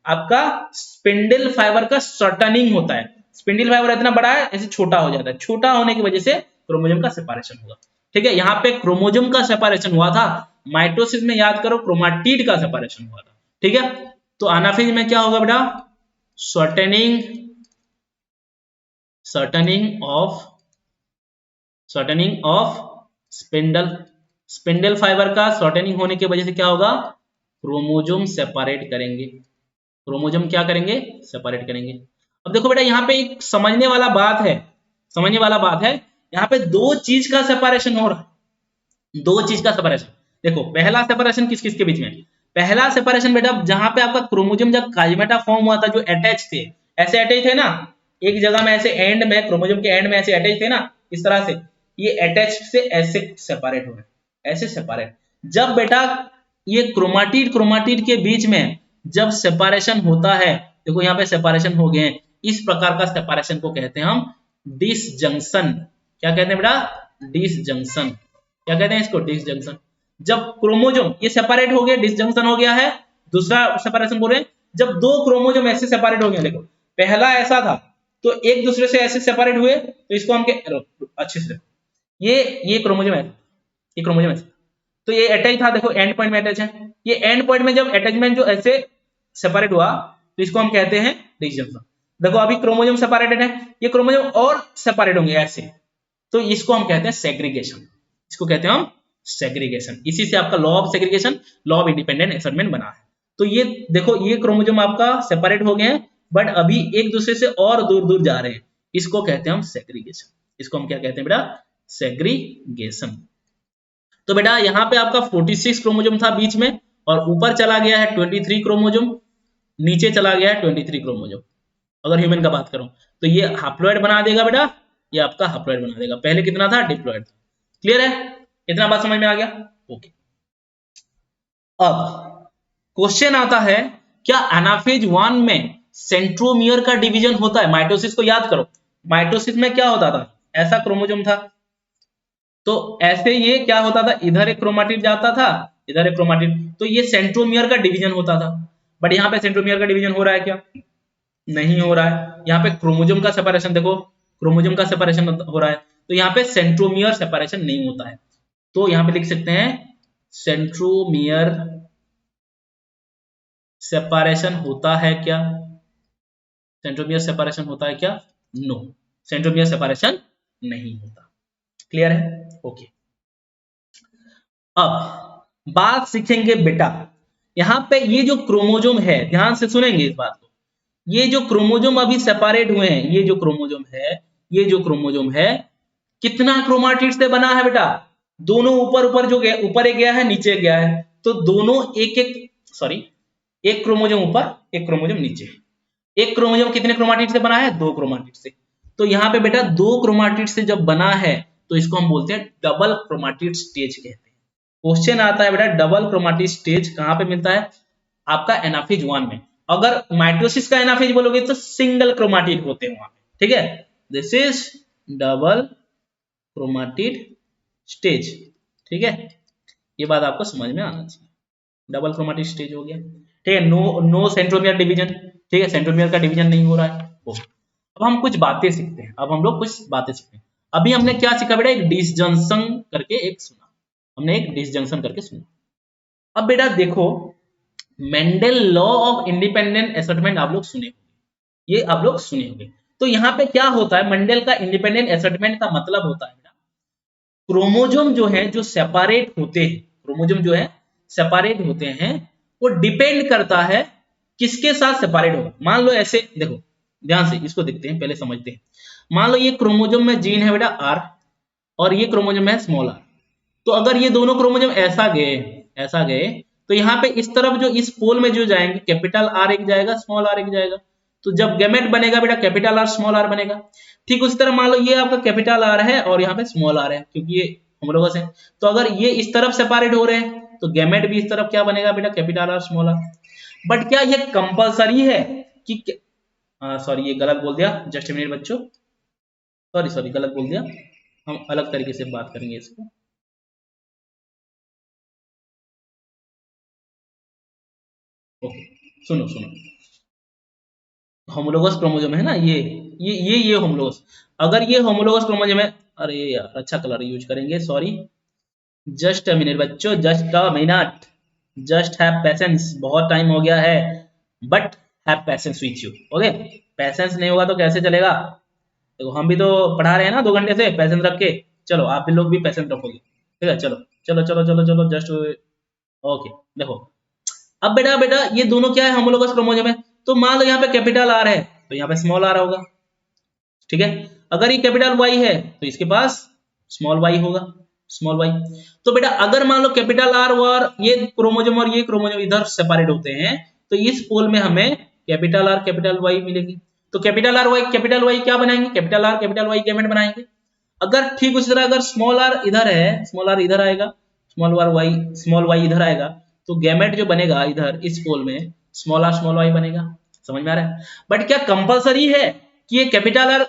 आपका स्पिंडल फाइबर का शॉर्टनिंग होता है। स्पिंडल फाइबर इतना बड़ा है, ऐसे छोटा हो जाता है, छोटा होने की वजह से क्रोमोसोम का सेपरेशन होगा। ठीक है, यहाँ पे क्रोमोसोम का सेपरेशन हुआ था, माइटोसिस में याद करो क्रोमाटिड का सेपरेशन हुआ था। ठीक है, तो एनाफेज में क्या होगा बेटा, शॉर्टनिंग ऑफ स्पिंडल फाइबर का शॉर्टनिंग होने की वजह से क्या होगा, क्रोमोसोम सेपरेट करेंगे। क्रोमोसोम क्या करेंगे, सेपरेट करेंगे। अब देखो बेटा, यहाँ पे एक समझने वाला बात है, यहाँ पे दो चीज का सेपरेशन हो रहा है, दो चीज का सेपरेशन। देखो पहला सेपरेशन किस किस के बीच में, पहला सेपरेशन बेटा जहां पे आपका क्रोमोसोम जब काइमेटा फॉर्म हुआ था, जो अटैच थे, ऐसे अटैच थे ना, एक जगह में ऐसे एंड में, क्रोमोसोम के एंड में ऐसे अटैच थे ना, इस तरह से, ये अटैच से ऐसे सेपरेट हो रहे, ऐसे सेपरेट। जब बेटा ये क्रोमाटिड के बीच में जब सेपरेशन होता है, देखो यहाँ पे सेपरेशन हो गए हैं, इस प्रकार का सेपरेशन को कहते हैं हम डिसजंक्शन। क्या कहते हैं बेटा, डिसजंक्शन। क्या कहते हैं इसको, डिसजंक्शन। जब क्रोमोसोम ये सेपरेट हो गया, डिसजंक्शन हो गया है। दूसरा सेपरेशन बोल रहे हैं, जब दो क्रोमोसोम ऐसे सेपरेट हो गए, देखो पहला ऐसा था तो एक दूसरे से ऐसे सेपरेट हुए, तो इसको हम अच्छे से, ये क्रोमोसोम है, ये क्रोमोसोम है, तो ये अटैच था, देखो एंड पॉइंट में अटैच है। ये एंड पॉइंट में जब अटैचमेंट जो ऐसे सेपरेट हुआ, तो इसको हम कहते हैं डिसजंक्शन। देखो अभी क्रोमोसोम सेपरेटेड है, ये क्रोमोसोम और सेपरेट होंगे ऐसे, तो इसको हम कहते हैं सेग्रीगेशन। इसको कहते हैं हम सेग्रीगेशन। इसी से आपका law of segregation, law of independent assortment बना है। तो ये देखो, ये क्रोमोसोम आपका सेपरेट हो गए हैं, बट अभी एक दूसरे से और दूर दूर जा रहे हैं, इसको कहते हैं हम सेग्रीगेशन। इसको हम क्या कहते हैं बेटा, सेग्रीगेशन। तो बेटा यहाँ पे आपका 46 क्रोमोसोम था बीच में, और ऊपर चला गया है 23 क्रोमोसोम, नीचे चला गया है 23 क्रोमोसोम। अगर ह्यूमन का बात करूं तो ये हाप्लॉइड बना देगा बेटा, ये आपका हाप्लॉइड बना देगा। पहले कितना था, डिप्लॉइड। क्लियर है, इतना बात समझ में आ गया। ओके, अब क्वेश्चन आता है, क्या एनाफेज 1 में सेंट्रोमियर का डिवीजन होता है। माइटोसिस को याद करो, माइटोसिस में क्या होता था, ऐसा क्रोमोसोम था, तो ऐसे ये क्या होता था, इधर एक क्रोमाटिड जाता था, इधर एक क्रोमाटिड, तो ये सेंट्रोमियर का डिवीजन होता था। बट यहाँ पे सेंट्रोमियर का डिवीजन हो रहा है क्या, नहीं हो रहा है। यहाँ पे क्रोमोसोम का सेपरेशन देखो, क्रोमोसोम का सेपरेशन हो रहा है, तो यहाँ पे सेंट्रोमियर सेपरेशन नहीं होता है। तो यहाँ पे लिख सकते हैं सेंट्रोमियर सेपरेशन होता है क्या, सेंट्रोमियर सेपरेशन होता है क्या, नो, सेंट्रोमियर सेपरेशन नहीं होता। क्लियर है, ओके। अब बात सीखेंगे बेटा, यहाँ पे ये जो क्रोमोसोम है, ध्यान से सुनेंगे इस बात को, ये जो क्रोमोसोम अभी सेपरेट हुए हैं, ये जो क्रोमोसोम है, ये जो क्रोमोसोम है, कितना क्रोमाटिड से बना है बेटा, दोनों ऊपर ऊपर जो गया, ऊपर एक गया है, नीचे गया है, तो दोनों एक एक, सॉरी, एक क्रोमोसोम ऊपर, एक क्रोमोसोम नीचे। एक क्रोमोसोम कितने क्रोमाटिड से बना है, दो क्रोमाटिड से। तो यहाँ पे बेटा दो क्रोमाटिड से जब बना है, तो इसको हम बोलते हैं डबल क्रोमाटिड स्टेज कहते हैं। क्वेश्चन आता है बेटा, डबल क्रोमाटिड स्टेज कहां पे मिलता है, आपका एनाफेज 1 में। अगर माइटोसिस का एनाफेज बोलोगे तो सिंगल क्रोमाटिड होते हैं वहां पे। ठीक है, this is double chromatid stage. ठीक है, ये बात आपको समझ में आना चाहिए, डबल क्रोमाटिड स्टेज हो गया। ठीक है, नो सेंट्रोमियर डिवीजन। ठीक है, सेंट्रोमियर का डिवीजन नहीं हो रहा है। अब हम कुछ बातें सीखते हैं, अब हम लोग कुछ बातें सीखते हैं। अभी हमने क्या सीखा बेटा, एक डिसजंक्शन करके एक सुना, हमने एक डिसजंक्शन करके सुना। अब बेटा देखो, मेंडल लॉ ऑफ इंडिपेंडेंट एसेटमेंट आप लोग सुने, ये आप लोग सुने होंगे। तो यहाँ पे क्या होता है, मेंडल का इंडिपेंडेंट एसेटमेंट का मतलब होता है बेटा, क्रोमोसोम जो है, जो सेपरेट होते हैं, क्रोमोसोम जो है सेपरेट होते हैं, वो डिपेंड करता है किसके साथ सेपरेट होगा। मान लो ऐसे देखो, ध्यान से इसको देखते हैं, पहले समझते हैं। मान लो ये क्रोमोसोम में जीन है बेटा आर, और ये क्रोमोसोम है स्मॉल आर। तो अगर ये दोनों क्रोमोसोम ऐसा गए, तो यहाँ पे इस तरफ जो इस पोल में जो जाएंगे, कैपिटल आर एक जाएगा, स्मॉल आर एक जाएगा। तो जब गैमेट बनेगा बेटा, कैपिटल आर स्मॉल आर बनेगा। ठीक उसी तरह मान लो ये आपका कैपिटल आर है और यहाँ पे स्मॉल आर है, क्योंकि ये होमोलोगस है। तो अगर ये इस तरफ सेपरेट हो रहे हैं, तो गैमेट भी इस तरफ क्या बनेगा बेटा, capital R small r. But क्या ये कंपलसरी है कि, सॉरी ये गलत बोल दिया, जस्ट मिनट बच्चों, सॉरी गलत बोल दिया, हम अलग तरीके से बात करेंगे इसको। सुनो सुनो, होमोलोगस क्रोमोसोम है ना, ये होमोलोगस, अगर ये होमोलोगस क्रोमोसोम है, अरे यार अच्छा कलर यूज करेंगे, सॉरी, जस्ट अ मिनट बच्चों, just a minute, just have patience, बहुत टाइम हो गया है, but have patience with you, okay. Patience नहीं होगा तो कैसे चलेगा, देखो हम भी तो पढ़ा रहे हैं ना 2 घंटे से, पैसेंस रख के, चलो आप भी लोग भी पैसेंस रखोगे, ठीक है, चलो चलो चलो चलो चलो, जस्ट ओके। देखो अब बेटा बेटा ये दोनों क्या है, होमोलोगस क्रोमोसोम है, तो मान लो यहाँ पे कैपिटल आर है तो यहाँ पे स्मॉल आर होगा, ठीक है। अगर ये कैपिटल वाई है तो इसके पास स्मॉल वाई होगा, स्मॉल वाई। तो बेटा अगर मान लो कैपिटल आर और ये क्रोमोसोम और ये क्रोमोसोम इधर सेपरेट होते हैं, तो इस पोल में हमें कैपिटल आर कैपिटल वाई मिलेगी। तो कैपिटल वाई क्या बनाएंगे, कैपिटल वाई गैमेट बनाएंगे। अगर ठीक उसी तरह अगर स्मॉल आर इधर है, स्मॉल आर इधर आएगा, स्मॉल वाई इधर आएगा, तो गैमेट जो बनेगा इधर इस पोल में स्मॉल आर स्मॉल वाई बनेगा। समझ में आ रहा है? बट क्या कंपलसरी है कि ये कैपिटल आर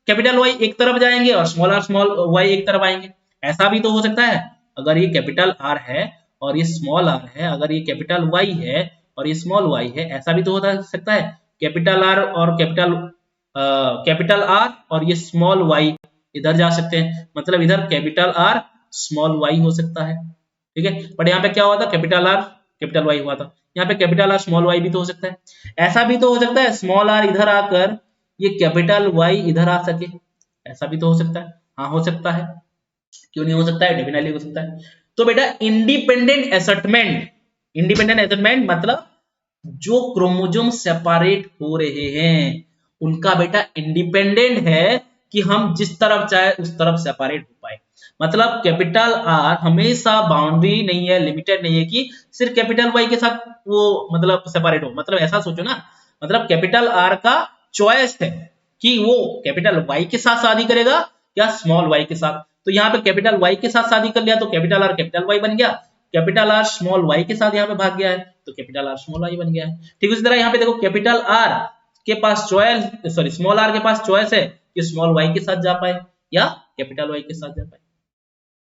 कैपिटल वाई एक तरफ जाएंगे और स्मॉल वाई एक तरफ आएंगे? ऐसा भी तो हो सकता है। अगर ये कैपिटल आर है और ये स्मॉल आर है, अगर ये कैपिटल वाई है और ये स्मॉल वाई है, ऐसा भी तो हो सकता है। कैपिटल आर और कैपिटल आर और ये स्मॉल वाई इधर जा सकते हैं, मतलब इधर कैपिटल आर स्मॉल वाई हो सकता है, ठीक है। बट यहाँ पे क्या हुआ था, कैपिटल आर कैपिटल वाई हुआ था, यहाँ पे कैपिटल आर स्मॉल वाई भी तो हो सकता है। ऐसा भी तो हो सकता है स्मॉल आर इधर आकर ये कैपिटल वाई इधर आ सके, ऐसा भी तो हो सकता है। हाँ हो सकता है, क्यों नहीं हो सकता है, डेफिनेटली हो सकता है। तो बेटा इंडिपेंडेंट एसेटमेंट मतलब जो क्रोमोसोम सेपरेट हो रहे हैं उनका बेटा इंडिपेंडेंट है कि हम जिस तरफ चाहे उस तरफ सेपरेट हो पाए। मतलब कैपिटल आर हमेशा बाउंड्री नहीं है, लिमिटेड नहीं है कि सिर्फ कैपिटल वाई के साथ वो मतलब सेपरेट हो। मतलब ऐसा सोचो ना, मतलब कैपिटल आर का चॉइस है कि वो कैपिटल वाई के साथ शादी करेगा या स्मॉल वाई के साथ। तो यहाँ पे कैपिटल वाई के साथ शादी कर लिया तो कैपिटल आर कैपिटल वाई बन गया, कैपिटल आर स्मॉल वाई के साथ यहाँ पे भाग गया है तो कैपिटल आर स्मॉल वाई बन गया है। ठीक उसी तरह यहाँ पे देखो कैपिटल आर के पास चॉइस, सॉरी स्मॉल आर के पास चॉइस है कि स्मॉल वाई के साथ जा पाए या कैपिटल वाई के साथ जा पाए।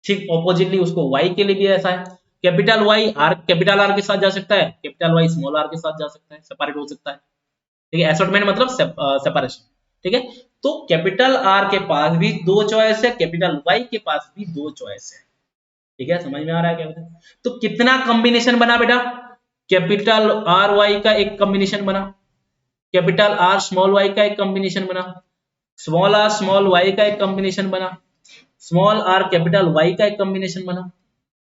ठीक ऑपोजिटली उसको वाई के लिए भी ऐसा है, कैपिटल आर के साथ जा सकता है, कैपिटल वाई स्मॉल आर के साथ जा सकता है, सेपरेट हो सकता है। ठीक है, एसॉर्टमेंट मतलब सेपरेशन। ठीक है, तो कैपिटल आर के पास भी 2 चॉइस है, कैपिटल वाई के पास भी 2 चॉइस है। ठीक है, समझ में आ रहा है क्या? तो कितना कॉम्बिनेशन बना बेटा, कैपिटल आर वाई का एक कॉम्बिनेशन बना, कैपिटल आर स्मॉल वाई का एक कॉम्बिनेशन बना, स्मॉल आर स्मॉल वाई का एक कॉम्बिनेशन बना, स्मॉल आर कैपिटल वाई का एक कॉम्बिनेशन बना।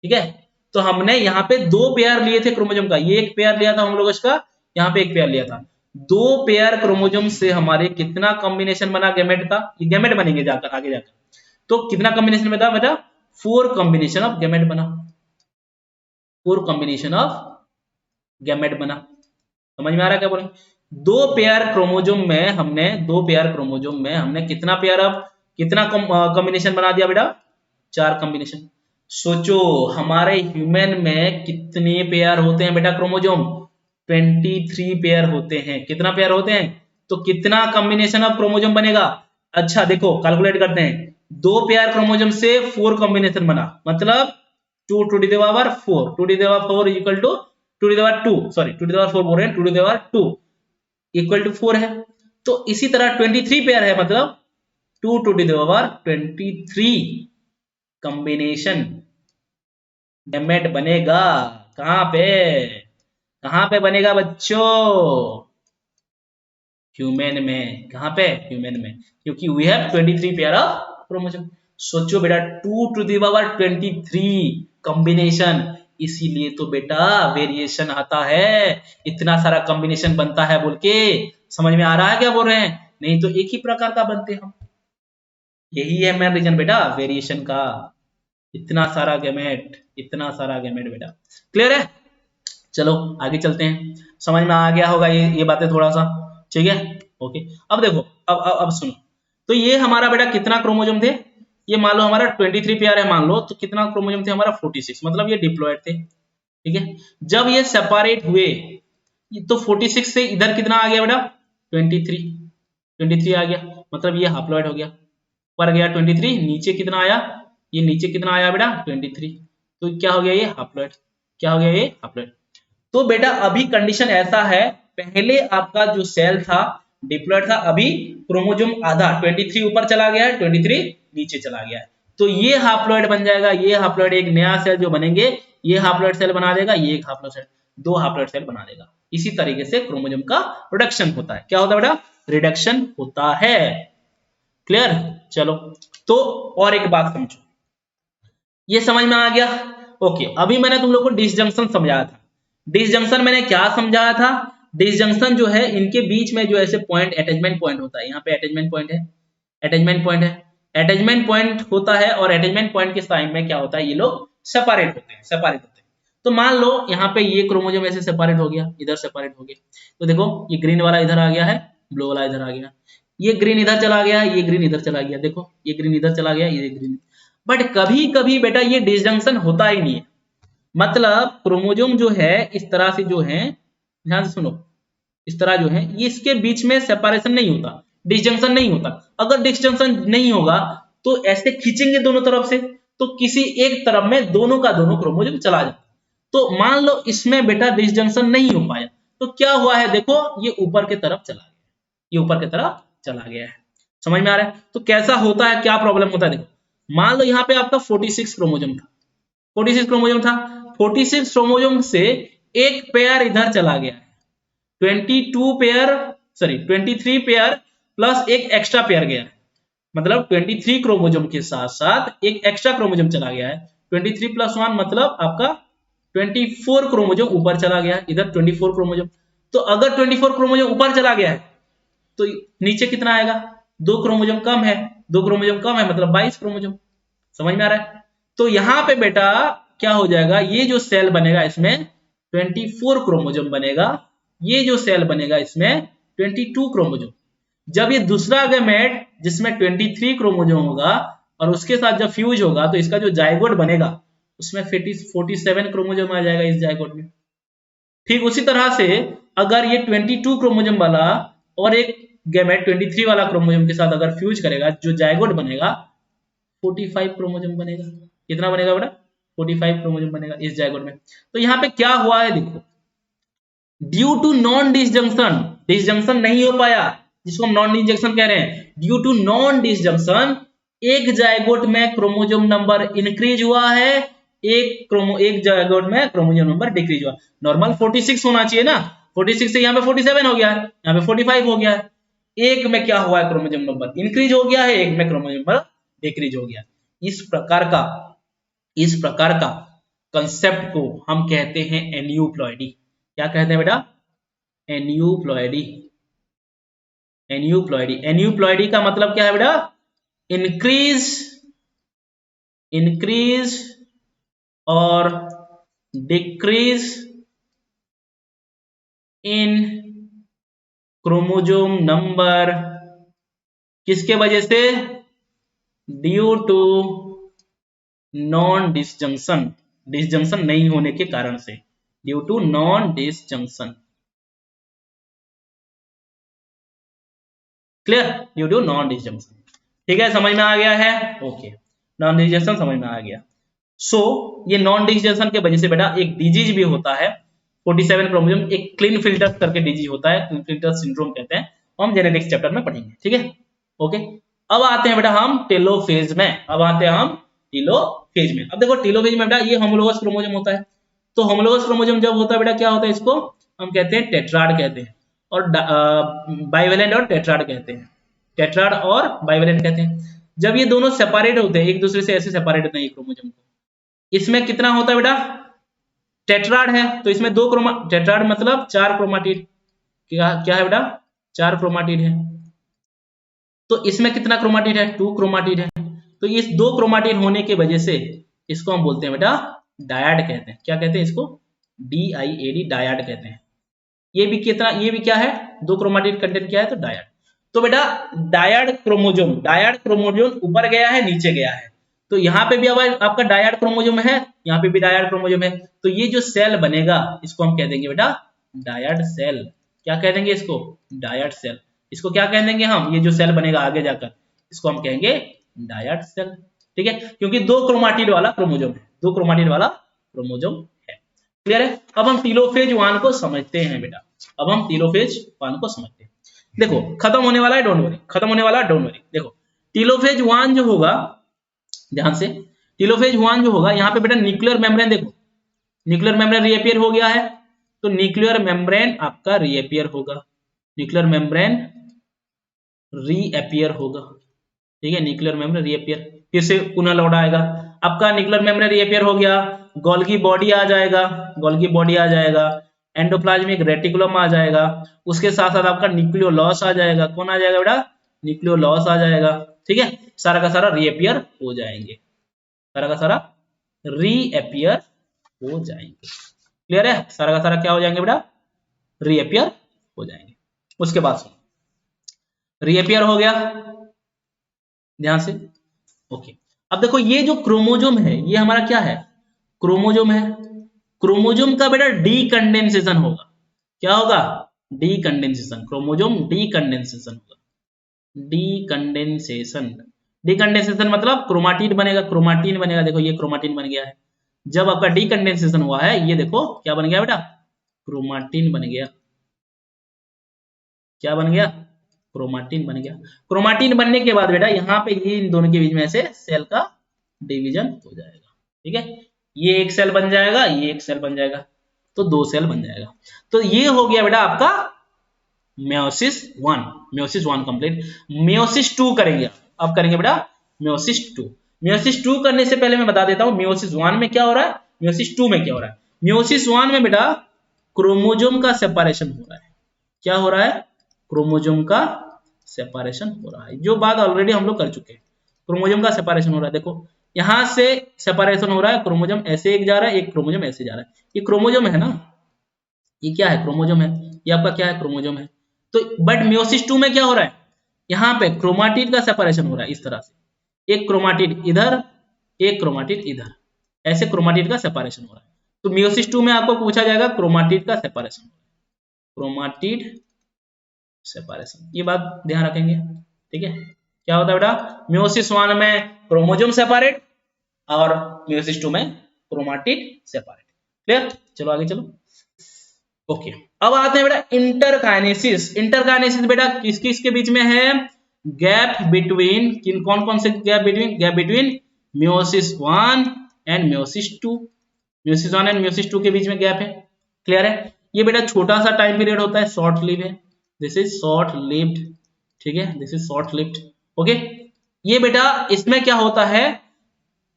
ठीक है, तो हमने यहाँ पे 2 पेयर लिए थे क्रोमोसोम का, ये एक पेयर लिया था हम लोग इसका, यहाँ पे एक पेयर लिया था। 2 पेयर क्रोमोसोम से हमारे कितना कॉम्बिनेशन बना गैमेट का, ये गैमेट बनेंगे जाकर आगे जाकर। तो कितना कॉम्बिनेशन बता बेटा, 4 कॉम्बिनेशन ऑफ गैमेट बना, 4 कॉम्बिनेशन ऑफ गैमेट बना। समझ में आ रहा है क्या बोले? 2 पेयर क्रोमोसोम में हमने कितना कॉम्बिनेशन बना दिया बेटा, 4 कॉम्बिनेशन। सोचो हमारे ह्यूमन में कितने पेयर होते हैं बेटा क्रोमोसोम, 23 पेयर होते हैं। कितना पेयर होते हैं, तो कितना कॉम्बिनेशन ऑफ क्रोमोसोम बनेगा। अच्छा देखो कैलकुलेट करते हैं, 2 पेयर क्रोमोसोम से 4 कॉम्बिनेशन बना, मतलब 2 to the power 4, 2 to the power 4 equal to 2 to the power 2, sorry 2 to the power 4 बोल रहे हैं, 2 to the power 2 equal to 4 है। तो इसी तरह 23 पेयर है, मतलब 2 to the power 23 combination gamete बनेगा। कहां पे, कहां पे बनेगा बच्चों, ह्यूमन में। कहां पे, ह्यूमन में, क्योंकि we have 23 pair of chromosome. सोचो बेटा 2 टू द पावर 23 कॉम्बिनेशन, इसीलिए तो बेटा वेरिएशन आता है, इतना सारा कॉम्बिनेशन बनता है बोल के। समझ में आ रहा है क्या बोल रहे हैं? नहीं तो एक ही प्रकार का बनते हम, यही है मेन रीजन बेटा वेरिएशन का। इतना सारा गैमेट, इतना सारा गैमेट बेटा। क्लियर है? चलो आगे चलते हैं, समझ में आ गया होगा ये बातें थोड़ा सा। ठीक है, ओके। अब देखो, अब सुनो, तो ये हमारा बेटा कितना क्रोमोसोम थे, ये मान लो हमारा 23 पेयर है मान लो, तो कितना क्रोमोसोम थे हमारा 46, मतलब ये डिप्लॉयड थे। ठीक है, जब ये सेपरेट हुए तो 46 से इधर कितना आ गया बेटा, 23 आ गया, मतलब ये हाप्लॉयड हो गया। ऊपर गया 23, नीचे कितना आया, ये नीचे कितना आया बेटा 23, तो क्या हो गया ये हाप्लॉयड, क्या हो गया ये हाप्लॉयड। तो बेटा अभी कंडीशन ऐसा है, पहले आपका जो सेल था डिप्लॉयड था, अभी क्रोमोसोम आधा 23 ऊपर चला गया है, 23 नीचे चला गया है, तो ये हाप्लॉइड बन जाएगा, ये हाप्लॉइड एक नया सेल जो बनेंगे, ये हाप्लॉइड सेल बना देगा, ये एक हाप्लॉइड सेल, दो हाप्लॉइड सेल बना देगा। इसी तरीके से क्रोमोसोम का प्रोडक्शन होता है। क्या होता है बेटा? रिडक्शन होता है। क्लियर? चलो, तो और एक बात समझो, ये समझ में आ गया? ओके, अभी मैंने तुम लोग को डिसजंक्शन समझाया था। डिसजंक्शन मैंने क्या समझाया था? डिसजंक्शन जो है, इनके बीच में जो ऐसे पॉइंट अटैचमेंट पॉइंट होता है, यहाँ पे अटैचमेंट पॉइंट है, अटैचमेंट पॉइंट है, अटैचमेंट पॉइंट होता है, और अटैचमेंट पॉइंट के टाइम में क्या होता है, ये लोग सेपरेट होते हैं, सेपरेट होते हैं। तो मान लो यहाँ पे ये क्रोमोसोम ऐसे सेपरेट हो गया, इधर सेपरेट हो गया, तो देखो ये ग्रीन वाला इधर आ गया है, ब्लू वाला इधर आ गया, ये ग्रीन इधर चला गया, ये ग्रीन इधर चला गया, देखो ये ग्रीन इधर चला गया, ये ग्रीन। बट कभी कभी बेटा ये डिसजंक्शन होता ही नहीं है, मतलब क्रोमोसोम जो है इस तरह से जो है, ध्यान से सुनो, इस तरह जो है ये इसके बीच में सेपरेशन नहीं होता, डिसजंक्शन नहीं होता। अगर डिसजंक्शन नहीं होगा तो ऐसे खींचेंगे दोनों तरफ से, तो किसी एक तरफ में दोनों का दोनों क्रोमोसोम चला जाता। तो मान लो इसमें बेटा डिसजंक्शन नहीं हो पाया, तो क्या हुआ है, देखो ये ऊपर की तरफ चला गया, ये ऊपर की तरफ चला गया है। समझ में आ रहा है? तो कैसा होता है, क्या प्रॉब्लम होता है, देखो मान लो यहाँ पे आपका 46 क्रोमोसोम था, 46 क्रोमोसोम था, 46 क्रोमोसोम से एक पेयर इधर चला गया है, 22 पेयर, सॉरी 23 पेयर प्लस एक एक्स्ट्रा पेयर गया है, मतलब 23 क्रोमोसोम के साथ साथ एक एक्स्ट्रा क्रोमोसोम चला गया है, 23 प्लस 1 मतलब आपका 24 क्रोमोसोम ऊपर चला गया है, इधर 24 क्रोमोसोम। तो अगर 24 क्रोमोसोम ऊपर चला गया है तो नीचे कितना आएगा, दो क्रोमोसोम कम है, दो क्रोमोसोम कम है मतलब 22 क्रोमोसोम। समझ में आ रहा है? तो यहां पे बेटा क्या हो जाएगा, ये जो सेल बनेगा इसमें 24 क्रोमोसोम बनेगा, ये जो सेल बनेगा इसमें 22 क्रोमोसोम। जब ये दूसरा गैमेट जिसमें 23 क्रोमोसोम होगा और उसके साथ जब फ्यूज होगा तो इसका जो जाइगोट बनेगा उसमें 47 क्रोमोसोम आ जाएगा इस जाइगोट में। ठीक उसी तरह से अगर ये 22 क्रोमोसोम वाला और एक गैमेट 23 वाला क्रोमोसोम के साथ अगर फ्यूज करेगा, जो जाइगोट बनेगा 45 क्रोमोसोम बनेगा। कितना बनेगा बेटा? 45 क्रोमोसोम बनेगा इस जाइगोट में। तो यहाँ पे क्या हुआ है देखो, due to non disjunction, disjunction नहीं हो पाया जिसको हम नॉन डिसजंक्शन कह रहे हैं, ड्यू टू नॉन डिसजंक्शन एक जाइगोट में क्रोमोसोम नंबर इंक्रीज हुआ है, एक जाइगोट में क्रोमोसोम नंबर डिक्रीज हुआ। नॉर्मल 46 होना चाहिए ना, 46 से यहाँ पे 47 हो गया है, यहाँ पे 45 हो गया है, एक में क्या हुआ है, क्रोमोसोम नंबर इंक्रीज हो गया है, एक में क्रोमोसोम नंबर डिक्रीज हो गया। इस प्रकार का कंसेप्ट को हम कहते हैं एन्यूप्लॉइडी। क्या कहते हैं बेटा? एन्यूप्लॉइडी। एन्यूप्लॉइडी, एन्यूप्लॉइडी का मतलब क्या है बेटा? इंक्रीज, इंक्रीज और डिक्रीज इन क्रोमोसोम नंबर, किसके वजह से? Due to non disjunction, disjunction नहीं होने के कारण से, due to non disjunction. Clear? Due to non disjunction. ठीक है, समझ में आ गया है? ओके, नॉन डिसजंक्शन समझ में आ गया। सो ये नॉन डिसजंक्शन के वजह से बेटा एक डिजीज भी होता है, 47 क्रोमोसोम, एक क्लीन फिल्टर करके डिजीज होता है, क्लीन फिल्टर सिंड्रोम कहते हैं, हम जेनेटिक्स चैप्टर में पढ़ेंगे। ठीक है, ओके। अब आते हैं बेटा हम टेलोफेज में, अब आते हैं हम टेलोफेज में। अब देखो टेलोफेज में बेटा ये होमोलोगस क्रोमोसोम होता है, तो होमोलोगस क्रोमोसोम जब होता है बेटा क्या होता है, इसको हम कहते हैं टेट्राड कहते हैं, और बाइवेलेंट और टेट्राड कहते हैं, टेट्राड और बाइवेलेंट कहते हैं। जब ये दोनों सेपरेट होते हैं एक दूसरे से, ऐसे सेपरेट होते हैं ये क्रोमोसोम को, इसमें कितना होता है बेटा? टेट्राड है तो इसमें दो क्रोमा, टेट्राड मतलब चार क्रोमाटिड, क्या क्या है बेटा? चार क्रोमाटिड है। तो इसमें कितना क्रोमाटिड है? 2 क्रोमाटिड है। तो इस दो क्रोमाटिड होने की वजह से इसको हम बोलते हैं बेटा डायड कहते हैं। क्या कहते हैं इसको? DIAD, डायड कहते हैं। ये भी कितना, ये भी क्या है? दो क्रोमाटिड कंटेंट क्या है? तो डायड। तो बेटा डायड क्रोमोसोम, डायड क्रोमोसोम ऊपर गया है नीचे गया है, तो यहाँ पे भी अब आपका डायड क्रोमोसोम है, यहाँ पे भी डायड क्रोमोसोम है, तो ये जो सेल बनेगा इसको हम कह देंगे बेटा डायड सेल। क्या कह देंगे इसको? Dyad cell. इसको क्या कह देंगे हम, ये जो सेल बनेगा आगे जाकर इसको हम कहेंगे डायड सेल। ठीक है, क्योंकि दो क्रोमाटिड वाला क्रोमोसोम है, दो क्रोमाटिड वाला क्रोमोसोम है। क्लियर है। अब हम टेलोफेज 1 को समझते हैं बेटा, अब हम टेलोफेज 1 को समझते हैं। देखो खत्म होने वाला है, डोंट वरी, खत्म होने वाला है, डोंट वरी। देखो टेलोफेज 1 जो होगा, ध्यान से, टेलोफेज 1 जो होगा यहाँ पे बेटा न्यूक्लियर मेम्ब्रेन, देखो न्यूक्लियर मेम्ब्रेन रीअपियर हो गया है, तो न्यूक्लियर मेम्ब्रेन आपका रीअपियर होगा, न्यूक्लियर मेम्ब्रेन रीअपियर होगा, ठीक है, न्यूक्लियर मेम्ब्रेन रीअपियर, फिर से पुनः लौट आएगा आपका न्यूक्लियर मेम्ब्रेन रीअपियर हो गया, गोल्गी बॉडी आ जाएगा, गोल्गी बॉडी आ जाएगा, एंडोप्लाज्मिक रेटिकुलम आ जाएगा, उसके साथ साथ आपका न्यूक्लियोलस आ जाएगा, कौन आ जाएगा बेटा, न्यूक्लियोलस आ जाएगा, ठीक है, सारा का सारा रीअपियर हो जाएंगे, सारा का सारा रीअपियर हो जाएंगे, क्लियर है, सारा का सारा क्या हो जाएंगे बेटा, रीअपियर हो जाएंगे। उसके बाद रीअपियर हो गया, ध्यान से, ओके। अब देखो ये जो क्रोमोजोम है ये हमारा क्या है, क्रोमोजोम है, क्रोमोजोम का बेटा डीकंडेंसेशन होगा, क्या होगा, डीकंडेंसेशन, क्रोमोजोम डीकंडेंसेशन होगा, डीकंडेंसेशन, डीकंडेंसेशन मतलब क्रोमाटिन बनेगा, क्रोमाटिन बनेगा, देखो ये क्रोमाटिन बन गया है, जब आपका डीकंडेंसेशन हुआ है ये देखो क्या बन गया बेटा, क्रोमाटिन बन गया, क्या बन गया, क्रोमाटिन बन गया। क्रोमाटिन बनने के बाद बेटा यहाँ पे ये इन दोनों के बीच में से सेल का डिवीजन हो जाएगा, ठीक है, ये एक सेल बन जाएगा, ये एक सेल बन जाएगा, तो दो सेल बन जाएगा। तो ये हो गया बेटा आपका मेयोसिस 1, मेयोसिस 1 कंप्लीट। मेयोसिस 2 करेंगे, अब करेंगे बेटा मेयोसिस 2। मेयोसिस 2 करने से पहले मैं बता देता हूं मेयोसिस 1 में क्या हो रहा है, मेयोसिस 2 में क्या हो रहा है। मेयोसिस 1 में बेटा क्रोमोजोम का सेपरेशन हो रहा है, क्या हो रहा है, क्रोमोजोम का सेपरेशन हो रहा है, जो बात ऑलरेडी हम लोग कर चुके हैं, क्रोमोजोम का सेपरेशन हो रहा है। देखो यहां से सेपरेशन हो रहा है, क्रोमोजोम ऐसे एक जा रहा है, एक क्रोमोजोम ऐसे जा रहा है, ये क्रोमोजोम है ना, ये क्या है, क्रोमोजोम है, ये आपका क्या है, क्रोमोजोम है। तो बट मेयोसिस 2 में क्या हो रहा है, यहाँ पे क्रोमाटिड का सेपरेशन हो रहा है, इस तरह से एक क्रोमाटिड इधर, एक क्रोमाटिड इधर, ऐसे क्रोमाटिड का सेपरेशन हो रहा है। तो मेयोसिस 2 में आपको पूछा जाएगा क्रोमाटिड का सेपरेशन, क्रोमाटिड सेपरेशन, ये बात ध्यान रखेंगे, ठीक है। क्या होता है बेटा, मेयोसिस 1 में क्रोमोजोम सेपरेट और मेयोसिस 2 में क्रोमाटिड सेपरेट, क्लियर। चलो आगे चलो, ओके। अब आते हैं बेटा इंटरकाइनेसिस। इंटरकाइनेसिस बेटा किस किस के बीच में है, गैप बिटवीन, किन कौन कौन से gap between, gap between meiosis 1 and meiosis 2, meiosis 1 and meiosis 2 के बीच में गैप है, क्लियर है। ये बेटा छोटा सा टाइम पीरियड होता है, शॉर्ट लिव है, दिस इज शॉर्ट लिव्ड, ठीक है, this is short lived, okay. ये बेटा इसमें क्या होता है,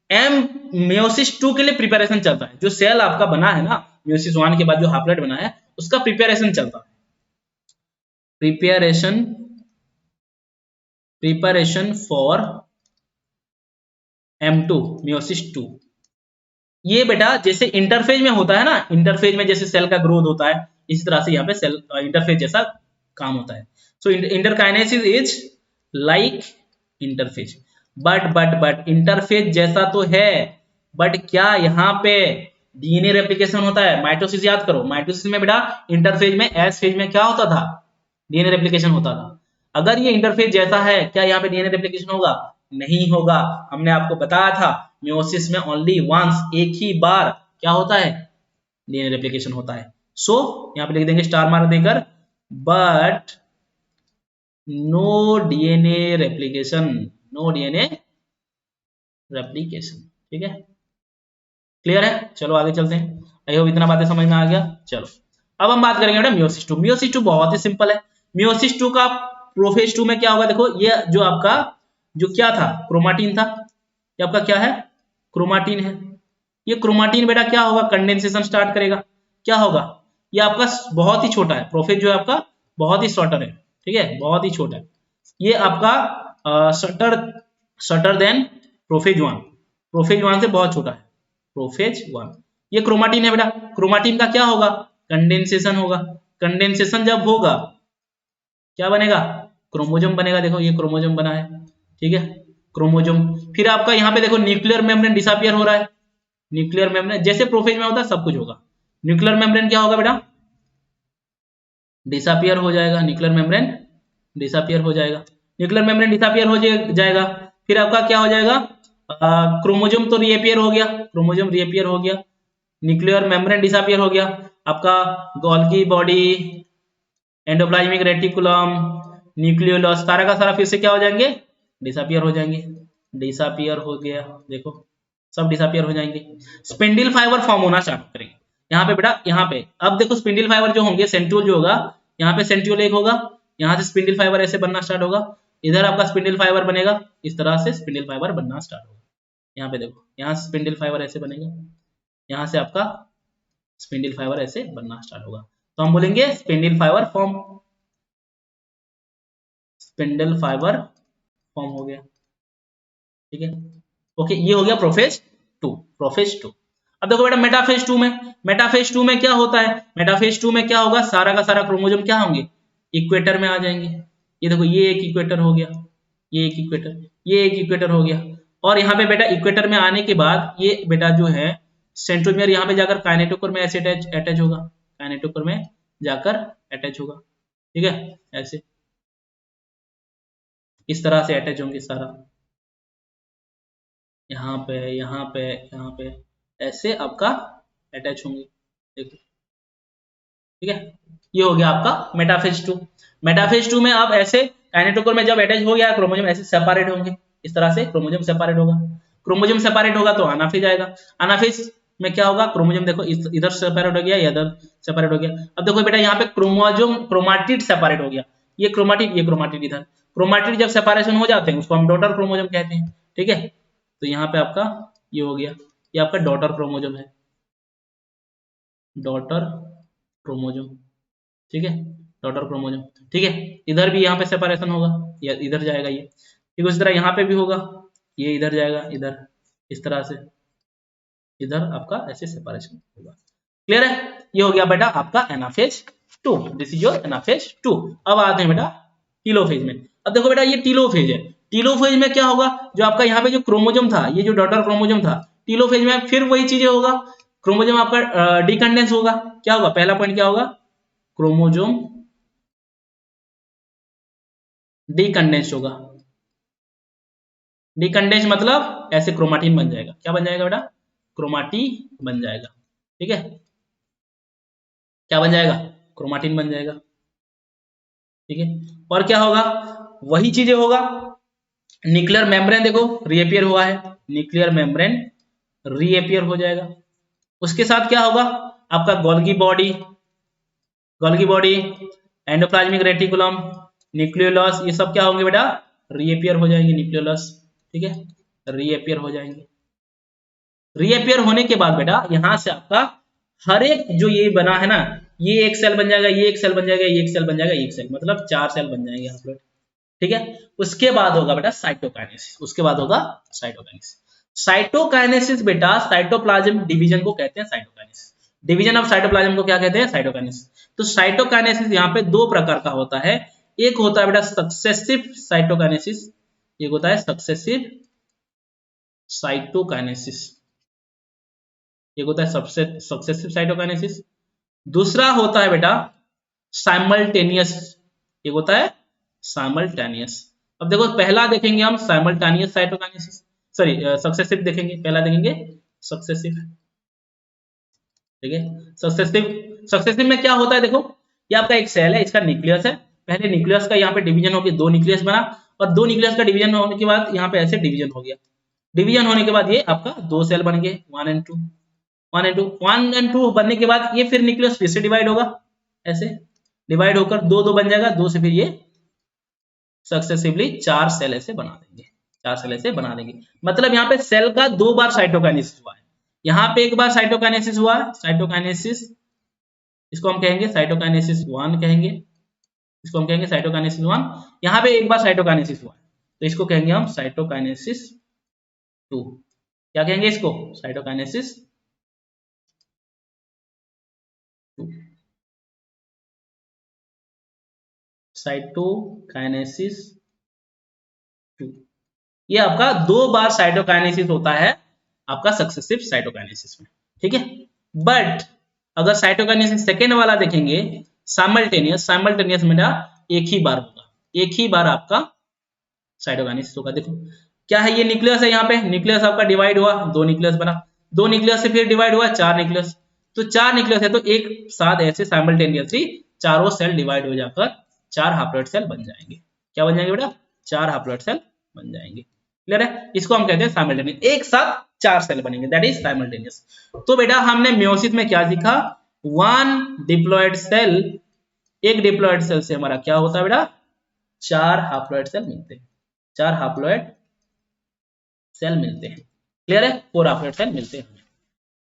एम मेयोसिस 2 के लिए प्रिपरेशन चलता है, जो सेल आपका बना है ना मेयोसिस 1 के बाद जो हाप्लॉइड बना है उसका प्रिपरेशन चलता है, preparation, preparation for M2 meiosis 2। ये बेटा जैसे इंटरफेज में होता है ना, इंटरफेज में जैसे सेल का ग्रोथ होता है, इसी तरह से यहाँ पे सेल इंटरफेज जैसा काम होता है। So interkinesis is like interphase, but interphase जैसा तो है, बट क्या यहाँ पे डीएनए रेप्लिकेशन होता है, माइटोसिस याद करो, माइटोसिस में बेटा इंटरफेज में एस फेज में क्या होता था, डीएनए रेप्लिकेशन होता था। अगर ये इंटरफेज जैसा है क्या यहाँ पे डीएनए रेप्लिकेशन होगा, नहीं होगा। हमने आपको बताया था मेयोसिस में ओनली वंस, एक ही बार क्या होता है, डीएनए रेप्लिकेशन होता है। सो यहाँ पे लिख देंगे स्टार मार्क देकर, but no DNA replication, no DNA replication, ठीक है, क्लियर है। चलो आगे चलते हैं, आई होप इतना बातें समझ में आ गया। चलो अब हम बात करेंगे बेटा मेयोसिस 2। मेयोसिस 2 बहुत ही सिंपल है। मेयोसिस 2 का प्रोफेज 2 में क्या होगा, देखो ये जो आपका जो क्या था, क्रोमाटिन था, ये आपका क्या है, क्रोमाटिन है। ये क्रोमाटिन बेटा क्या होगा, कंडेंसेशन स्टार्ट करेगा, क्या होगा, ये आपका बहुत ही छोटा है, प्रोफेज जो है आपका बहुत ही शॉर्टर है, ठीक है, बहुत ही छोटा है। ये आपका शॉर्टर देन प्रोफेज 1, प्रोफेज 1 से बहुत छोटा है, प्रोफेज 1। ये क्रोमाटिन है बेटा, क्रोमाटिन का क्या होगा, कंडेंसेशन होगा, कंडेंसेशन जब होगा क्या बनेगा, क्रोमोजोम बनेगा, देखो ये क्रोमोजोम बना है, ठीक है, क्रोमोजोम। फिर आपका यहाँ पे देखो न्यूक्लियर मेम्ब्रेन डिसअपीयर हो रहा है, न्यूक्लियर मेम्ब्रेन जैसे प्रोफेज में होता है सब कुछ होगा, न्यूक्लियर मेम्ब्रेन क्या होगा बेटा, डिसअपीयर हो जाएगा, न्यूक्लियर मेम्ब्रेन डिसअपीयर हो जाएगा, न्यूक्लियर मेम्ब्रेन डिसअपीयर हो जाएगा। फिर आपका क्या हो जाएगा, क्रोमोजोम तो रीअपीयर हो गया, क्रोमोजोम रीअपीयर हो गया, न्यूक्लियर मेम्ब्रेन डिसअपियर हो गया, आपका Golgi body, endoplasmic reticulum, nucleolus, सारा का सारा फिर से क्या हो जाएंगे, डिसअपियर हो जाएंगे, डिसअपियर हो गया, देखो सब डिसअपियर हो जाएंगे। स्पिंडल फाइबर फॉर्म होना स्टार्ट करेंगे यहाँ पे बेटा, यहाँ पे अब देखो स्पिंडल फाइबर जो होंगे, सेंट्रियोल जो होगा, यहाँ पे सेंट्रियोल एक होगा, यहाँ से स्पिंडल फाइबर ऐसे बनना स्टार्ट होगा, इधर आपका स्पिंडल फाइबर बनेगा, इस तरह से स्पिंडल फाइबर बनना स्टार्ट होगा। यहाँ पे देखो, यहाँ से स्पिंडल फाइबर ऐसे बनेगा, यहाँ से आपका स्पिंडल फाइबर ऐसे बनना स्टार्ट होगा, तो हम बोलेंगे spindle fibre form, spindle fibre form हो गया, ठीक है। ओके, ये हो गया प्रोफेज 2, प्रोफेज 2। अब देखो बेटा मेटाफेज 2 में, मेटाफेज 2 में क्या होता है, मेटाफेज 2 में क्या होगा, सारा का सारा क्रोमोसोम क्या होंगे, इक्वेटर में आ जाएंगे। ये देखो ये एक इक्वेटर हो गया, ये एक इक्वेटर, ये एक इक्वेटर हो गया, और यहाँ पे बेटा इक्वेटर में आने के बाद ये बेटा जो है सेंट्रोमियर यहाँ पे जाकर काइनेटोकोर में ऐसे अटैच होगा, काइनेटोकोर में जाकर अटैच होगा, ठीक है, ऐसे इस तरह से अटैच होंगे सारा, यहाँ पे यहाँ पे यहाँ पे ऐसे आपका अटैच होंगे, देखो, ठीक है। ये हो गया आपका मेटाफेज 2। मेटाफेज 2 में आप ऐसे काइनेटोकोर में जब अटैच हो गया क्रोमोसोम ऐसे सेपरेट होंगे, इस तरह से क्रोमोसोम सेपरेट होगा, क्रोमोसोम सेपरेट होगा तो अनाफेज आएगा, अनाफेज में क्या होगा, क्रोमोसोम देखो इधर सेपरेट हो गया, इधर सेपरेट हो गया। अब देखो बेटा यहाँ पे क्रोमोसोम क्रोमाटिड सेपरेट हो गया, ये क्रोमाटिड, ये क्रोमाटिड, इधर क्रोमाटिड जब सेपरेशन हो जाते हैं उसको हम डॉटर क्रोमोसोम कहते हैं, ठीक है। तो यहाँ पे आपका ये हो गया, ये आपका डॉटर क्रोमोसोम है, डॉटर क्रोमोसोम, ठीक है, डॉटर क्रोमोसोम, ठीक है। इधर भी यहाँ पे सेपरेशन होगा, या इधर जाएगा ये, ठीक उसी तरह यहाँ पे भी होगा, ये इधर जाएगा, इधर इस तरह से, इधर आपका ऐसे सेपरेशन होगा, क्लियर है। ये हो गया बेटा आपका anaphase 2, this is your anaphase 2। अब आते हैं बेटा टीलोफेज में। अब देखो बेटा ये टीलोफेज है, टीलोफेज में क्या होगा, जो आपका यहाँ पे जो क्रोमोसोम था, ये जो डॉटर क्रोमोसोम था, टीलोफेज में फिर वही चीजें होगा, क्रोमोसोम आपका डिकंडेंस होगा, क्या होगा, पहला पॉइंट क्या होगा, क्रोमोसोम डिकंडेंस होगा, डिकंडेंस मतलब ऐसे क्रोमाटिन बन जाएगा, क्या बन जाएगा बेटा, क्रोमाटिन बन जाएगा, ठीक है, क्या बन जाएगा, क्रोमाटिन बन जाएगा, ठीक है। और क्या होगा, वही चीजें होगा, न्यूक्लियर मेम्ब्रेन देखो रीअपियर हुआ है, न्यूक्लियर मेम्ब्रेन रीअपियर हो जाएगा, उसके साथ क्या होगा, आपका Golgi body, endoplasmic reticulum, nucleolus, ये सब क्या होंगे बेटा, रीअपियर हो जाएंगे, न्यूक्लियोलस, ठीक है, रीअपियर हो जाएंगे। रीअपियर होने के बाद बेटा यहां से आपका हर एक जो ये बना है ना, ये एक सेल बन जाएगा, ये एक सेल बन जाएगा, ये एक सेल बन जाएगा, एक सेल मतलब 4 सेल बन जाएंगे यहाँ पर, ठीक है। उसके बाद होगा बेटा साइटोकाइनेसिस, उसके बाद होगा साइटोकाइनेसिस। साइटोकाइनेसिस बेटा साइटोप्लाज्म डिवीजन को कहते हैं, साइटोकाइनेसिस डिवीजन ऑफ साइटोप्लाज्म को क्या कहते हैं, साइटोकाइनेसिस। तो साइटोकाइनेसिस यहाँ पे दो प्रकार का होता है, एक होता है बेटा सक्सेसिव साइटोकाइनेसिस, एक होता है सक्सेसिव साइटोकाइनेसिस, एक होता है सक्सेसिव साइटोकाइनेसिस, दूसरा होता है बेटा साइमल्टेनियस, एक होता है साइमल्टेनियस। अब देखो पहला देखेंगे हम साइमल्टेनियस साइटोकाइनेसिस, सॉरी सक्सेसिव देखेंगे, पहला देखेंगे सक्सेसिव, ठीक है। सक्सेसिव में क्या होता है, देखो ये आपका एक सेल है, इसका न्यूक्लियस है, पहले न्यूक्लियस का यहाँ पे डिवीजन होकर दो न्यूक्लियस बना, और दो न्यूक्लियस का डिवीजन होने के बाद यहाँ पे ऐसे डिवीजन हो गया, डिवीजन होने के बाद ये आपका दो सेल बन गए, 1 and 2, 1 and 2 बनने के बाद ये फिर न्यूक्लियस फिर से डिवाइड होगा, ऐसे डिवाइड होकर दो दो बन जाएगा, दो से फिर ये सक्सेसिवली 4 सेल ऐसे बना देंगे, 4 सेल ऐसे बना देंगे। मतलब यहाँ पे सेल का दो बार साइटोकाइनेसिस हुआ है, यहाँ पे एक बार साइटोकाइनेसिस हुआ, साइटोकाइनेसिस, इसको हम कहेंगे साइटोकाइनेसिस 1 कहेंगे, इसको हम कहेंगे साइटोकाइनेसिस 1, यहाँ पे एक बार साइटोकाइनेसिस हुआ है तो इसको कहेंगे हम साइटोकाइनेसिस 2, क्या कहेंगे इसको, साइटोकाइनेसिस 2, साइटोकाइनेसिस 2। ये आपका दो बार साइटोकाइनेसिस होता है आपका सक्सेसिव साइटोकाइनेसिस में, ठीक है। बट अगर साइटोकाइनेसिस सेकेंड वाला देखेंगे साइमल्टेनियस, साइमल्टेनियस में ना एक ही बार होगा, एक ही बार आपका साइटोकाइनेसिस होगा। देखो क्या है, ये न्यूक्लियस है, यहाँ पे न्यूक्लियस आपका डिवाइड हुआ, दो न्यूक्लियस बना, 2 न्यूक्लियस से फिर डिवाइड हुआ 4 न्यूक्लियस, तो 4 न्यूक्लियस है तो एक साथ ऐसे साइमल्टेनियसली चारों सेल डिवाइड हो जाकर 4 हैप्लॉइड सेल बन जाएंगे। क्या बन जाएंगे बेटा? 4 हैप्लॉइड सेल बन जाएंगे। क्लियर है? इसको हम कहते हैं साइमल्टेनियस, एक साथ 4 सेल बनेंगे, दैट इज साइमल्टेनियस। तो बेटा हमने मेयोसिस में क्या सीखा? 1 डिप्लॉयड सेल, एक डिप्लॉयड सेल से हमारा क्या होता है बेटा? 4 हैप्लॉइड सेल मिलते हैं, 4 हैप्लॉइड सेल मिलते हैं। क्लियर है? 4 हैप्लॉइड सेल मिलते हैं।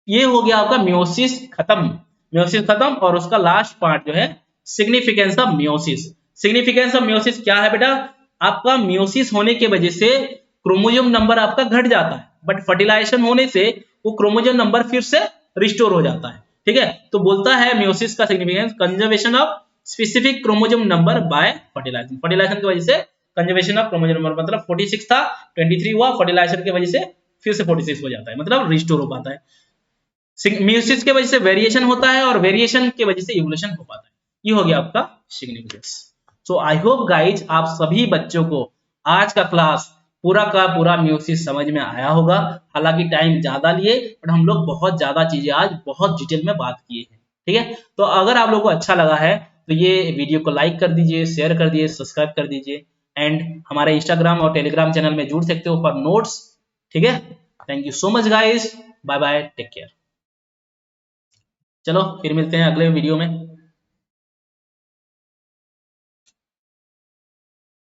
ये हो गया आपका मियोसिस खत्म, मियोसिस खत्म। और उसका लास्ट पार्ट जो है significance of meiosis. Significance of meiosis क्या है बेटा? आपका मियोसिस होने की वजह से क्रोमोसोम नंबर आपका घट जाता है, बट फर्टिलाइजेशन होने से वो क्रोमोसोम नंबर फिर से रिस्टोर हो जाता है। ठीक है, तो बोलता है मियोसिस का significance conservation of specific chromosome number by fertilisation. Fertilisation की वजह से कंजर्वेशन ऑफ क्रोमोसोम नंबर, मतलब 46 था 23 हुआ, फर्टिलाइजेशन की वजह से फिर से 46 हो जाता है, मतलब रिस्टोर हो पाता है। मियोसिस के वजह से वेरिएशन होता है और वेरिएशन के वजह से इवोल्यूशन हो पाता है। ये हो गया आपका significance. So I hope guys आप सभी बच्चों को आज का क्लास पूरा का पूरा मियोसिस समझ में आया होगा। हालांकि टाइम ज्यादा लिए, बट हम लोग बहुत ज्यादा चीजें आज बहुत डिटेल में बात किए हैं। ठीक है, तो अगर आप लोगों को अच्छा लगा है तो ये वीडियो को लाइक कर दीजिए, शेयर कर दीजिए, सब्सक्राइब कर दीजिए, एंड हमारे इंस्टाग्राम और टेलीग्राम चैनल में जुड़ सकते हो फॉर नोट्स। ठीक है, thank you so much guys, bye bye, take care. चलो फिर मिलते हैं अगले वीडियो में।